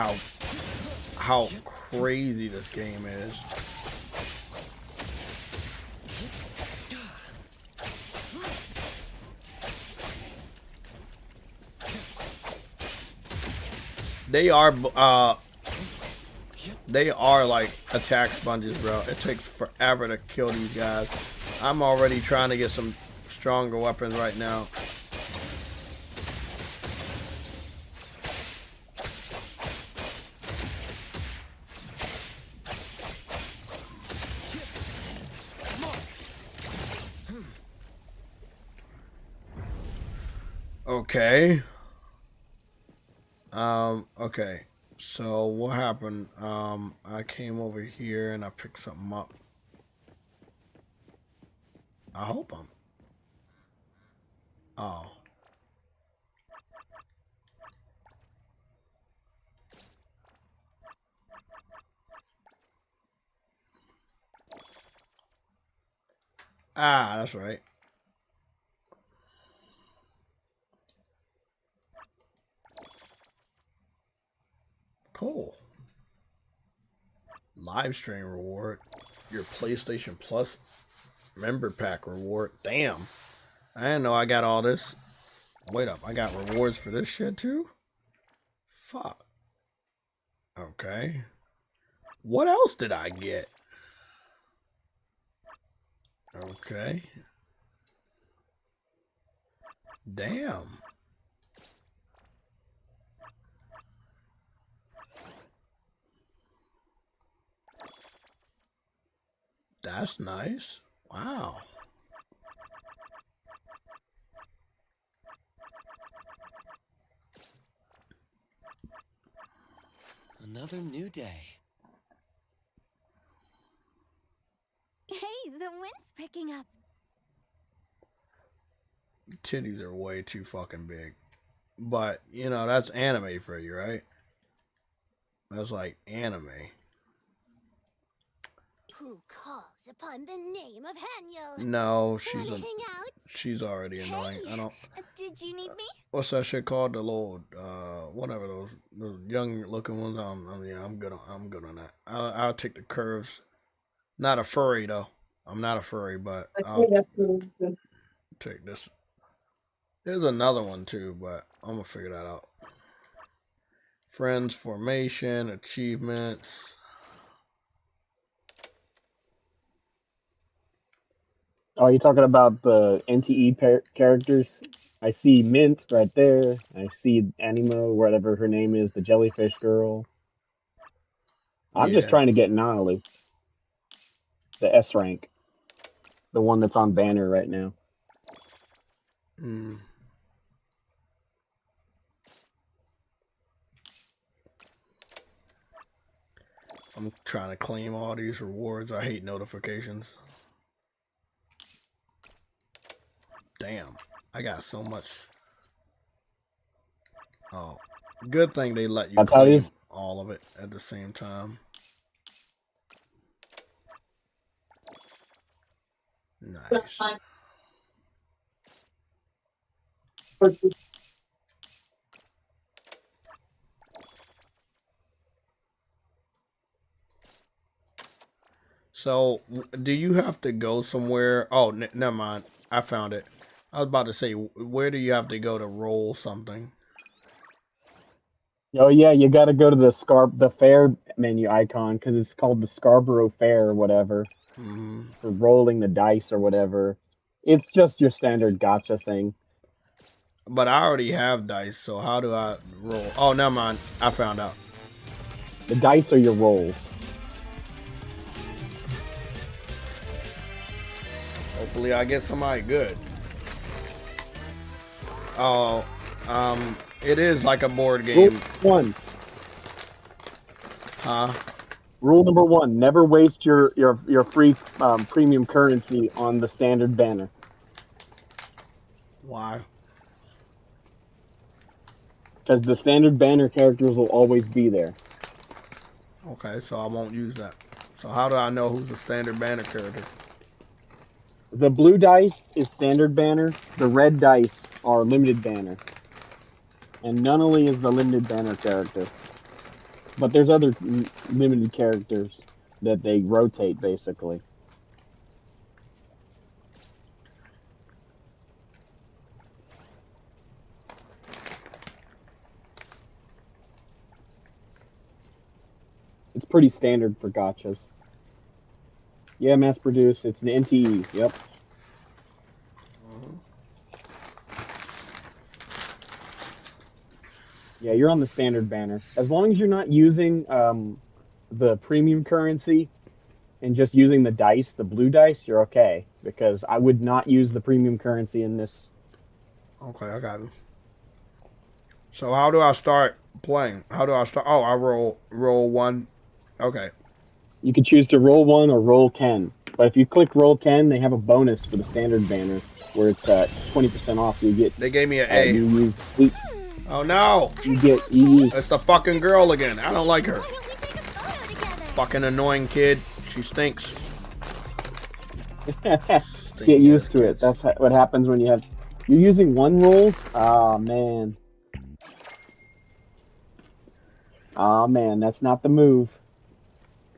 how crazy this game is. They are like attack sponges, bro. It takes forever to kill these guys. I'm already trying to get some stronger weapons right now. Okay. Okay. So what happened? I came over here and I picked something up. I hope I'm. Oh. Ah, that's right. Cool. Live stream reward. Your PlayStation Plus member pack reward. Damn. I didn't know I got all this. Wait up. I got rewards for this shit too? Fuck. Okay. What else did I get? Okay. Damn. That's nice. Wow. Another new day. Hey, the wind's picking up. Titties are way too fucking big. But, you know, that's anime for you, right? That's like anime. Who calls upon the name of Haniel? No, Wanna hang out, She's already annoying. I don't. Did you need me? What's that shit called? The little, whatever those young looking ones. Yeah, I'm good on that. I'll take the curves. Not a furry though. I'm not a furry, but I'll take this. There's another one too, but I'm gonna figure that out. Friends, formation, achievements. Oh, you're talking about the NTE characters? I see Mint right there. I see Anima, whatever her name is, the jellyfish girl. I'm just trying to get Nolly. The S rank. The one that's on banner right now. Hmm. I'm trying to claim all these rewards. I hate notifications. Damn, I got so much. Oh, good thing they let you claim all of it at the same time. Nice. So, do you have to go somewhere? Oh, never mind. I found it. I was about to say, where do you have to go to roll something? Oh yeah, you got to go to the fair menu icon because it's called the Scarborough Fair or whatever. For rolling the dice or whatever. It's just your standard gotcha thing. But I already have dice, so how do I roll? Oh, never mind. I found out. The dice are your rolls. Hopefully I get somebody good. Oh, it is like a board game. Rule 1. Huh? Rule number 1: never waste your free premium currency on the standard banner. Why? Because the standard banner characters will always be there. Okay, so I won't use that. So how do I know who's the standard banner character? The blue dice is standard banner. The red dice are limited banner. And Nunnally is the limited banner character. But there's other limited characters that they rotate, basically. It's pretty standard for gotchas. Yeah, mass produced. It's the NTE. Yep. Yeah, you're on the standard banner. As long as you're not using the premium currency and just using the dice, the blue dice, you're okay. Because I would not use the premium currency in this. Okay, I got it. So how do I start playing? How do I start? Oh, I roll 1. Okay. You can choose to roll 1 or roll 10. But if you click roll 10, they have a bonus for the standard banner where it's 20% off. You get. They gave me an A. You use 8. Oh no! You use. It's the fucking girl again. I don't like her. Fucking annoying kid. She stinks. Get used to it. That's what happens when you have. You're using 1 rolls? Oh man. Oh man, that's not the move.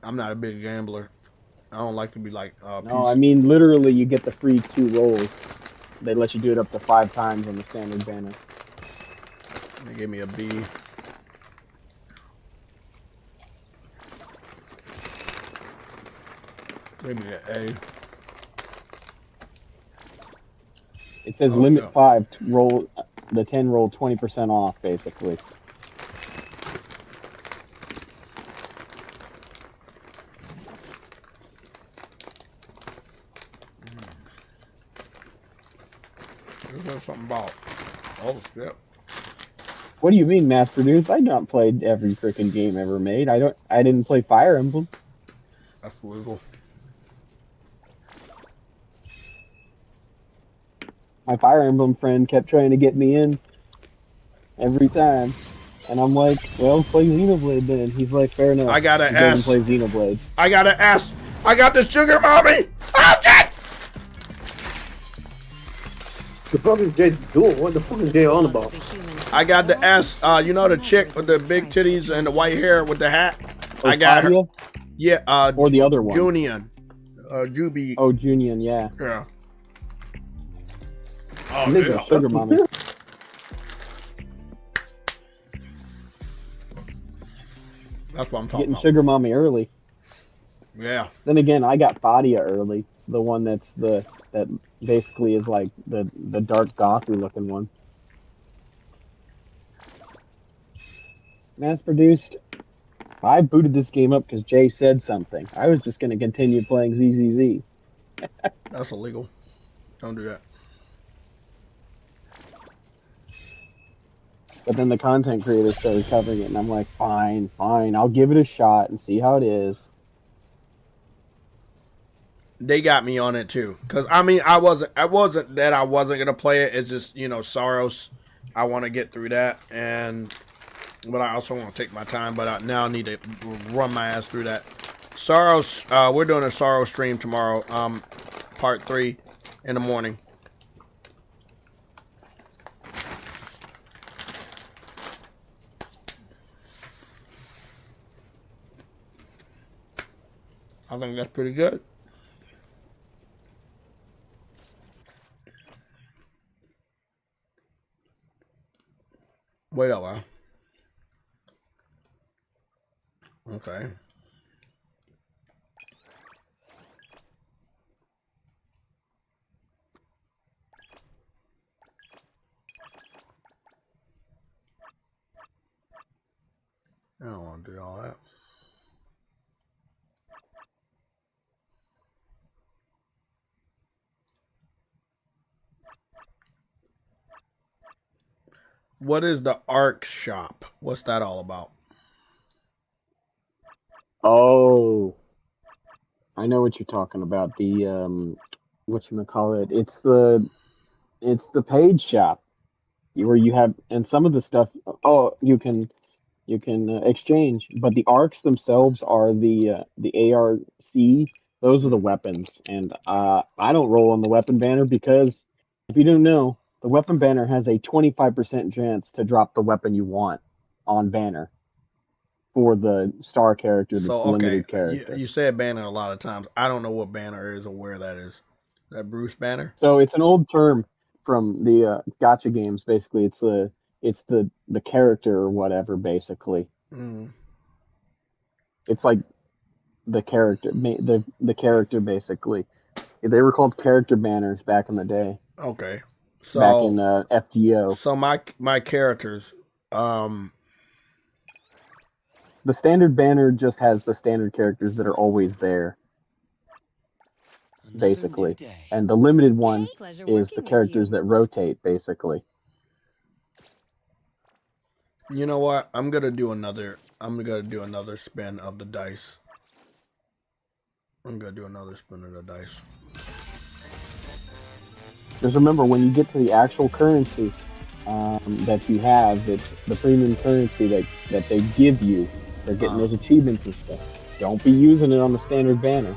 I'm not a big gambler. I don't like to be like. No, I mean literally, you get the free 2 rolls. They let you do it up to 5 times on the standard banner. They gave me a B. Gave me an A. It says limit 5 to roll. The 10 roll 20% off, basically. There's something about. Oh shit. What do you mean mass produced? I not played every freaking game ever made. I didn't play Fire Emblem. That's legal. My Fire Emblem friend kept trying to get me in every time. And I'm like, well, play Xenoblade then. He's like, fair enough. I got an S. S. Play Xenoblade. I got an S. I got the sugar mommy. Oh shit! The fuck is Jay doing? What the fuck is Jay on about? I got the S. You know the chick with the big titties and the white hair with the hat. Oh, I got Claudia? her. Yeah. Or the other one. Junian. Juby. Oh, Junian, yeah. Yeah. Oh, Nigga, yeah. sugar mommy. That's what I'm talking Getting about. sugar mommy early. Yeah. Then again, I got Fadia early. The one that basically is like the dark gothy looking one. Mass produced. I booted this game up because Jay said something. I was just going to continue playing ZZZ. That's illegal. Don't do that. But then the content creators started covering it, and I'm like, fine, I'll give it a shot and see how it is. They got me on it too, cause I mean, I wasn't that I wasn't gonna play it. It's just Soros. I want to get through that, but I also want to take my time. But I now need to run my ass through that. Soros. We're doing a Soros stream tomorrow. Part 3 in the morning. I think that's pretty good. Wait a while. Okay. I don't want to do all that. What is the ARC shop? What's that all about? Oh, I know what you're talking about. The whatchamacallit. It's the page shop where you have, and some of the stuff. Oh, you can exchange, but the arcs themselves are the ARC. Those are the weapons, and I don't roll on the weapon banner because if you don't know, the weapon banner has a 25% chance to drop the weapon you want on banner for the star character that's So, okay, limited character. you said banner a lot of times. I don't know what banner is or where that is. That Bruce banner? So it's an old term from the gotcha games. Basically, it's the character or whatever. Basically, it's like the character, the character. Basically, they were called character banners back in the day. Okay, so back in FGO. So my characters, the standard banner just has the standard characters that are always there. Basically, and the limited one is the characters that rotate. Basically, you know what? I'm gonna do another spin of the dice. Just remember, when you get to the actual currency that you have, it's the premium currency that they give you. They're getting those achievements and stuff. Don't be using it on the standard banner.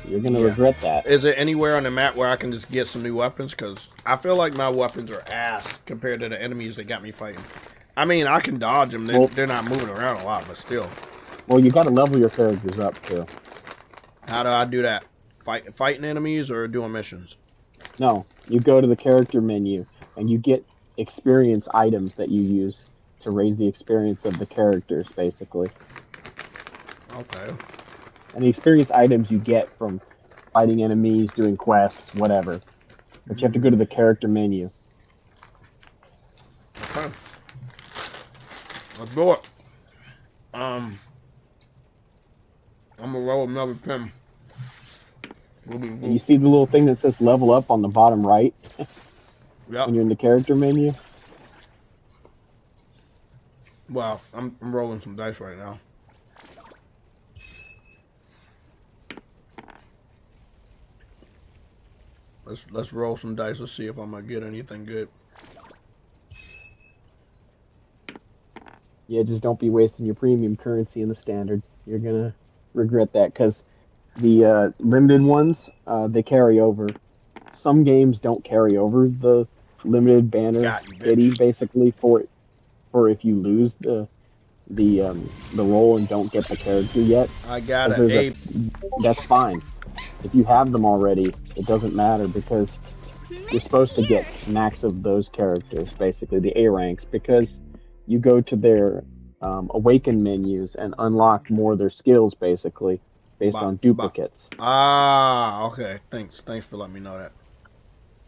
You're going to regret that. Is there anywhere on the map where I can just get some new weapons? Because I feel like my weapons are ass compared to the enemies that got me fighting. I mean, I can dodge them. They're not moving around a lot, but still. Well, you got to level your characters up, too. How do I do that? Fighting enemies or doing missions? No, you go to the character menu, and you get experience items that you use to raise the experience of the characters, basically. Okay. And the experience items you get from fighting enemies, doing quests, whatever. But you have to go to the character menu. Okay. Let's do it. I'm gonna roll another pin. And you see the little thing that says level up on the bottom right? Yep. When you're in the character menu? Well, I'm rolling some dice right now. Let's roll some dice. Let's see if I'm gonna get anything good. Yeah, just don't be wasting your premium currency in the standard. You're gonna regret that because the limited ones they carry over. Some games don't carry over the limited banner Got you, kitty bitch. basically for if you lose the role and don't get the character yet. I got 'Cause an there's ape. that's fine. If you have them already, it doesn't matter because you're supposed to get max of those characters, basically the A ranks, because you go to their awaken menus and unlock more of their skills, basically based on duplicates. Ah, okay. Thanks for letting me know that.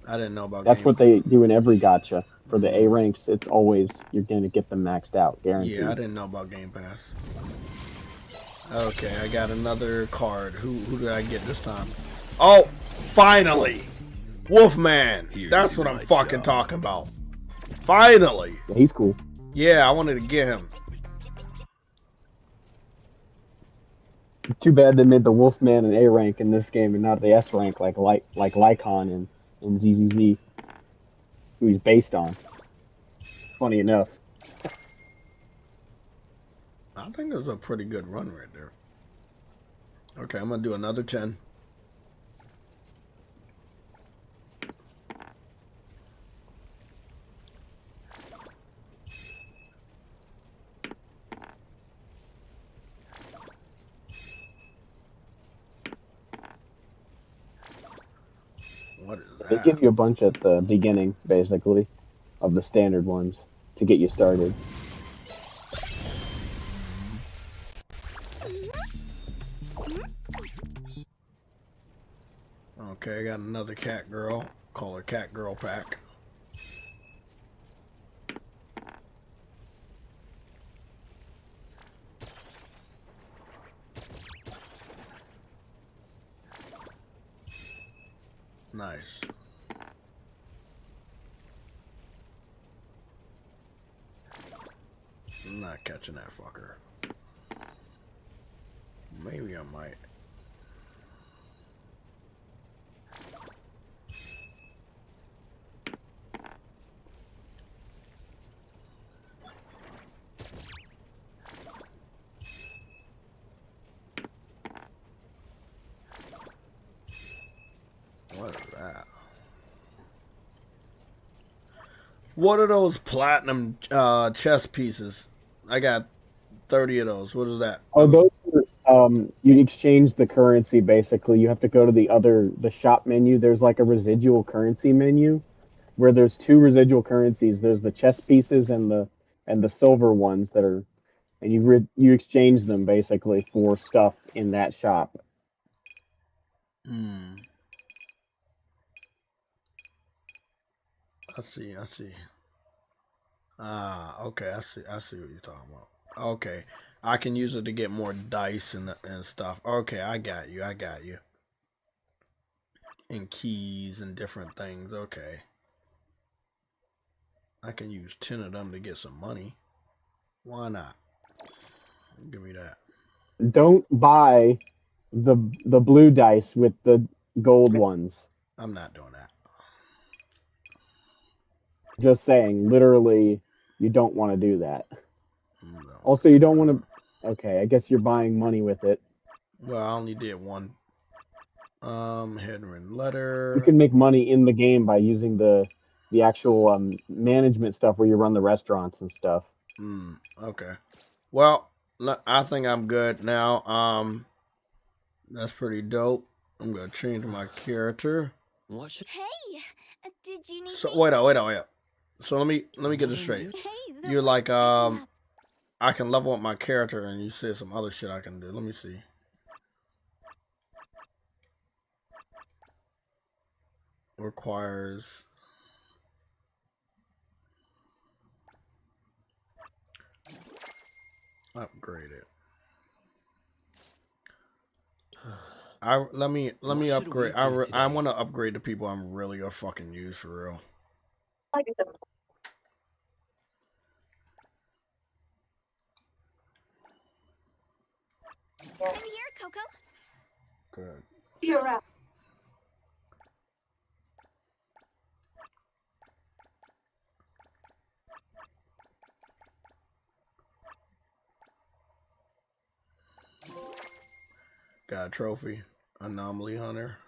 I didn't know about That's Game. what they do in every gacha. For the A ranks, it's always you're gonna get them maxed out, guaranteed. Yeah, I didn't know about Game Pass. Okay, I got another card. Who did I get this time? Oh, finally! Wolfman! That's what I'm fucking talking about. Finally! Yeah, he's cool. Yeah, I wanted to get him. Too bad they made the Wolfman an A rank in this game and not the S rank like Lycon in ZZZ, who he's based on. Funny enough. I think it was a pretty good run right there. Okay, I'm gonna do another 10. What is They that? give you a bunch at the beginning, basically, of the standard ones to get you started. Okay, I got another cat girl. Call her Cat Girl Pack. Nice. I'm not catching that fucker. Maybe I might. What is that? What are those platinum chess pieces? I got 30 of those. What is that? Oh, those are, you exchange the currency, basically. You have to go to the shop menu. There's like a residual currency menu where there's two residual currencies. There's the chess pieces and the silver ones that are, and you exchange them basically for stuff in that shop. Hmm. I see. Ah, okay. I see what you're talking about. Okay. I can use it to get more dice and stuff. Okay, I got you. And keys and different things. Okay. I can use 10 of them to get some money. Why not? Give me that. Don't buy the blue dice with the gold ones. I'm not doing that. Just saying, literally, you don't want to do that. Also, you don't want to. Okay, I guess you're buying money with it. Well, I only did one. Header and letter. You can make money in the game by using the actual management stuff where you run the restaurants and stuff. Okay. Well, I think I'm good now. That's pretty dope. I'm gonna change my character. Hey, did you need So me? wait up. So let me get this straight. You're like I can level up my character, and you said some other shit I can do. Let me see. Requires upgrade it. Let me upgrade. I want to upgrade the people I'm really a fucking use for real. I'm here, Coco. Good. You're up. Got a trophy. Anomaly Hunter.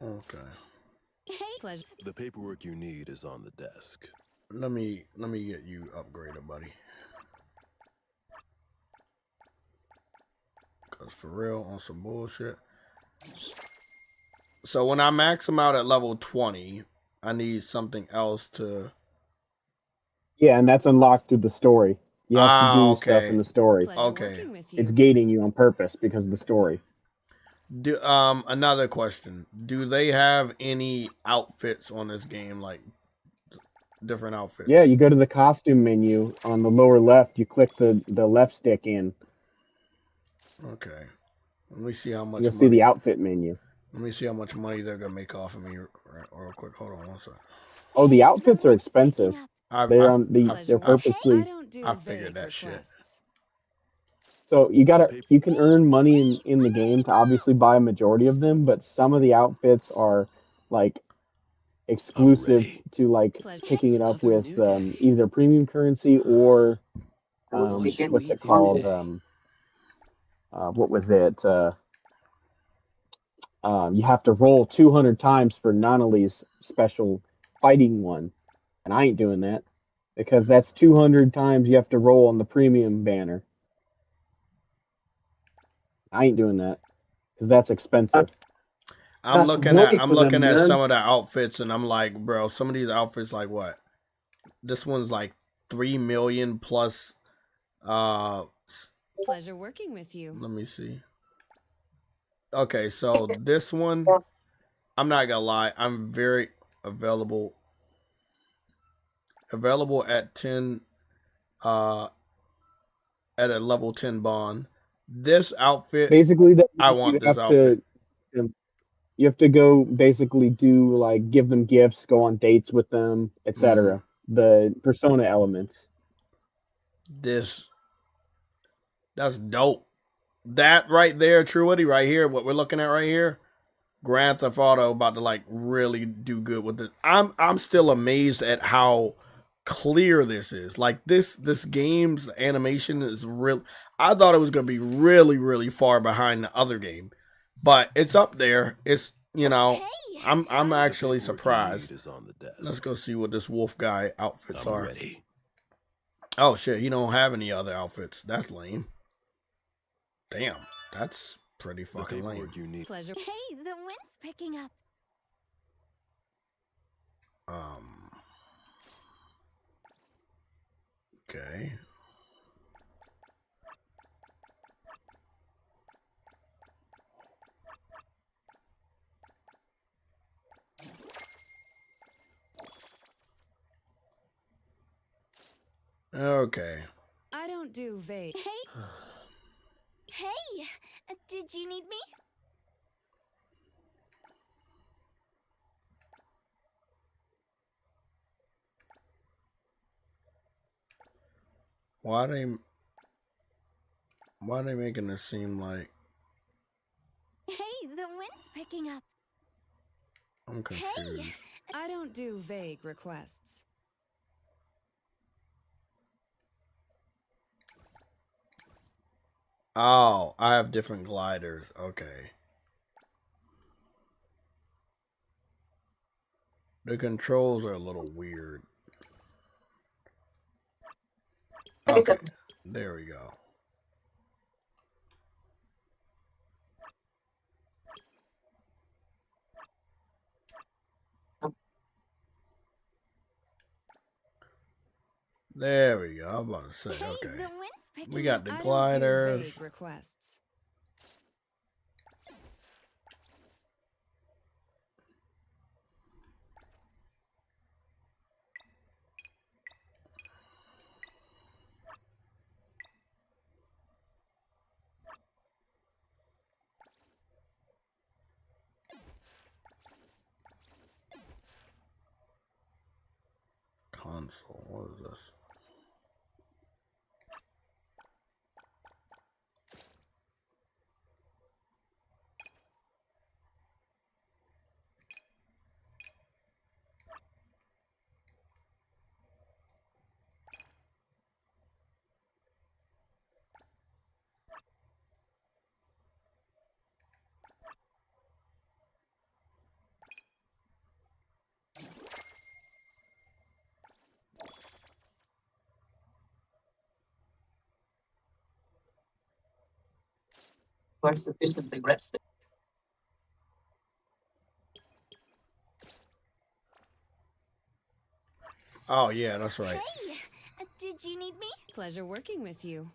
Okay. Hey, pleasure. The paperwork you need is on the desk. Let me get you upgraded, buddy. Cause for real, on some bullshit. So when I max them out at level 20, I need something else to. Yeah, and that's unlocked through the story. You have to do stuff in Okay. the story. Okay. It's gating you on purpose because of the story. Do another question. Do they have any outfits on this game, like different outfits? Yeah, you go to the costume menu on the lower left. You click the left stick in. Okay. Let me see how much You'll money. see the outfit menu. Let me see how much money they're gonna make off of me real quick. Hold on one second. Oh, the outfits are expensive. They're purposely. I figured that shit. So you can earn money in the game to obviously buy a majority of them, but some of the outfits are like exclusive to like picking it up with either premium currency or what's it called? What was it? You have to roll 200 times for Nonali's special fighting one, and I ain't doing that because that's 200 times you have to roll on the premium banner. I ain't doing that because that's expensive. I'm looking at some of the outfits and I'm like, bro, some of these outfits like what? This one's like 3 million plus. Pleasure working with you. Let me see. Okay, so this one, I'm not gonna lie, I'm very available at 10 at a level 10 bond. This outfit, Basically, I want this outfit. You have to go basically do like give them gifts, go on dates with them, etc. The persona elements. That's dope. That right there, Truity, right here, what we're looking at right here, Grand Theft Auto about to like really do good with this. I'm still amazed at how clear this is. Like this game's animation is real. I thought it was gonna be really far behind the other game, but it's up there. It's I'm actually surprised. Let's go see what this wolf guy outfits are. Ready. Oh shit, he don't have any other outfits. That's lame. Damn, that's pretty fucking lame. Pleasure. Hey, the wind's picking up. Okay. Okay. I don't do vague. Hey, did you need me? Why they making this seem like Hey, the wind's picking up. I'm confused? I don't do vague requests. Oh, I have different gliders. Okay. The controls are a little weird. Okay, there we go. There we go. I'm about to say, okay. We got the gliders. Vague requests. Console. What is this? are sufficiently rested. Oh yeah, that's right. Hey, did you need me? Pleasure working with you.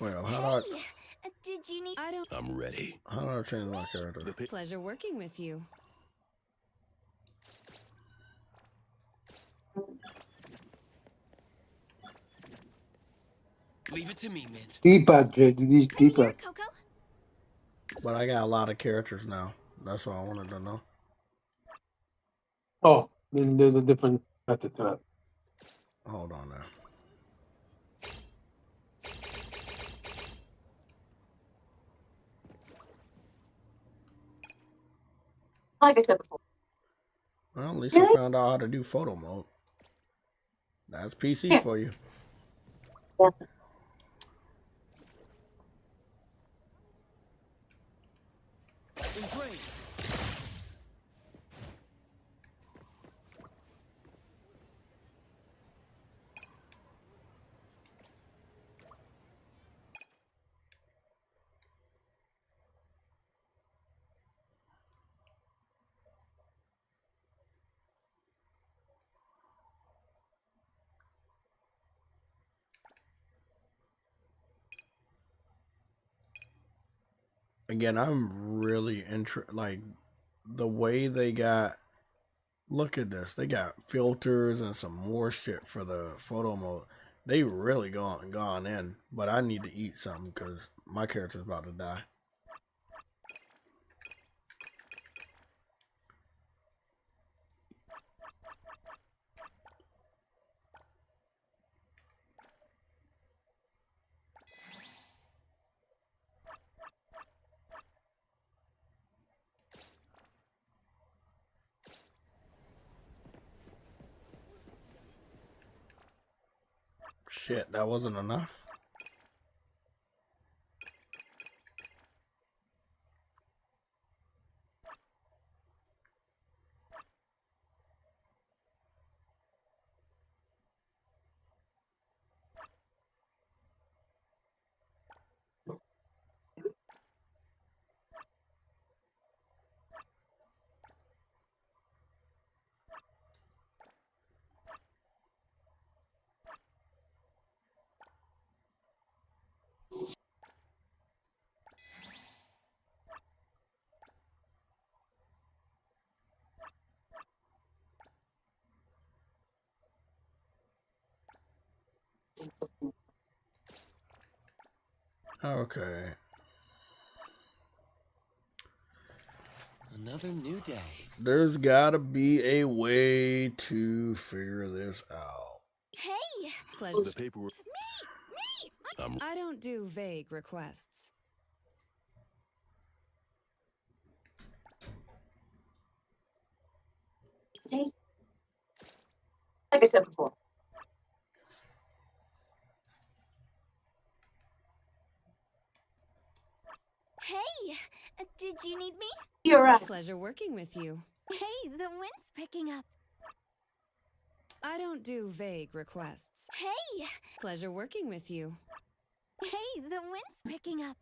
Wait, how do Hey, did you need? I don't. I'm ready. how do I change my character? Pleasure working with you. Leave it to me, Mint. D-pad, Jay. D-pad. Coco. But I got a lot of characters now. That's what I wanted to know. Oh, then there's a different method to that. Hold on now. Like I said before. Well, at least I found out how to do photo mode. That's PC for you. Yeah. Great. Again, I'm really like the way they got. Look at this. They got filters and some more shit for the photo mode. They really gone in. But I need to eat something because my character's about to die. Shit, that wasn't enough. Okay. Another new day. There's gotta be a way to figure this out. Hey. Pleasure. The paperwork. Me. I don't do vague requests. Like I said before. Hey, did you need me? You're right. Pleasure working with you. Hey, the wind's picking up. I don't do vague requests. Hey. Pleasure working with you. Hey, the wind's picking up.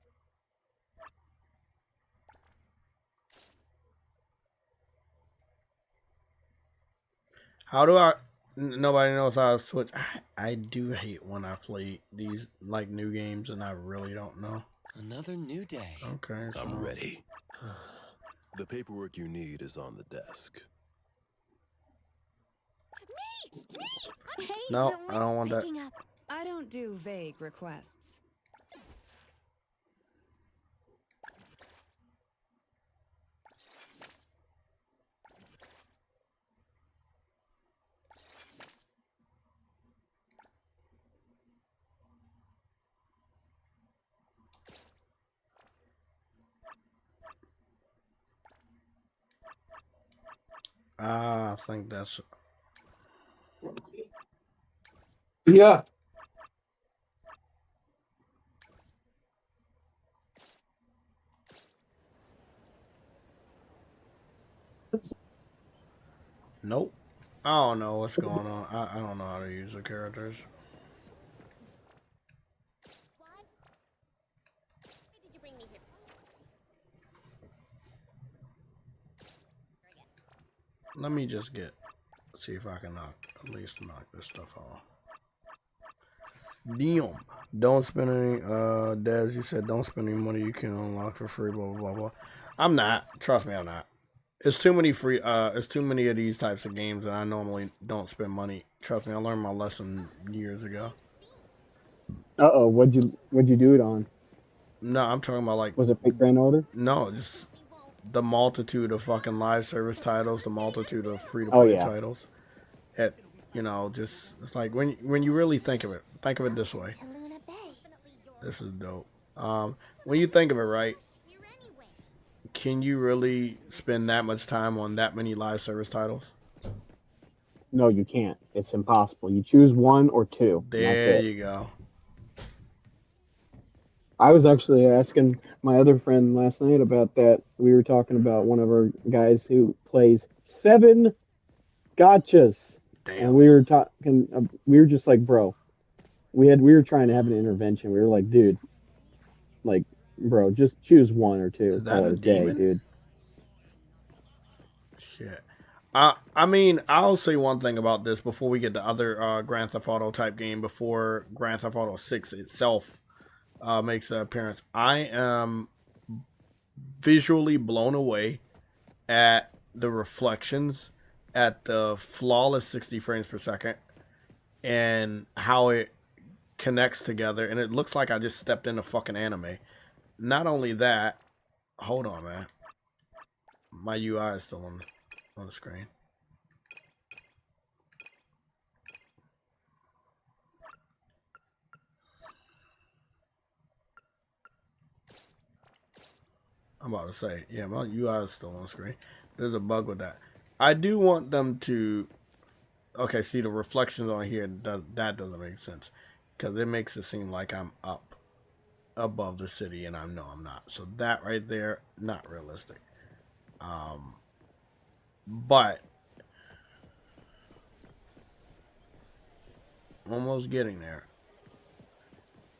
How do I? Nobody knows how to switch. I do hate when I play these like new games and I really don't know. Another new day. Okay, so I'm ready. The paperwork you need is on the desk. Me. Hey, no, the I don't wind's want that. picking up. I don't do vague requests. I think that's. Yeah. Nope. I don't know what's going on. I don't know how to use the characters. Let me just see if I can at least knock this stuff off. Damn. Don't spend any, Des, you said don't spend any money you can unlock for free, blah, blah, blah, blah. I'm not. Trust me, I'm not. It's too many it's too many of these types of games, and I normally don't spend money. Trust me, I learned my lesson years ago. Uh-oh, what'd you do it on? No, I'm talking about like... Was it Big Grand Order? No, just the multitude of fucking live service titles, the multitude of free-to-play titles. You know, just, it's like, when you really think of it this way. This is dope. When you think of it, right, can you really spend that much time on that many live service titles? No, you can't. It's impossible. You choose one or two. There you go. I was actually asking my other friend last night about that. We were talking about one of our guys who plays 7 gotchas. Damn. And we were talking, we were just like, bro, we were trying to have an intervention. We were like, dude, like, bro, just choose one or two. Call it a day, dude. Shit. I mean, I'll say one thing about this before we get to other Grand Theft Auto type game, before Grand Theft Auto 6 itself makes an appearance. I am visually blown away at the reflections, at the flawless 60 frames per second, and how it connects together. And it looks like I just stepped into fucking anime. Not only that, hold on, man. My UI is still on the screen. I'm about to say, yeah, my UI is still on the screen. There's a bug with that. I do want them to, okay, see the reflections on here, that doesn't make sense. Because it makes it seem like I'm up above the city, and I know I'm not. So that right there, not realistic. But almost getting there.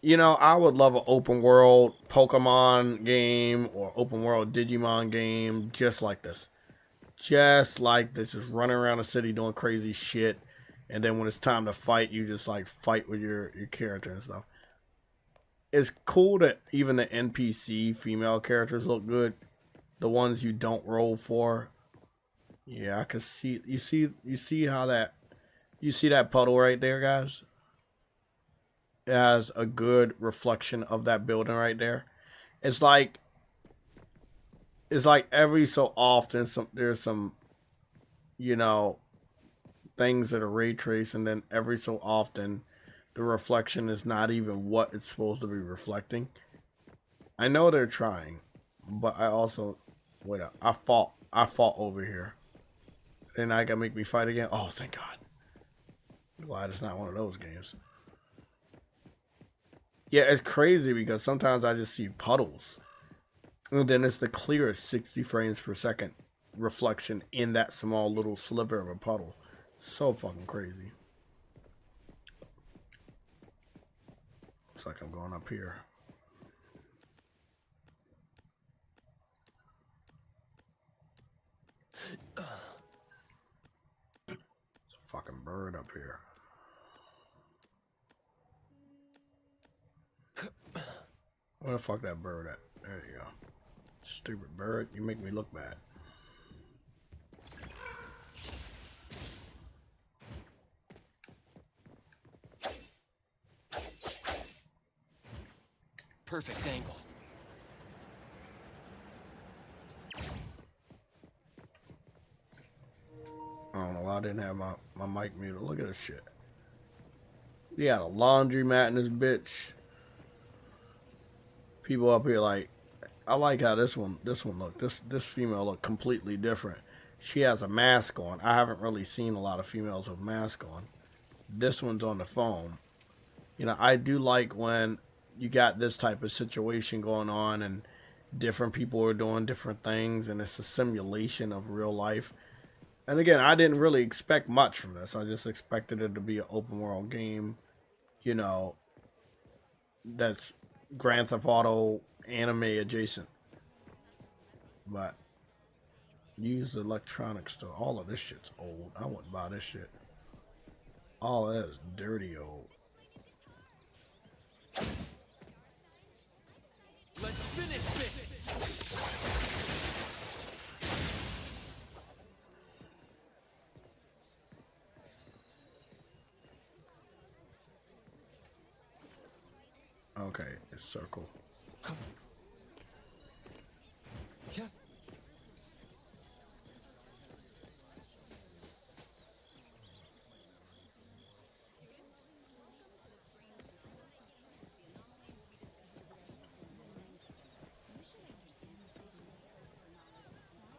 You know, I would love an open world Pokemon game or open world Digimon game just like this. Just like this, just running around the city doing crazy shit. And then when it's time to fight, you just like fight with your character and stuff. It's cool that even the NPC female characters look good. The ones you don't roll for. Yeah, I can see, you see how that, you see that puddle right there, guys? It has a good reflection of that building right there. It's like every so often there's some, you know, things that are ray traced, and then every so often the reflection is not even what it's supposed to be reflecting. I know they're trying, but I also, wait up, I fought over here. Then I gotta make me fight again. Oh, thank God. I'm glad it's not one of those games. Yeah, it's crazy because sometimes I just see puddles. And then it's the clearest 60 frames per second reflection in that small little sliver of a puddle. So fucking crazy. Looks like I'm going up here. There's a fucking bird up here. Where the fuck that bird at? There you go. Stupid bird, you make me look bad. Perfect angle. I don't know why I didn't have my mic muted. Look at this shit. You got a laundromat in this bitch. People up here like, I like how this one look. This female look completely different. She has a mask on. I haven't really seen a lot of females with masks on. This one's on the phone. You know, I do like when you got this type of situation going on and different people are doing different things and it's a simulation of real life. And again, I didn't really expect much from this. I just expected it to be an open world game, you know, that's Grand Theft Auto anime adjacent. But use electronics store. All of this shit's old. I wouldn't buy this shit. All that is dirty old. Let's finish this. Okay, it's circle. Yeah.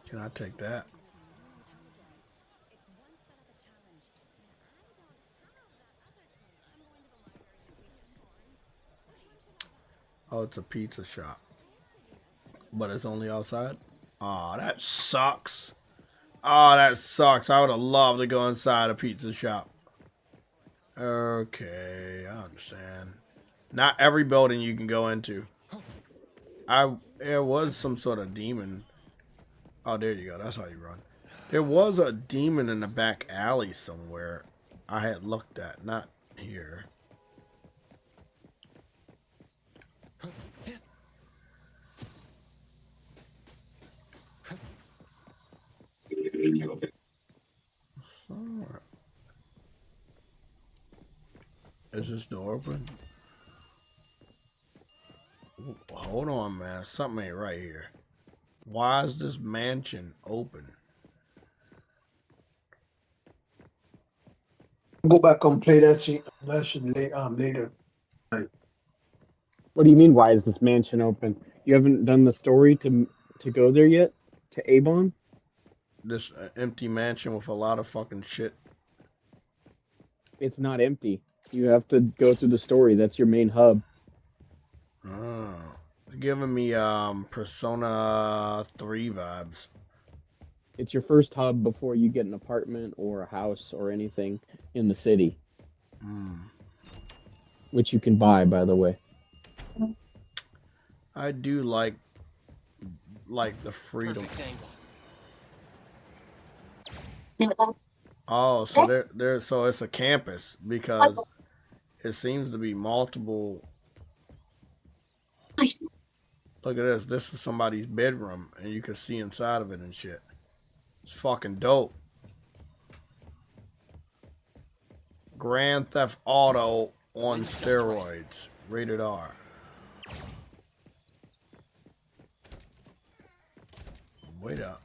Can I take that? Oh, it's a pizza shop. But it's only outside? Aw, that sucks. Oh, that sucks. I would have loved to go inside a pizza shop. Okay, I understand. Not every building you can go into. There was some sort of demon. Oh, there you go. That's how you run. There was a demon in the back alley somewhere I had looked at. Not here. Is this door open? Hold on, man. Something ain't right here. Why is this mansion open? Go back and play that shit later. What do you mean? Why is this mansion open? You haven't done the story to go there yet? To Avon? This empty mansion with a lot of fucking shit. It's not empty. You have to go through the story. That's your main hub. Oh, it's giving me Persona 3 vibes. It's your first hub before you get an apartment or a house or anything in the city. Which you can buy, by the way. I do like the freedom. Oh, so so it's a campus because it seems to be multiple. Look at this. This is somebody's bedroom, and you can see inside of it and shit. It's fucking dope. Grand Theft Auto on steroids. Rated R. Wait up.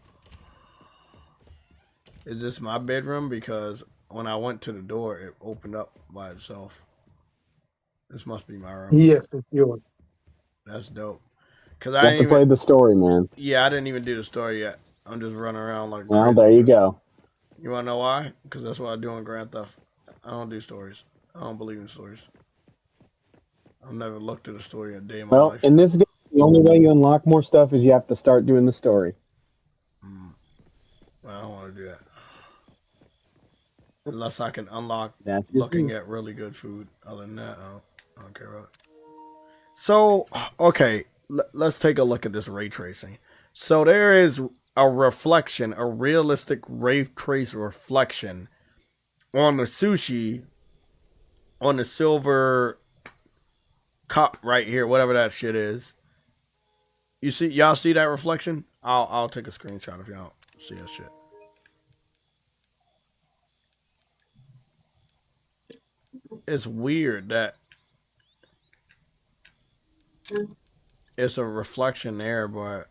Is this my bedroom? Because when I went to the door, it opened up by itself. This must be my room. Yes, it's yours. That's dope. Cause You I have didn't to even play the story, man. Yeah, I didn't even do the story yet. I'm just running around like. Well, there you go. You wanna know why? Because that's what I do in Grand Theft. I don't do stories. I don't believe in stories. I've never looked at a story a day in my Well, life. in this game, the only way you unlock more stuff is you have to start doing the story. Well, I don't want to do that. Unless I can unlock That's looking at really good food. Other than that, I don't care about it. So, okay, let's take a look at this ray tracing. So there is a reflection, a realistic ray trace reflection on the sushi, on the silver cup right here, whatever that shit is. Y'all see that reflection? I'll take a screenshot if y'all see that shit. It's weird that it's a reflection there, but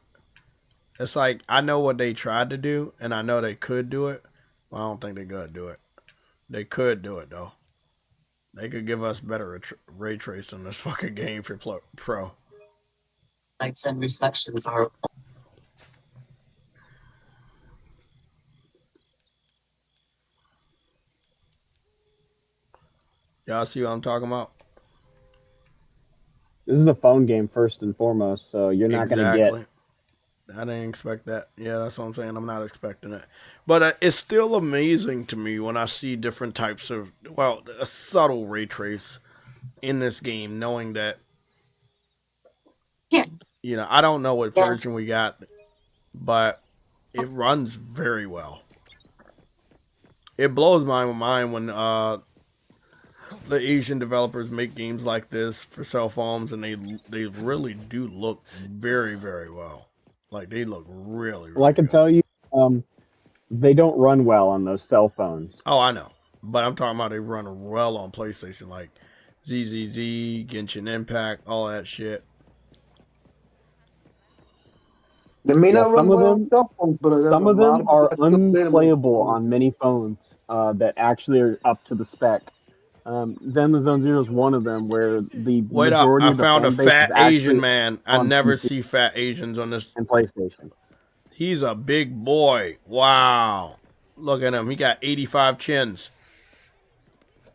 it's like I know what they tried to do, and I know they could do it, but I don't think they're gonna do it. They could do it though. They could give us better ray trace on this fucking game for Pro. Lights and reflections are. Y'all see what I'm talking about? This is a phone game first and foremost, so you're not going to get I didn't expect that. Yeah, that's what I'm saying. I'm not expecting it. But it's still amazing to me when I see different types of, well, a subtle ray trace in this game, knowing that, you know, I don't know what version we got, but it runs very well. It blows my mind when the Asian developers make games like this for cell phones, and they really do look very, very well. Like, they look really, Well, I can tell you, they don't run well on those cell phones. Oh, I know. But I'm talking about they run well on PlayStation, like ZZZ, Genshin Impact, all that shit. They may Yeah, not run well on cell phones, but some of them are unplayable on many phones that actually are up to the spec. Zenless Zone Zero is one of them, where the Wait up, majority I of the found a fan base is fat actually Asian man. I on never PC see fat Asians on this. and PlayStation. He's a big boy. Wow. Look at him. He got 85 chins.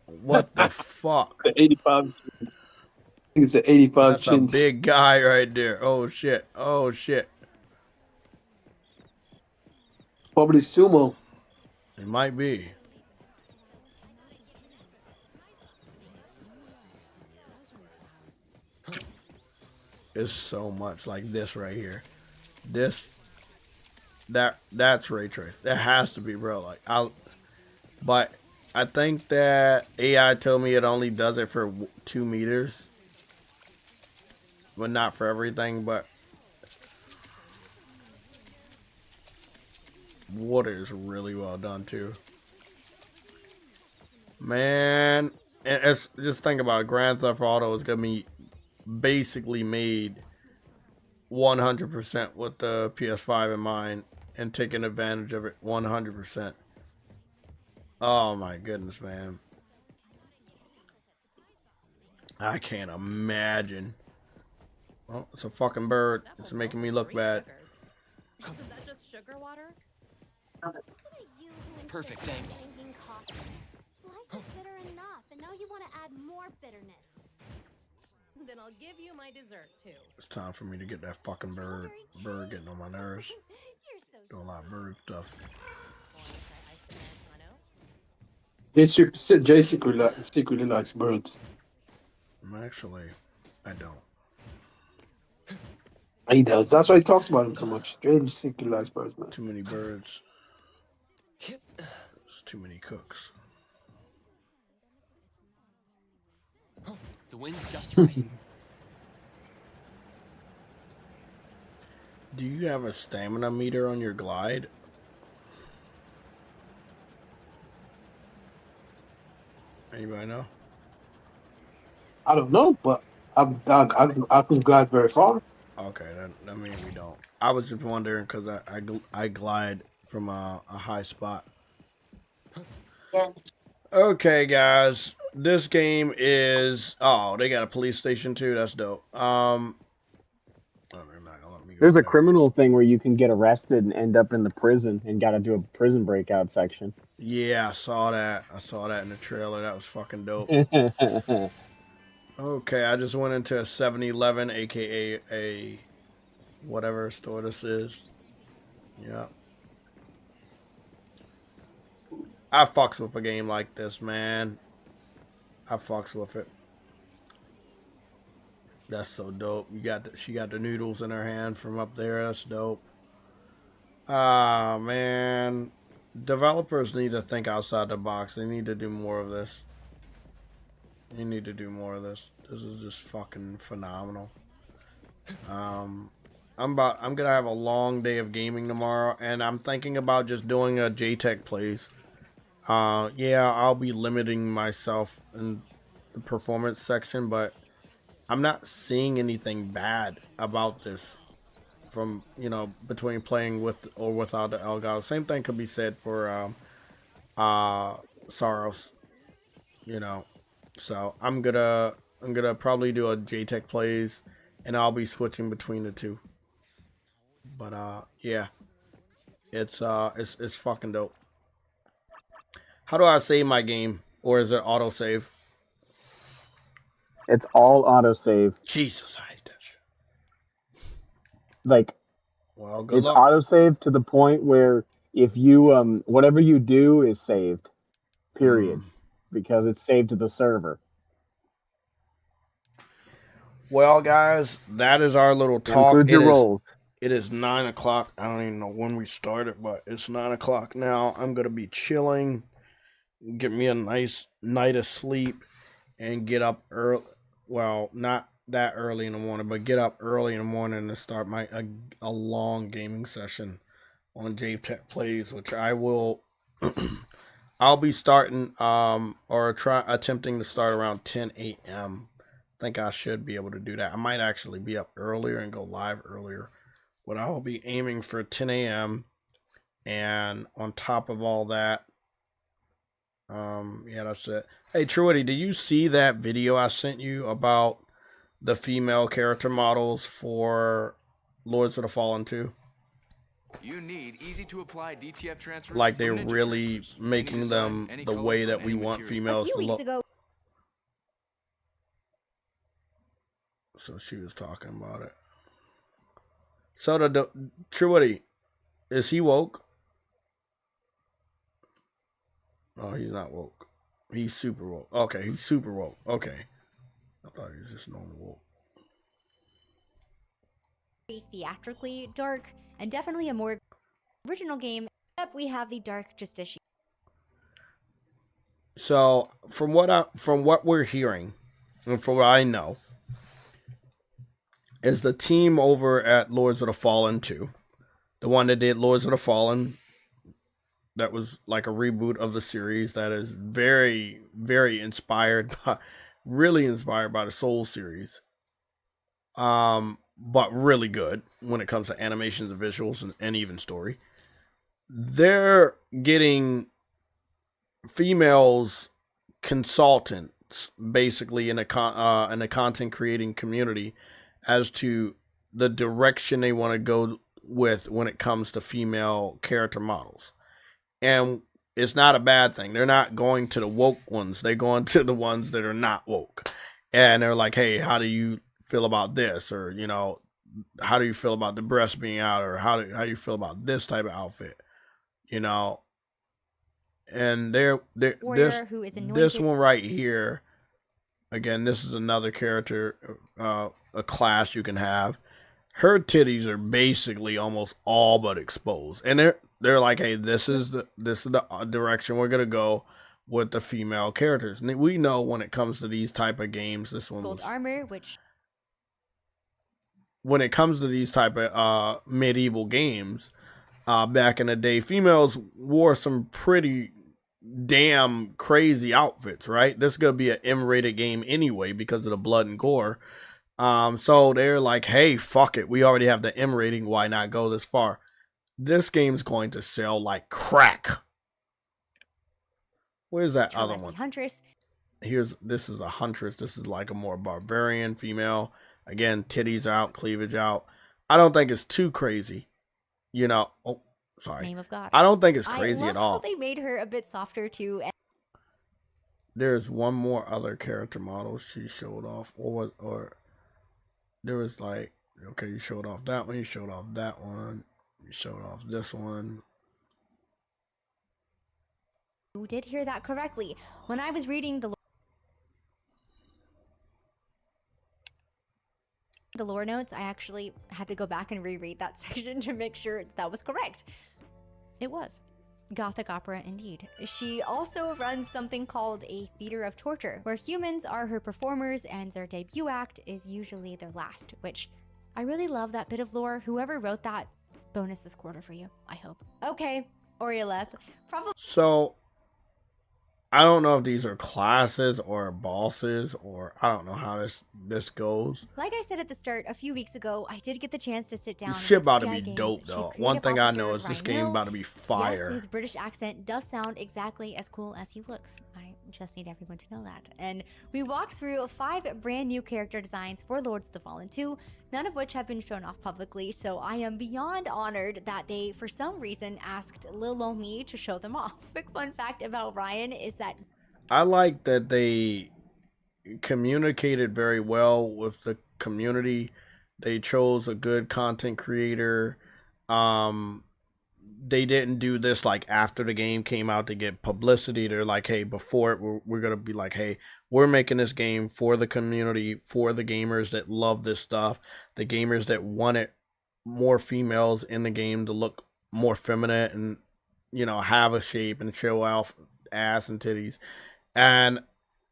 What the fuck? 85. I think it's an 85 That's chins. a big guy right there. Oh, shit. Oh, shit. Probably sumo. It might be. It's so much like this right here. That's ray trace. That has to be, bro. But I think that AI told me it only does it for 2 meters, but not for everything. But water is really well done too, man. And it's, just think about it. Grand Theft Auto is gonna be basically made 100% with the PS5 in mind and taking advantage of it 100%. Oh my goodness, man. I can't imagine. Oh, it's a fucking bird. It's making me look bad. Isn't that just sugar water? Perfect angle. Life is bitter enough, and now you want to add more bitterness. Then I'll give you my dessert too. It's time for me to get that fucking bird. Bird getting on my nerves. Doing a lot of bird stuff. Jay secretly likes birds. Actually, I don't. He does. That's why he talks about him so much. Jay secretly likes birds, man. Too many birds. There's too many cooks. The wind's just right. Do you have a stamina meter on your glide? Anybody know? I don't know, but I can glide very far. Okay, that means we don't. I was just wondering because I glide from a high spot. Okay, guys, this game is. Oh, they got a police station too. That's dope. There's a criminal thing where you can get arrested and end up in the prison and got to do a prison breakout section. Yeah, I saw that. I saw that in the trailer. That was fucking dope. Okay, I just went into a 7-Eleven, aka a whatever store this is. Yeah. I fucks with a game like this, man. I fucks with it. That's so dope. She got the noodles in her hand from up there. That's dope. Ah, man. Developers need to think outside the box. They need to do more of this. You need to do more of this. This is just fucking phenomenal. I'm gonna have a long day of gaming tomorrow, and I'm thinking about just doing a JTech plays. Yeah, I'll be limiting myself in the performance section, but I'm not seeing anything bad about this from, you know, between playing with or without the Elgato. Same thing could be said for Saros, you know. So I'm gonna probably do a JTech plays, and I'll be switching between the two. But yeah, it's fucking dope. How do I save my game, or is it auto save? It's all autosave. Jesus, I hate that shit. Like, Well, good It's luck. autosave to the point where if you whatever you do is saved, period, because it's saved to the server. Well, guys, that is our little It talk. includes your rolls. It is 9 o'clock. I don't even know when we started, but it's 9 o'clock now. I'm gonna be chilling, get me a nice night of sleep, and get up early. Well, not that early in the morning, but get up early in the morning and start a long gaming session on JTech Plays, which I will. I'll be starting or attempting to start around 10 a.m. I think I should be able to do that. I might actually be up earlier and go live earlier, but I'll be aiming for 10 a.m. And on top of all that, yeah, that's it. Hey, Truity, did you see that video I sent you about the female character models for Lords of the Fallen 2? You need easy to apply DTF transfers. Like they're really making them the way that we want females to look. So she was talking about it. So the Truity, is he woke? Oh, he's not woke. He's super woke. Okay, he's super woke. Okay. I thought he was just normal woke. Theatrically dark and definitely a more original game, except we have the dark justician. So from what we're hearing, and from what I know, is the team over at Lords of the Fallen 2, the one that did Lords of the Fallen, that was like a reboot of the series that is very, very really inspired by the Soul series. But really good when it comes to animations and visuals and even story. They're getting females consultants basically in a content creating community as to the direction they want to go with when it comes to female character models. And it's not a bad thing. They're not going to the woke ones. They're going to the ones that are not woke. And they're like, hey, how do you feel about this? Or, you know, how do you feel about the breast being out? Or how do you feel about this type of outfit? You know, and this one right here, again, this is another character, a class you can have. Her titties are basically almost all but exposed, and they're like, hey, this is the direction we're gonna go with the female characters. And we know when it comes to these type of games, this one Gold armor, which when it comes to these type of medieval games, back in the day, females wore some pretty damn crazy outfits, right? This is gonna be an M-rated game anyway because of the blood and gore. So they're like, hey, fuck it. We already have the M rating. Why not go this far? This game's going to sell like crack. Where's that other one? Huntress. This is a huntress. This is like a more barbarian female. Again, titties out, cleavage out. I don't think it's too crazy. You know, oh, sorry. Name of God. I don't think it's crazy I love at all. How they made her a bit softer too. There's one more other character model she showed off, or there was like, okay, you showed off that one, you showed off that one, you showed off this one. You did hear that correctly. When I was reading the lore notes, I actually had to go back and reread that section to make sure that was correct. It was. Gothic opera indeed. She also runs something called a theater of torture, where humans are her performers and their debut act is usually their last, which I really love that bit of lore. Whoever wrote that, bonus this quarter for you, I hope. Okay, Orioleth, probably. So, I don't know if these are classes or bosses, or I don't know how this goes. Like I said at the start, a few weeks ago, I did get the chance to sit down. This shit about to with be CI dope, Games' though. Chief One thing Creative I know is Officer this Ryan game Hill. about to be fire. Yes, his British accent does sound exactly as cool as he looks. I just need everyone to know that. And we walked through 5 brand new character designs for Lords of the Fallen 2, none of which have been shown off publicly, so I am beyond honored that they, for some reason, asked Lil Ol Me to show them off. Quick fun fact about Ryan is that I like that they communicated very well with the community. They chose a good content creator. They didn't do this like after the game came out to get publicity. They're like, hey, before it, we're gonna be like, hey, we're making this game for the community, for the gamers that love this stuff, the gamers that wanted more females in the game to look more feminine and, you know, have a shape and show off ass and titties. And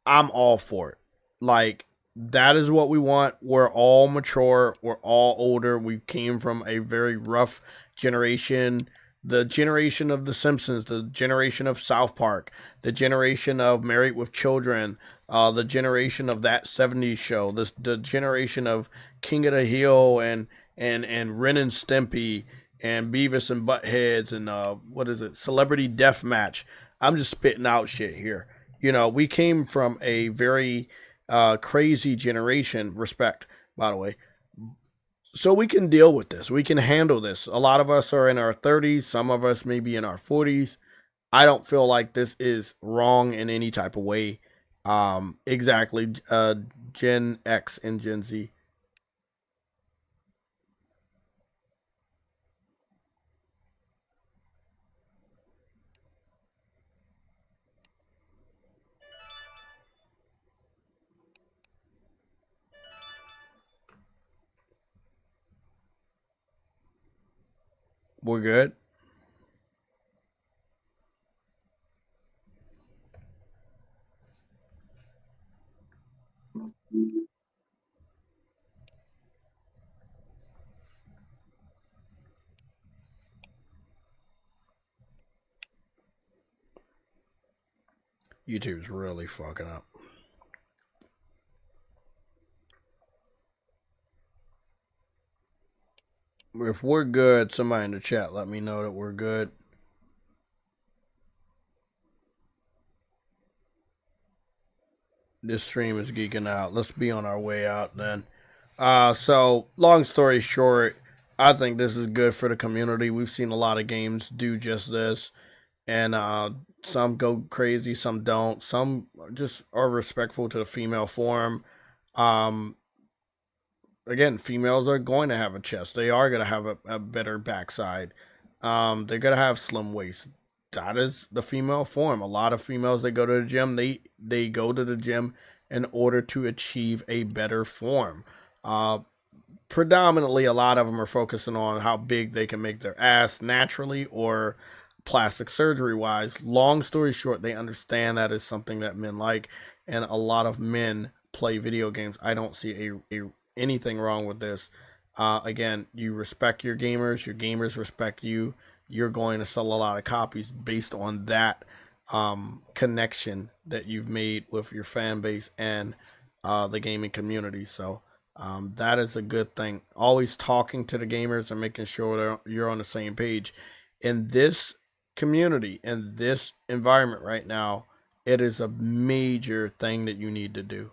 I'm all for it. Like, that is what we want. We're all mature. We're all older. We came from a very rough generation. The generation of The Simpsons, the generation of South Park, the generation of Married with Children, the generation of That 70s Show, the generation of King of the Hill and Ren and Stimpy and Beavis and Buttheads and what is it, Celebrity Deathmatch. I'm just spitting out shit here. You know, we came from a very crazy generation, respect, by the way. So we can deal with this. We can handle this. A lot of us are in our 30s. Some of us may be in our 40s. I don't feel like this is wrong in any type of way. Exactly. Gen X and Gen Z. We're good. YouTube's really fucking up. If we're good, somebody in the chat let me know that we're good. This stream is geeking out. Let's be on our way out then. So long story short, I think this is good for the community. We've seen a lot of games do just this, and some go crazy, some don't. Some just are respectful to the female form. Again, females are going to have a chest. They are going to have a better backside. They're going to have slim waist. That is the female form. A lot of females, they go to the gym. They go to the gym in order to achieve a better form. Predominantly, a lot of them are focusing on how big they can make their ass naturally or plastic surgery wise. Long story short, they understand that is something that men like, and a lot of men play video games. I don't see anything wrong with this. Again, you respect your gamers respect you. You're going to sell a lot of copies based on that connection that you've made with your fan base and the gaming community. So that is a good thing. Always talking to the gamers and making sure you're on the same page. In this community, in this environment right now, it is a major thing that you need to do.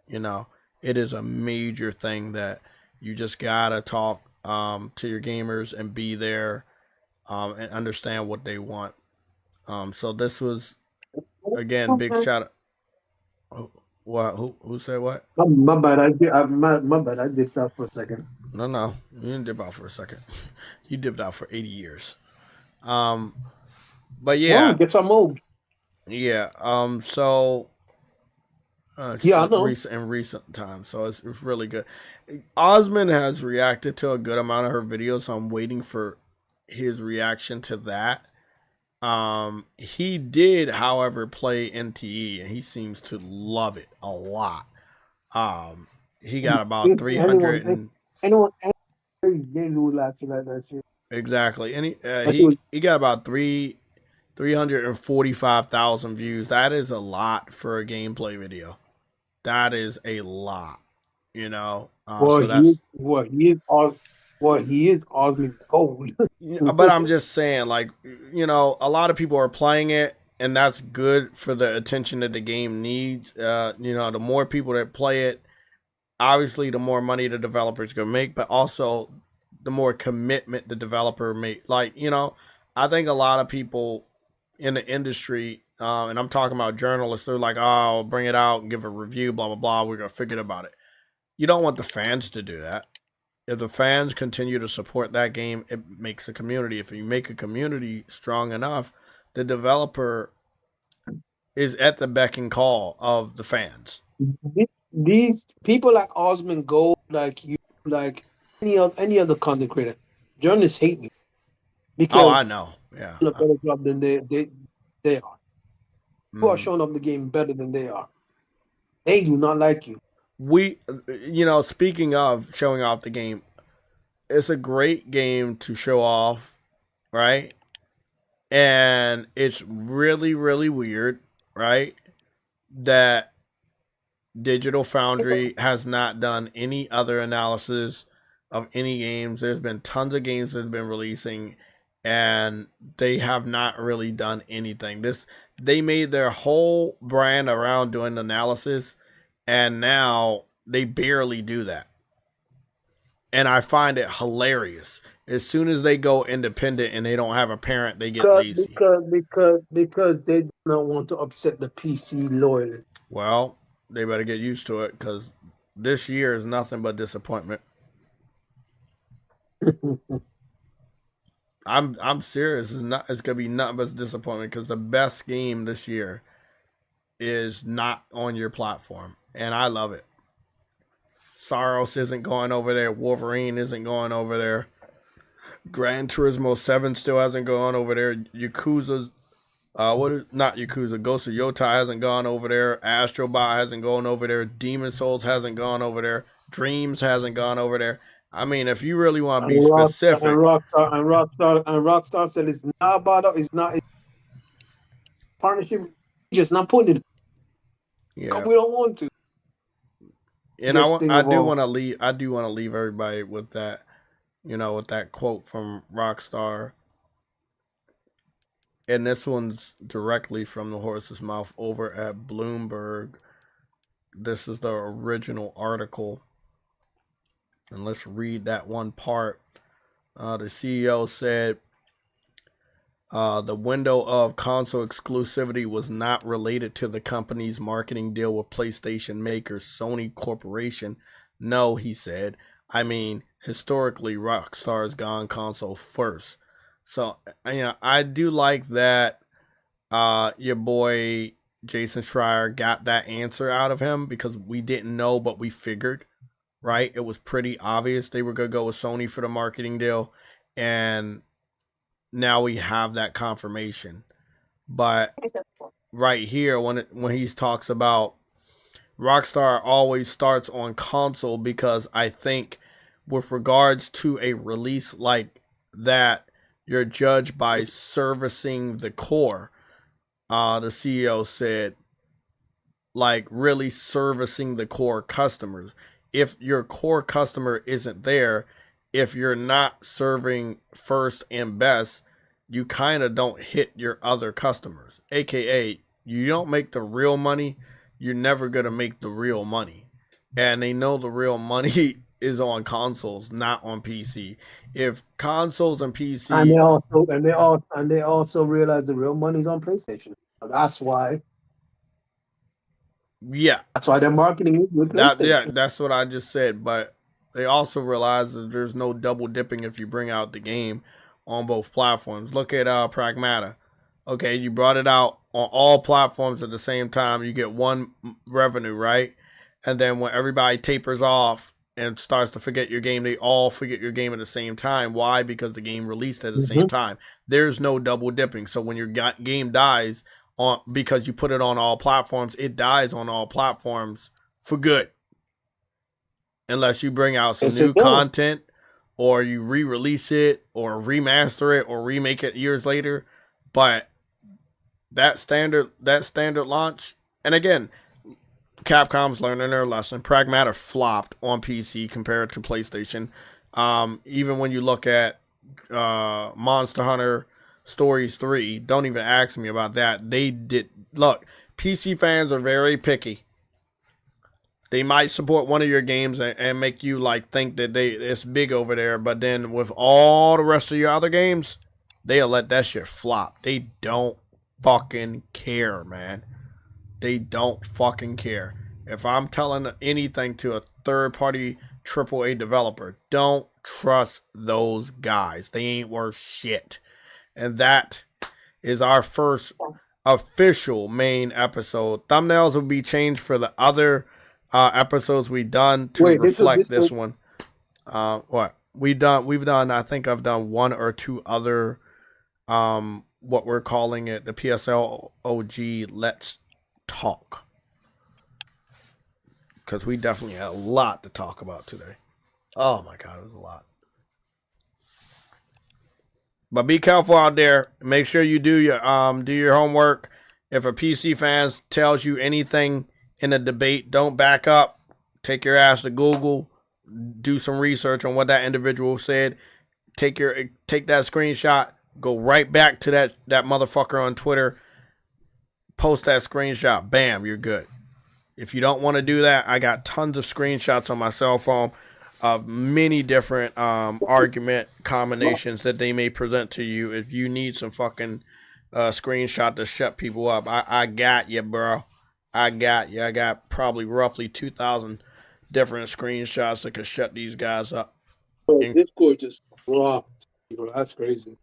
You know, it is a major thing that you just gotta talk to your gamers and be there and understand what they want. So this was, again, big shout out. What? Who said what? My bad. My bad. I dipped out for a second. No, you didn't dip out for a second. You dipped out for 80 years. But yeah, get some more. Yeah. So. Yeah, I know. In recent times, so it's really good. Osmond has reacted to a good amount of her videos, so I'm waiting for his reaction to that. He did, however, play NTE, and he seems to love it a lot. He got about 300 and anyone who laughs like that shit. Exactly, and he got about 345,000 views. That is a lot for a gameplay video. That is a lot, you know. So that's he is Osmond Gold. But I'm just saying, like, you know, a lot of people are playing it, and that's good for the attention that the game needs. You know, the more people that play it, obviously, the more money the developer's gonna make, but also the more commitment the developer make. Like, you know, I think a lot of people in the industry, and I'm talking about journalists, they're like, oh, bring it out and give a review, blah, blah, blah. We're going to forget about it. You don't want the fans to do that. if the fans continue to support that game, it makes a community. If you make a community strong enough, the developer is at the beck and call of the fans. These people like Osmond Gold, like you, like any other content creator, journalists hate me because Oh, I know. Yeah. a better job than they are. You are Mm. showing up the game better than they are. They do not like you. Speaking of showing off the game, it's a great game to show off, right? And it's really, really weird, right? That Digital Foundry has not done any other analysis of any games. There's been tons of games that have been releasing, and they have not really done anything. They made their whole brand around doing analysis, and now they barely do that. And I find it hilarious. As soon as they go independent and they don't have a parent, they get lazy. Because they do not want to upset the PC loyalists. Well, they better get used to it, because this year is nothing but disappointment. I'm serious. It's gonna be nothing but disappointment, because the best game this year is not on your platform, and I love it. Saros isn't going over there. Wolverine isn't going over there. Gran Turismo 7 still hasn't gone over there. Yakuza's not Yakuza, Ghost of Yotai hasn't gone over there. Astrobot hasn't gone over there. Demon Souls hasn't gone over there. Dreams hasn't gone over there. I mean, if you really want to be specific, Rockstar said it's not about it's not partnership. Just not putting it. yeah. We don't want to. And I do want to leave everybody with that, with that quote from Rockstar. And this one's directly from the horse's mouth over at Bloomberg. This is the original article. And let's read that one part. The CEO said the window of console exclusivity was not related to the company's marketing deal with PlayStation maker Sony Corporation. No, he said. I mean, historically, Rockstar's gone console first. So, I do like that your boy Jason Schreier got that answer out of him, because we didn't know, but we figured, right? It was pretty obvious they were going to go with Sony for the marketing deal, and now we have that confirmation. But right here, when he talks about Rockstar always starts on console, because I think with regards to a release like that, you're judged by servicing the core. The CEO said, like, really servicing the core customers. If your core customer isn't there, if you're not serving first and best, you kind of don't hit your other customers. AKA, you don't make the real money, you're never going to make the real money. And they know the real money is on consoles, not on PC. If consoles and PC, and they also realize the real money's on PlayStation. That's why. Yeah, that's why they're marketing it with PlayStation. That's what I just said. But they also realize that there's no double dipping if you bring out the game on both platforms. Look at Pragmata. Okay, you brought it out on all platforms at the same time. You get one revenue, right? And then when everybody tapers off and starts to forget your game, they all forget your game at the same time. Why? Because the game released at the same time. There's no double dipping. So when your game dies because you put it on all platforms, it dies on all platforms for good. Unless you bring out some new content, or you re-release it, or remaster it, or remake it years later. But that standard launch, and again, Capcom's learning their lesson. Pragmata flopped on PC compared to PlayStation. Even when you look at Monster Hunter Stories 3, don't even ask me about that. Look, PC fans are very picky. They might support one of your games and make you think that it's big over there, but then with all the rest of your other games, they'll let that shit flop. They don't fucking care, man. They don't fucking care. If I'm telling anything to a third-party AAA developer. Don't trust those guys. They ain't worth shit. And that is our first official main episode. Thumbnails will be changed for the other episodes we've done to reflect this one. What we've done, I think I've done one or two other what we're calling it, the PSLOG Let's Talk. Because we definitely had a lot to talk about today. Oh my God, it was a lot. But be careful out there. Make sure you do your homework. If a PC fan tells you anything in a debate, don't back up. Take your ass to Google. Do some research on what that individual said. Take that screenshot. Go right back to that motherfucker on Twitter. Post that screenshot. Bam, you're good. If you don't want to do that, I got tons of screenshots on my cell phone of many different argument combinations that they may present to you. If you need some fucking screenshot to shut people up, I got you, bro. I got you. I got probably roughly 2,000 different screenshots that could shut these guys up. Discord just dropped. Bro, that's crazy.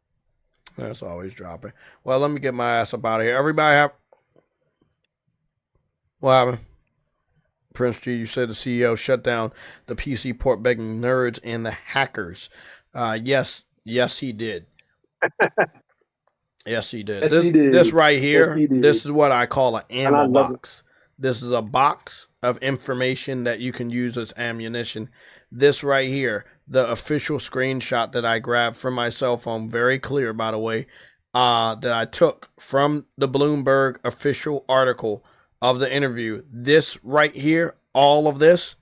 That's always dropping. Well, let me get my ass up out of here. Everybody have... What happened? Prince G, you said the CEO shut down the PC port begging nerds and the hackers. Yes, he did. Yes, he did. This right here, this is what I call an ammo box. This is a box of information that you can use as ammunition. This right here, the official screenshot that I grabbed from my cell phone, very clear, by the way, that I took from the Bloomberg official article of the interview. This right here, all of this,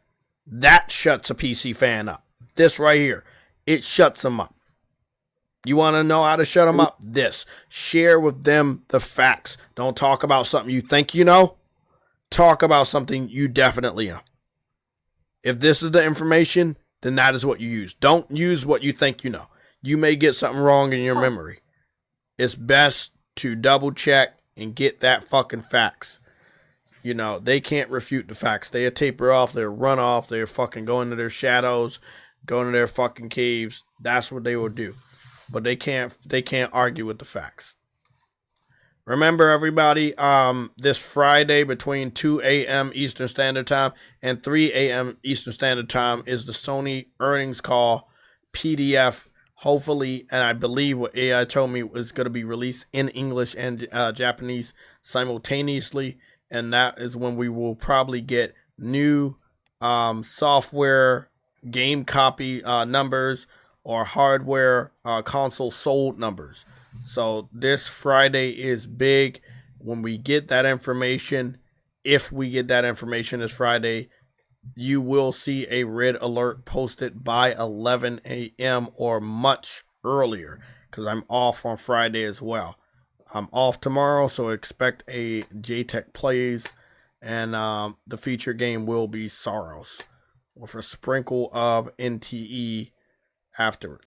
that shuts a PC fan up. This right here, it shuts them up. You want to know how to shut them up? This. Share with them the facts. Don't talk about something you think you know. Talk about something you definitely know. If this is the information, then that is what you use. Don't use what you think you know. You may get something wrong in your memory. It's best to double check and get that fucking facts. You know, they can't refute the facts. They'll taper off, they'll run off, they'll fucking go into their shadows, go into their fucking caves. That's what they will do. But they can't argue with the facts. Remember, everybody, this Friday between 2 a.m. Eastern Standard Time and 3 a.m. Eastern Standard Time is the Sony earnings call PDF. Hopefully, and I believe what AI told me was going to be released in English and Japanese simultaneously. And that is when we will probably get new software game copy numbers or hardware console sold numbers. So this Friday is big. When we get that information, if we get that information this Friday, you will see a red alert posted by 11 a.m. or much earlier, because I'm off on Friday as well. I'm off tomorrow, so expect a JayTech Plays, and the feature game will be Sorrows with a sprinkle of NTE afterwards.